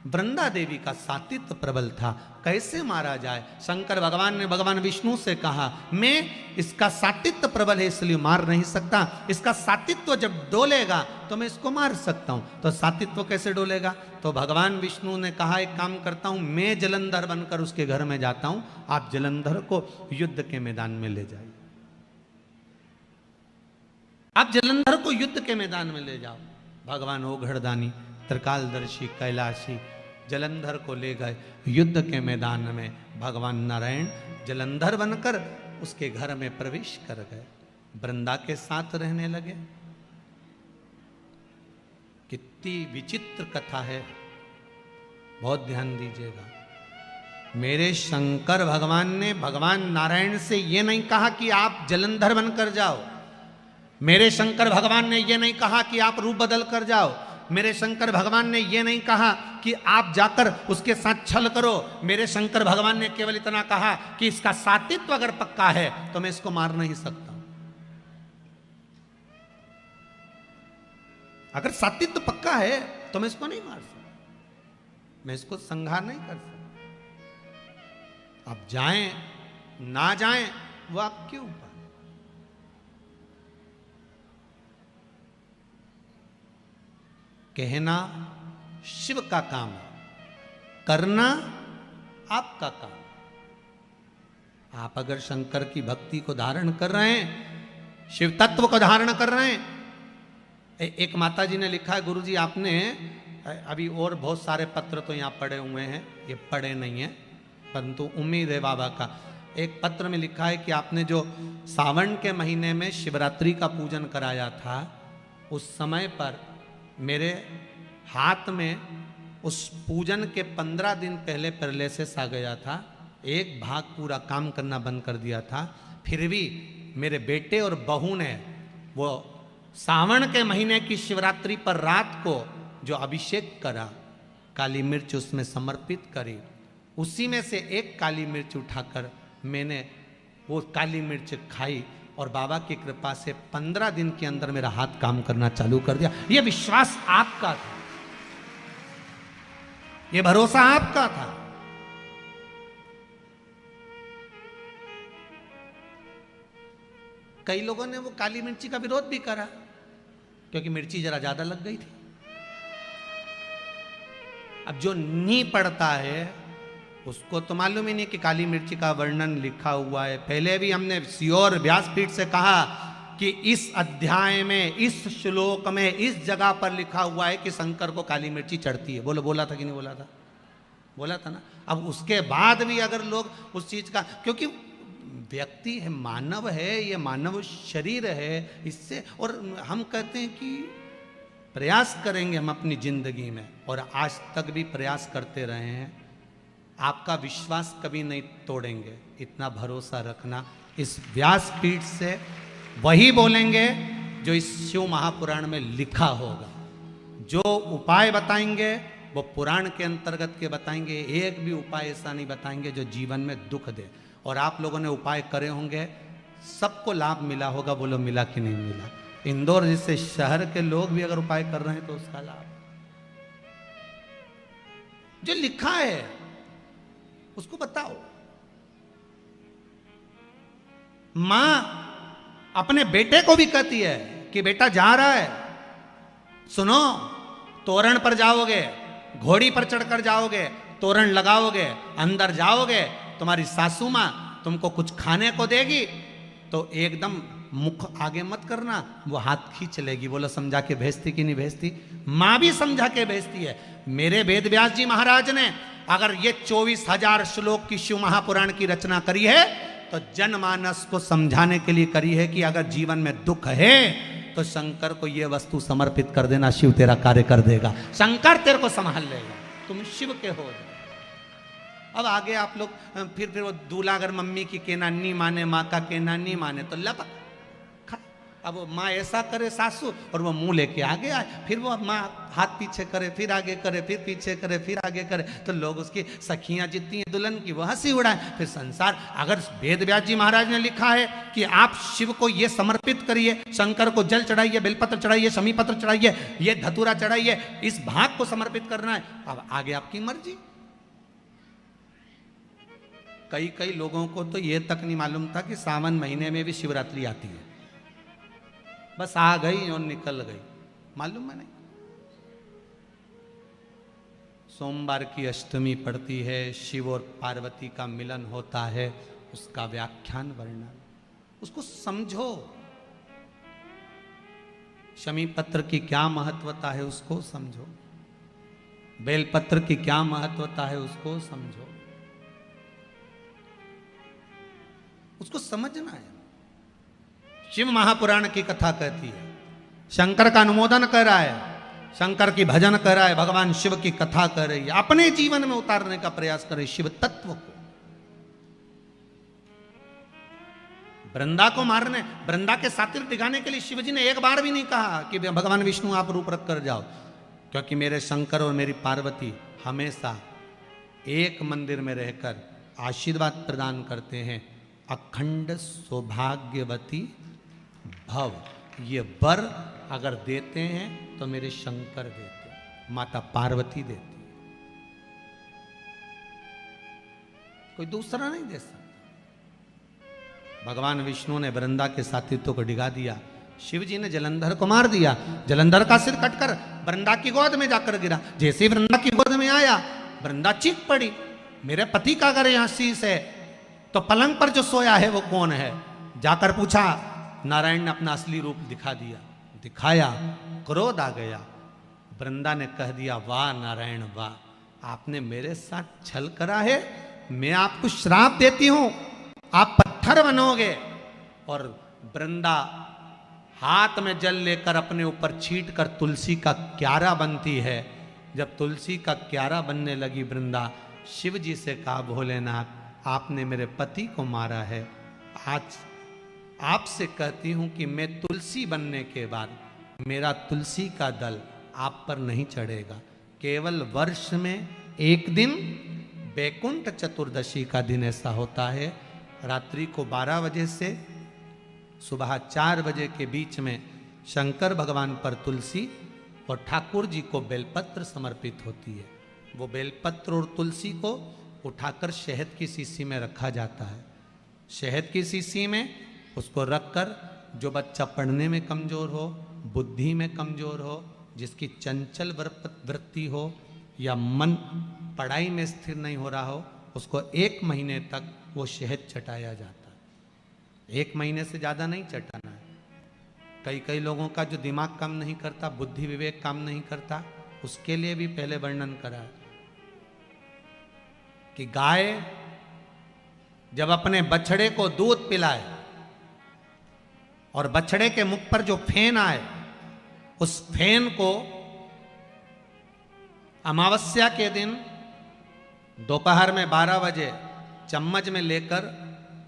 वृंदा देवी का सातित्व प्रबल था, कैसे मारा जाए? शंकर भगवान ने भगवान विष्णु से कहा, मैं इसका सातित्व प्रबल है इसलिए मार नहीं सकता, इसका सातित्व जब डोलेगा तो मैं इसको मार सकता हूं। तो सातित्व कैसे डोलेगा? तो भगवान विष्णु ने कहा, एक काम करता हूं, मैं जलंधर बनकर उसके घर में जाता हूं, आप जलंधर को युद्ध के मैदान में ले जाइए। आप जलंधर को युद्ध के मैदान में ले जाओ। भगवान ओघड़दानी त्रिकालदर्शी कैलाशी जलंधर को ले गए युद्ध के मैदान में। भगवान नारायण जलंधर बनकर उसके घर में प्रवेश कर गए, वृंदा के साथ रहने लगे। कितनी विचित्र कथा है, बहुत ध्यान दीजिएगा। मेरे शंकर भगवान ने भगवान नारायण से ये नहीं कहा कि आप जलंधर बनकर जाओ, मेरे शंकर भगवान ने ये नहीं कहा कि आप रूप बदल कर जाओ, मेरे शंकर भगवान ने ये नहीं कहा कि आप जाकर उसके साथ छल करो। मेरे शंकर भगवान ने केवल इतना कहा कि इसका सातित्व अगर पक्का है तो मैं इसको मार नहीं सकता। अगर सातित्व पक्का है तो मैं इसको नहीं मार सकता, मैं इसको संहार नहीं कर सकता। आप जाएं ना जाएं वो आपके ऊपर। कहना शिव का काम है, करना आपका काम। आप अगर शंकर की भक्ति को धारण कर रहे हैं, शिव तत्व को धारण कर रहे हैं। एक माता जी ने लिखा है, गुरुजी आपने अभी और बहुत सारे पत्र तो यहाँ पड़े हुए हैं, ये पढ़े नहीं है परंतु उम्मीद है बाबा का। एक पत्र में लिखा है कि आपने जो सावन के महीने में शिवरात्रि का पूजन कराया था, उस समय पर मेरे हाथ में उस पूजन के 15 दिन पहले पैरालिसिस आ गया था, एक भाग पूरा काम करना बंद कर दिया था। फिर भी मेरे बेटे और बहू ने वो सावन के महीने की शिवरात्रि पर रात को जो अभिषेक करा, काली मिर्च उसमें समर्पित करी, उसी में से एक काली मिर्च उठाकर मैंने वो काली मिर्च खाई और बाबा की कृपा से 15 दिन के अंदर मेरा हाथ काम करना चालू कर दिया। ये विश्वास आपका था, ये भरोसा आपका था। कई लोगों ने वो काली मिर्ची का विरोध भी करा क्योंकि मिर्ची जरा ज्यादा लग गई थी। अब जो नी पड़ता है उसको तो मालूम ही नहीं कि काली मिर्ची का वर्णन लिखा हुआ है। पहले भी हमने श्योर व्यासपीठ से कहा कि इस अध्याय में, इस श्लोक में, इस जगह पर लिखा हुआ है कि शंकर को काली मिर्ची चढ़ती है। बोला था कि नहीं बोला था? बोला था ना। अब उसके बाद भी अगर लोग उस चीज का, क्योंकि व्यक्ति है, मानव है, ये मानव शरीर है, इससे, और हम कहते हैं कि प्रयास करेंगे हम अपनी जिंदगी में, और आज तक भी प्रयास करते रहे हैं। आपका विश्वास कभी नहीं तोड़ेंगे, इतना भरोसा रखना। इस व्यासपीठ से वही बोलेंगे जो इस शिव महापुराण में लिखा होगा। जो उपाय बताएंगे वो पुराण के अंतर्गत के बताएंगे। एक भी उपाय ऐसा नहीं बताएंगे जो जीवन में दुख दे। और आप लोगों ने उपाय करे होंगे, सबको लाभ मिला होगा। बोलो मिला कि नहीं मिला? इंदौर जैसे शहर के लोग भी अगर उपाय कर रहे हैं तो उसका लाभ, जो लिखा है उसको बताओ। मां अपने बेटे को भी कहती है कि बेटा जा रहा है, सुनो, तोरण पर जाओगे, घोड़ी पर चढ़कर जाओगे, तोरण लगाओगे, अंदर जाओगे, तुम्हारी सासू मां तुमको कुछ खाने को देगी तो एकदम मुख आगे मत करना, वो हाथ खींच लेगी। बोलो समझा के भेजती कि नहीं भेजती? मां भी समझा के भेजती है। मेरे वेद व्यास जी महाराज ने अगर ये 24,000 श्लोक की शिव महापुराण की रचना करी है तो जनमानस को समझाने के लिए करी है कि अगर जीवन में दुख है तो शंकर को ये वस्तु समर्पित कर देना, शिव तेरा कार्य कर देगा, शंकर तेरे को संभाल लेगा, तुम शिव के हो जाओ। अब आगे आप लोग फिर वो दूल्हा अगर मम्मी की कहना नहीं माने, माँ का कहना नहीं माने तो लपक खा। अब वो माँ ऐसा करे सासू और वो मुंह लेके आगे आए, फिर वो माँ हाथ पीछे करे, फिर आगे करे, फिर पीछे करे, फिर आगे करे, तो लोग उसकी सखियां जितनी हैं दुल्हन की वो हंसी उड़ाए। फिर संसार, अगर वेद व्यास जी महाराज ने लिखा है कि आप शिव को ये समर्पित करिए, शंकर को जल चढ़ाइए, बेलपत्र चढ़ाइए, शमी पत्र चढ़ाइए, ये धतूरा चढ़ाइए, इस भाग को समर्पित करना है, अब आगे आपकी मर्जी। कई लोगों को तो ये तक नहीं मालूम था कि सावन महीने में भी शिवरात्रि आती है, बस आ गई और निकल गई, मालूम है नहीं। सोमवार की अष्टमी पड़ती है, शिव और पार्वती का मिलन होता है, उसका व्याख्यान वर्णन, उसको समझो। शमी पत्र की क्या महत्वता है उसको समझो, बेलपत्र की क्या महत्वता है उसको समझो, उसको समझना है। शिव महापुराण की कथा कहती है, शंकर का अनुमोदन कर रहा है, शंकर की भजन कर रहा है, भगवान शिव की कथा कर रही है, अपने जीवन में उतारने का प्रयास करे शिव तत्व को। वृंदा को मारने, वृंदा के सातिर दिखाने के लिए शिवजी ने एक बार भी नहीं कहा कि भगवान विष्णु आप रूप रख कर जाओ, क्योंकि मेरे शंकर और मेरी पार्वती हमेशा एक मंदिर में रहकर आशीर्वाद प्रदान करते हैं, अखंड सौभाग्यवती भव। ये वर अगर देते हैं तो मेरे शंकर देते हैं, माता पार्वती देती है, कोई दूसरा नहीं दे सकता। भगवान विष्णु ने वृंदा के साथित्व को डिगा दिया, शिव जी ने जलंधर को मार दिया, जलंधर का सिर कटकर वृंदा की गोद में जाकर गिरा। जैसे ही वृंदा की गोद में आया, वृंदा चीख पड़ी, मेरे पति का अगर यहां शीश है तो पलंग पर जो सोया है वो कौन है? जाकर पूछा, नारायण ने अपना असली रूप दिखा दिया, दिखाया, क्रोध आ गया। वृंदा ने कह दिया, वाह नारायण वाह, आपने मेरे साथ छल करा है, मैं आपको श्राप देती हूं, आप पत्थर बनोगे। और वृंदा हाथ में जल लेकर अपने ऊपर छीट कर तुलसी का क्यारा बनती है। जब तुलसी का क्यारा बनने लगी वृंदा, शिव जी से कहा, भोलेनाथ आपने मेरे पति को मारा है, आज आपसे कहती हूं कि मैं तुलसी बनने के बाद मेरा तुलसी का दल आप पर नहीं चढ़ेगा, केवल वर्ष में एक दिन बैकुंठ चतुर्दशी का दिन ऐसा होता है, रात्रि को 12 बजे से सुबह 4 बजे के बीच में शंकर भगवान पर तुलसी और ठाकुर जी को बेलपत्र समर्पित होती है। वो बेलपत्र और तुलसी को उठाकर शहद की शीशी में रखा जाता है। शहद की शीशी में उसको रखकर जो बच्चा पढ़ने में कमजोर हो, बुद्धि में कमजोर हो, जिसकी चंचल वृत्ति हो या मन पढ़ाई में स्थिर नहीं हो रहा हो, उसको 1 महीने तक वो शहद चटाया जाता है। 1 महीने से ज़्यादा नहीं चटाना है। कई लोगों का जो दिमाग काम नहीं करता, बुद्धि विवेक काम नहीं करता, उसके लिए भी पहले वर्णन करा है कि गाय जब अपने बछड़े को दूध पिलाए और बछड़े के मुख पर जो फेन आए, उस फेन को अमावस्या के दिन दोपहर में 12 बजे चम्मच में लेकर,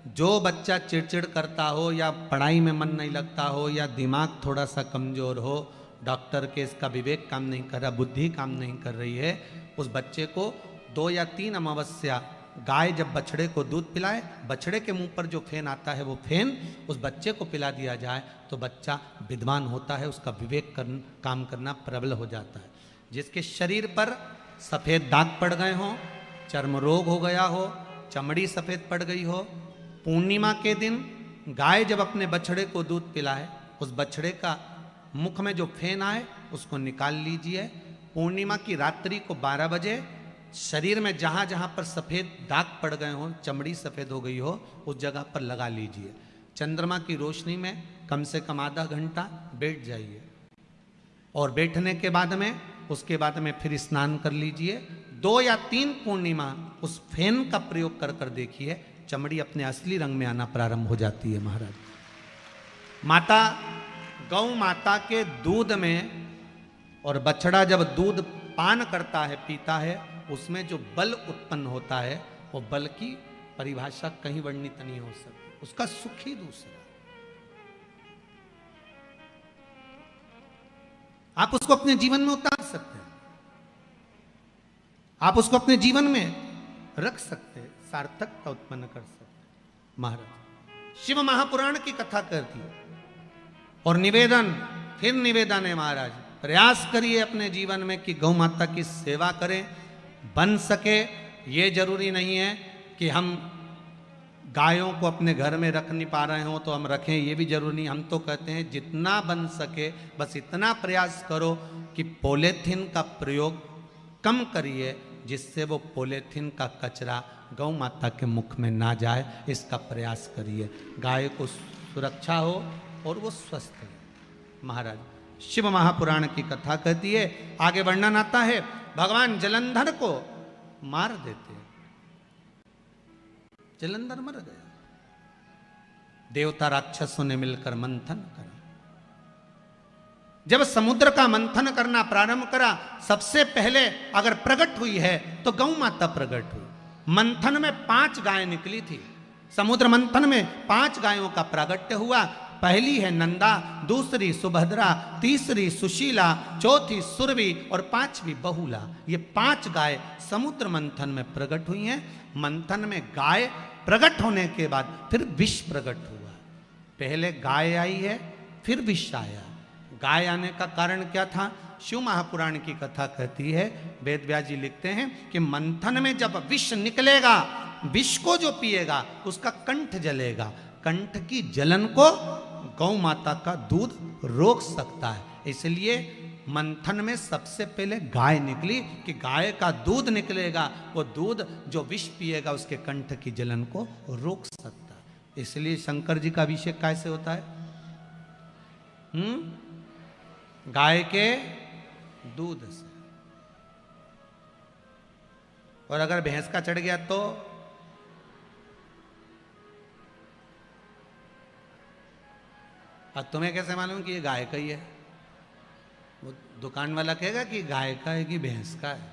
जो बच्चा चिड़चिड़ करता हो या पढ़ाई में मन नहीं लगता हो या दिमाग थोड़ा सा कमजोर हो, डॉक्टर के इसका विवेक काम नहीं कर रहा, बुद्धि काम नहीं कर रही है, उस बच्चे को 2 या 3 अमावस्या गाय जब बछड़े को दूध पिलाए, बछड़े के मुंह पर जो फेन आता है वो फेन उस बच्चे को पिला दिया जाए तो बच्चा विद्वान होता है, उसका विवेक काम करना प्रबल हो जाता है। जिसके शरीर पर सफ़ेद दाग पड़ गए हों, चर्म रोग हो गया हो, चमड़ी सफ़ेद पड़ गई हो, पूर्णिमा के दिन गाय जब अपने बछड़े को दूध पिलाए, उस बछड़े का मुख में जो फेन आए उसको निकाल लीजिए। पूर्णिमा की रात्रि को 12 बजे शरीर में जहाँ जहाँ पर सफ़ेद दाग पड़ गए हों, चमड़ी सफ़ेद हो गई हो, उस जगह पर लगा लीजिए। चंद्रमा की रोशनी में कम से कम आधा घंटा बैठ जाइए और बैठने के बाद में उसके बाद में फिर स्नान कर लीजिए। 2 या 3 पूर्णिमा उस फेन का प्रयोग कर कर देखिए, चमड़ी अपने असली रंग में आना प्रारंभ हो जाती है। महाराज, माता गौ माता के दूध में, और बछड़ा जब दूध पान करता है, पीता है, उसमें जो बल उत्पन्न होता है, वो बल की परिभाषा कहीं वर्णित नहीं हो सकती, उसका सुख ही दूसरा। आप उसको अपने जीवन में उतार सकते हैं, आप उसको अपने जीवन में रख सकते हैं, सार्थकता उत्पन्न कर सकते हैं। महाराज, शिव महापुराण की कथा करती है और निवेदन, फिर निवेदन है महाराज, प्रयास करिए अपने जीवन में कि गौ माता की सेवा करें। बन सके, ये जरूरी नहीं है कि हम गायों को अपने घर में रख नहीं पा रहे हो तो हम रखें, ये भी जरूरी नहीं। हम तो कहते हैं जितना बन सके बस इतना प्रयास करो कि पॉलीथीन का प्रयोग कम करिए, जिससे वो पॉलीथीन का कचरा गौ माता के मुख में ना जाए, इसका प्रयास करिए। गाय को सुरक्षा हो और वो स्वस्थ हो। महाराज, शिव महापुराण की कथा कहती है, आगे वर्णन आता है, भगवान जलंधर को मार देते हैं। जलंधर मर गया, देवता राक्षसों ने मिलकर मंथन करा। जब समुद्र का मंथन करना प्रारंभ करा, सबसे पहले अगर प्रकट हुई है तो गौ माता प्रकट हुई। मंथन में 5 गायें निकली थी, समुद्र मंथन में 5 गायों का प्रागट्य हुआ। पहली है नंदा, दूसरी सुभद्रा, तीसरी सुशीला, चौथी सुरभि और 5वीं बहुला। ये 5 गाय समुद्र मंथन में प्रकट हुई हैं। मंथन में गाय प्रकट होने के बाद फिर विष प्रकट हुआ। पहले गाय आई है, फिर विष आया। गाय आने का कारण क्या था? शिव महापुराण की कथा कहती है, वेद व्यास जी लिखते हैं कि मंथन में जब विष निकलेगा, विष को जो पिएगा उसका कंठ जलेगा। कंठ की जलन को गौ माता का दूध रोक सकता है। इसलिए मंथन में सबसे पहले गाय निकली कि गाय का दूध निकलेगा, वो दूध जो विष पिएगा उसके कंठ की जलन को रोक सकता है। इसलिए शंकर जी का अभिषेक कैसे होता है? गाय के दूध से। और अगर भैंस का चढ़ गया तो अब तुम्हें कैसे मालूम कि ये गाय का ही है? वो दुकान वाला कहेगा कि गाय का है कि भैंस का है।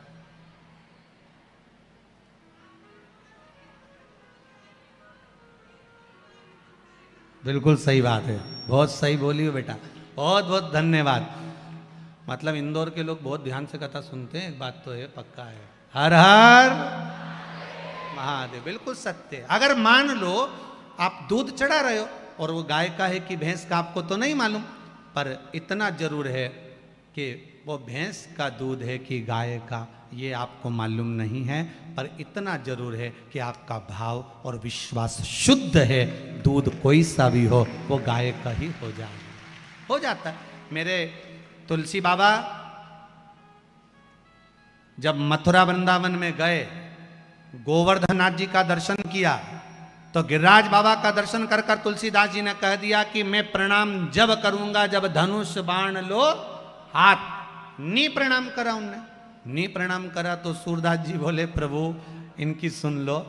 बिल्कुल सही बात है, बहुत सही बोली हो बेटा, बहुत बहुत धन्यवाद। मतलब इंदौर के लोग बहुत ध्यान से कथा सुनते हैं, एक बात तो है, पक्का है। हर हर महादेव, बिल्कुल सत्य। अगर मान लो आप दूध चढ़ा रहे हो और वो गाय का है कि भैंस का आपको तो नहीं मालूम, पर इतना जरूर है कि वो भैंस का दूध है कि गाय का, ये आपको मालूम नहीं है। पर इतना जरूर है कि आपका भाव और विश्वास शुद्ध है, दूध कोई सा भी हो वो गाय का ही हो जाता है। मेरे तुलसी बाबा जब मथुरा वृंदावन में गए गोवर्धननाथ जी का दर्शन किया तो गिरिराज बाबा का दर्शन कर कर तुलसीदास जी ने कह दिया कि मैं प्रणाम जब करूंगा जब धनुष बाण लो हाथ। नी प्रणाम करा उनने, नी प्रणाम करा तो सूरदास जी बोले प्रभु इनकी सुन लो,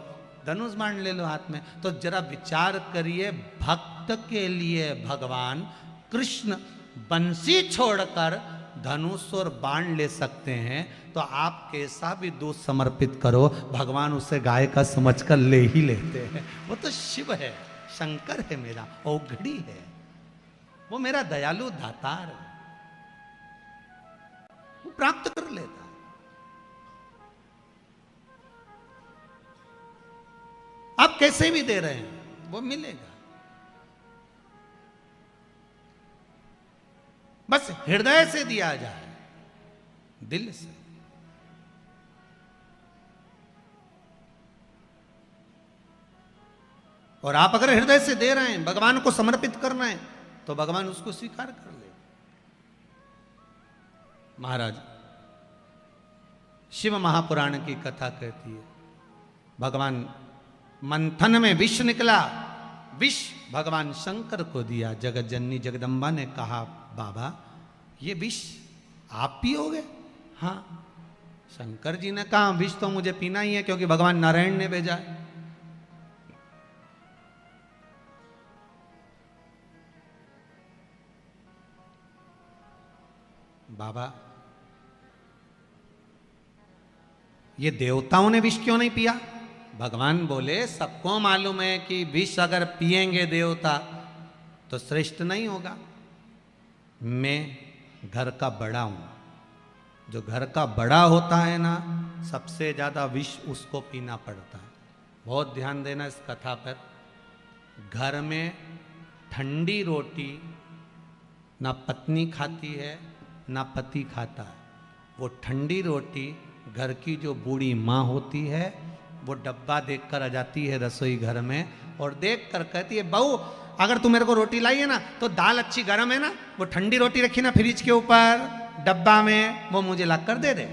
धनुष बाण ले लो हाथ में। तो जरा विचार करिए, भक्त के लिए भगवान कृष्ण बंसी छोड़कर धनुष और बाण ले सकते हैं, तो आप कैसा भी दूध समर्पित करो भगवान उसे गाय का समझकर ले ही लेते हैं। वो तो शिव है, शंकर है, मेरा औघड़ी है, वो मेरा दयालु दातार है, वो प्राप्त कर लेता है। आप कैसे भी दे रहे हैं वो मिलेगा, बस हृदय से दिया जाए, दिल से। और आप अगर हृदय से दे रहे हैं, भगवान को समर्पित करना है, तो भगवान उसको स्वीकार कर ले। महाराज शिव महापुराण की कथा कहती है, भगवान मंथन में विष निकला, विष भगवान शंकर को दिया। जगत जननी जगदम्बा ने कहा बाबा ये विष आप पियोगे? हाँ। शंकर जी ने कहा विष तो मुझे पीना ही है क्योंकि भगवान नारायण ने भेजा है। बाबा ये देवताओं ने विष क्यों नहीं पिया? भगवान बोले सबको मालूम है कि विष अगर पिएंगे देवता तो श्रेष्ठ नहीं होगा। मैं घर का बड़ा हूं, जो घर का बड़ा होता है ना, सबसे ज्यादा विष उसको पीना पड़ता है। बहुत ध्यान देना इस कथा पर। घर में ठंडी रोटी ना पत्नी खाती है ना पति खाता है। वो ठंडी रोटी घर की जो बूढ़ी माँ होती है वो डब्बा देखकर आ जाती है रसोई घर में और देखकर कहती है बहू अगर तू मेरे को रोटी लाई है ना तो दाल अच्छी गर्म है ना, वो ठंडी रोटी रखी ना फ्रिज के ऊपर डब्बा में, वो मुझे ला कर दे दे।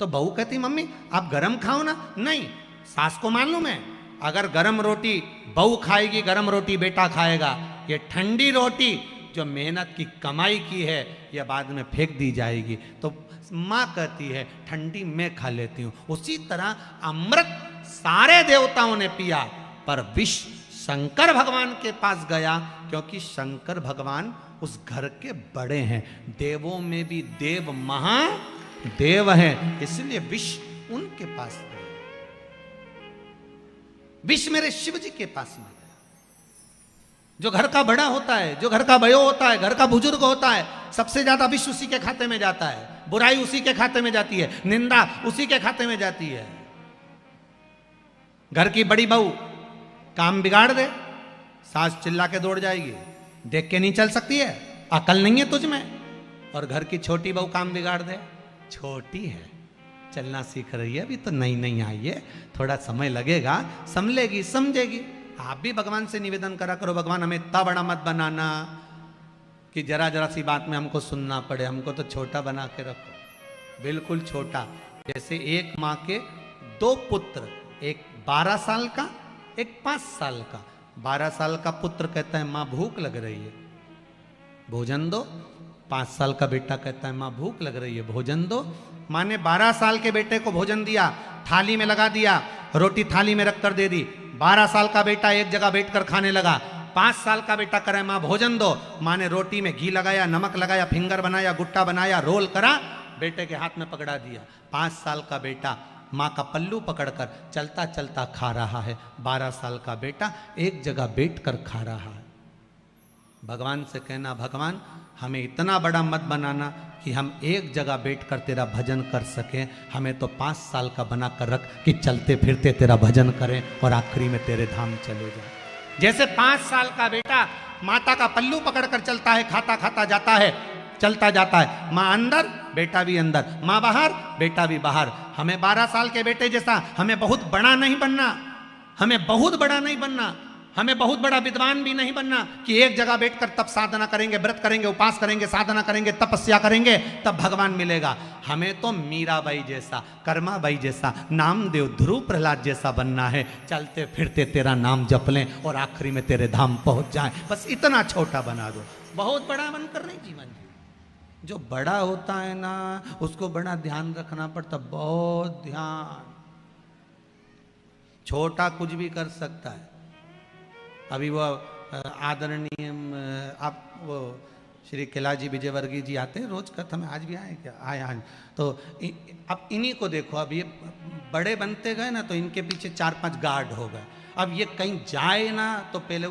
तो बहू कहती मम्मी आप गरम खाओ ना। नहीं, सास को मालूम है अगर गरम रोटी बहू खाएगी, गरम रोटी बेटा खाएगा, ये ठंडी रोटी जो मेहनत की कमाई की है ये बाद में फेंक दी जाएगी। तो माँ कहती है ठंडी मैं खा लेती हूँ। उसी तरह अमृत सारे देवताओं ने पिया पर विष शंकर भगवान के पास गया क्योंकि शंकर भगवान उस घर के बड़े हैं। देवों में भी देव महादेव हैं, इसलिए विष उनके पास गया। विष मेरे शिव जी के पास में गया। जो घर का बड़ा होता है, जो घर का बयो होता है, घर का बुजुर्ग होता है, सबसे ज्यादा विष उसी के खाते में जाता है, बुराई उसी के खाते में जाती है, निंदा उसी के खाते में जाती है। घर की बड़ी बहू काम बिगाड़ दे, सास चिल्ला के दौड़ जाएगी, देख के नहीं चल सकती है, अकल नहीं है तुझ में। और घर की छोटी बहू काम बिगाड़ दे, छोटी है, चलना सीख रही है, अभी तो नई नई आई है, थोड़ा समय लगेगा, संभलेगी, समझेगी। आप भी भगवान से निवेदन करा करो, भगवान हमें इतना बड़ा मत बनाना कि जरा जरा सी बात में हमको सुनना पड़े, हमको तो छोटा बना के रखो, बिल्कुल छोटा। जैसे एक माँ के दो पुत्र, एक 12 साल का, एक 5 साल का। 12 साल का पुत्र कहता है माँ भूख लग रही है, भोजन दो। 5 साल का बेटा कहता है माँ भूख लग रही है, भोजन दो। माँ ने 12 साल के बेटे को भोजन दिया, थाली में लगा दिया, रोटी थाली में रख कर दे दी। 12 साल का बेटा एक जगह बैठकर खाने लगा। 5 साल का बेटा करे माँ भोजन दो। माँ ने रोटी में घी लगाया, नमक लगाया, फिंगर बनाया, गुट्टा बनाया, रोल करा, बेटे के हाथ में पकड़ा दिया। 5 साल का बेटा माँ का पल्लू पकड़कर चलता चलता खा रहा है। 12 साल का बेटा एक जगह बैठकर खा रहा है। भगवान से कहना भगवान हमें इतना बड़ा मत बनाना कि हम एक जगह बैठकर तेरा भजन कर सकें, हमें तो 5 साल का बना कर रख कि चलते फिरते तेरा भजन करें और आखिरी में तेरे धाम चले जाएं। जैसे 5 साल का बेटा माता का पल्लू पकड़कर चलता है, खाता खाता जाता है, चलता जाता है, माँ अंदर बेटा भी अंदर, माँ बाहर बेटा भी बाहर। हमें 12 साल के बेटे जैसा हमें बहुत बड़ा नहीं बनना, हमें बहुत बड़ा नहीं बनना, हमें बहुत बड़ा विद्वान भी नहीं बनना कि एक जगह बैठकर तप साधना करेंगे, व्रत करेंगे, उपास करेंगे, साधना करेंगे, तपस्या करेंगे तब भगवान मिलेगा। हमें तो मीराबाई जैसा, कर्माबाई जैसा, नामदेव, ध्रुव प्रहलाद जैसा बनना है। चलते फिरते तेरा नाम जप लें और आखिरी में तेरे धाम पहुंच जाए, बस इतना छोटा बना दो। बहुत बड़ा बनकर नहीं जीवन जी। जो बड़ा होता है ना उसको बड़ा ध्यान रखना पड़ता, बहुत ध्यान। छोटा कुछ भी कर सकता है। अभी वो आदरणीय आप वो श्री कैलाश विजयवर्गीय जी आते हैं रोज कथा में, आज भी आए क्या? आए आज। तो अब इन्हीं को देखो, अब ये बड़े बनते गए ना तो इनके पीछे 4-5 गार्ड हो गए। अब ये कहीं जाए ना तो पहले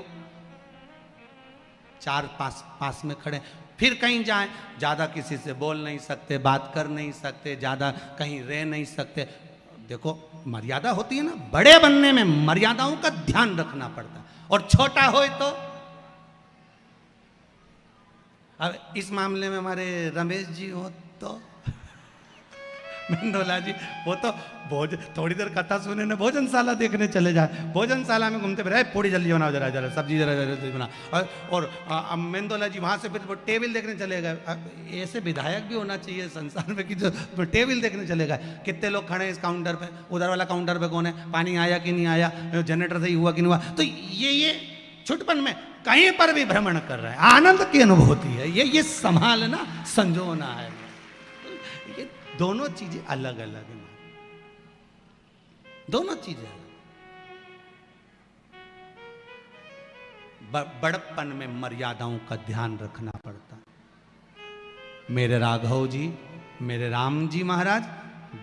4 पास में खड़े, फिर कहीं जाए ज्यादा किसी से बोल नहीं सकते, बात कर नहीं सकते, ज्यादा कहीं रह नहीं सकते। देखो मर्यादा होती है ना, बड़े बनने में मर्यादाओं का ध्यान रखना पड़ता है। और छोटा हो तो अब इस मामले में हमारे रमेश जी हो तो मंडोला जी, वो तो थोड़ी देर कथा सुने ने भोजनशाला देखने चले जाए, भोजनशाला में घूमते फिर पूरी जल्दी बनाओ, जरा जरा सब्जी जरा जल्दी बना। और मेंदोला जी वहां से फिर वो टेबल देखने चले गए। ऐसे विधायक भी होना चाहिए संसार में कि जो टेबल देखने चले गए। कितने लोग खड़े हैं इस काउंटर पे, उधर वाला काउंटर पे कौन है, पानी आया कि नहीं आया, जनरेटर सही हुआ कि नहीं हुआ। तो ये छुटपन में कहीं पर भी भ्रमण कर रहा है, आनंद की अनुभूति है। ये संभालना संजोना है। ये दोनों चीजें अलग अलग है, दोनों चीजें अलग। बड़प्पन में मर्यादाओं का ध्यान रखना पड़ता। मेरे राघव जी, मेरे राम जी महाराज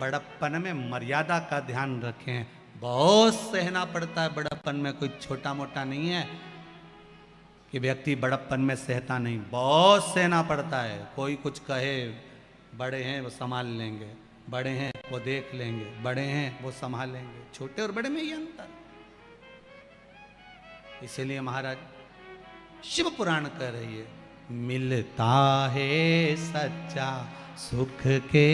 बड़प्पन में मर्यादा का ध्यान रखें। बहुत सहना पड़ता है बड़प्पन में, कोई छोटा मोटा नहीं है कि व्यक्ति बड़प्पन में सहता नहीं, बहुत सहना पड़ता है। कोई कुछ कहे, बड़े हैं वो संभाल लेंगे, बड़े हैं वो देख लेंगे, बड़े हैं वो संभालेंगे। छोटे और बड़े में ये अंतर। इसीलिए महाराज शिव पुराण कह रही है, मिलता है सच्चा सुख के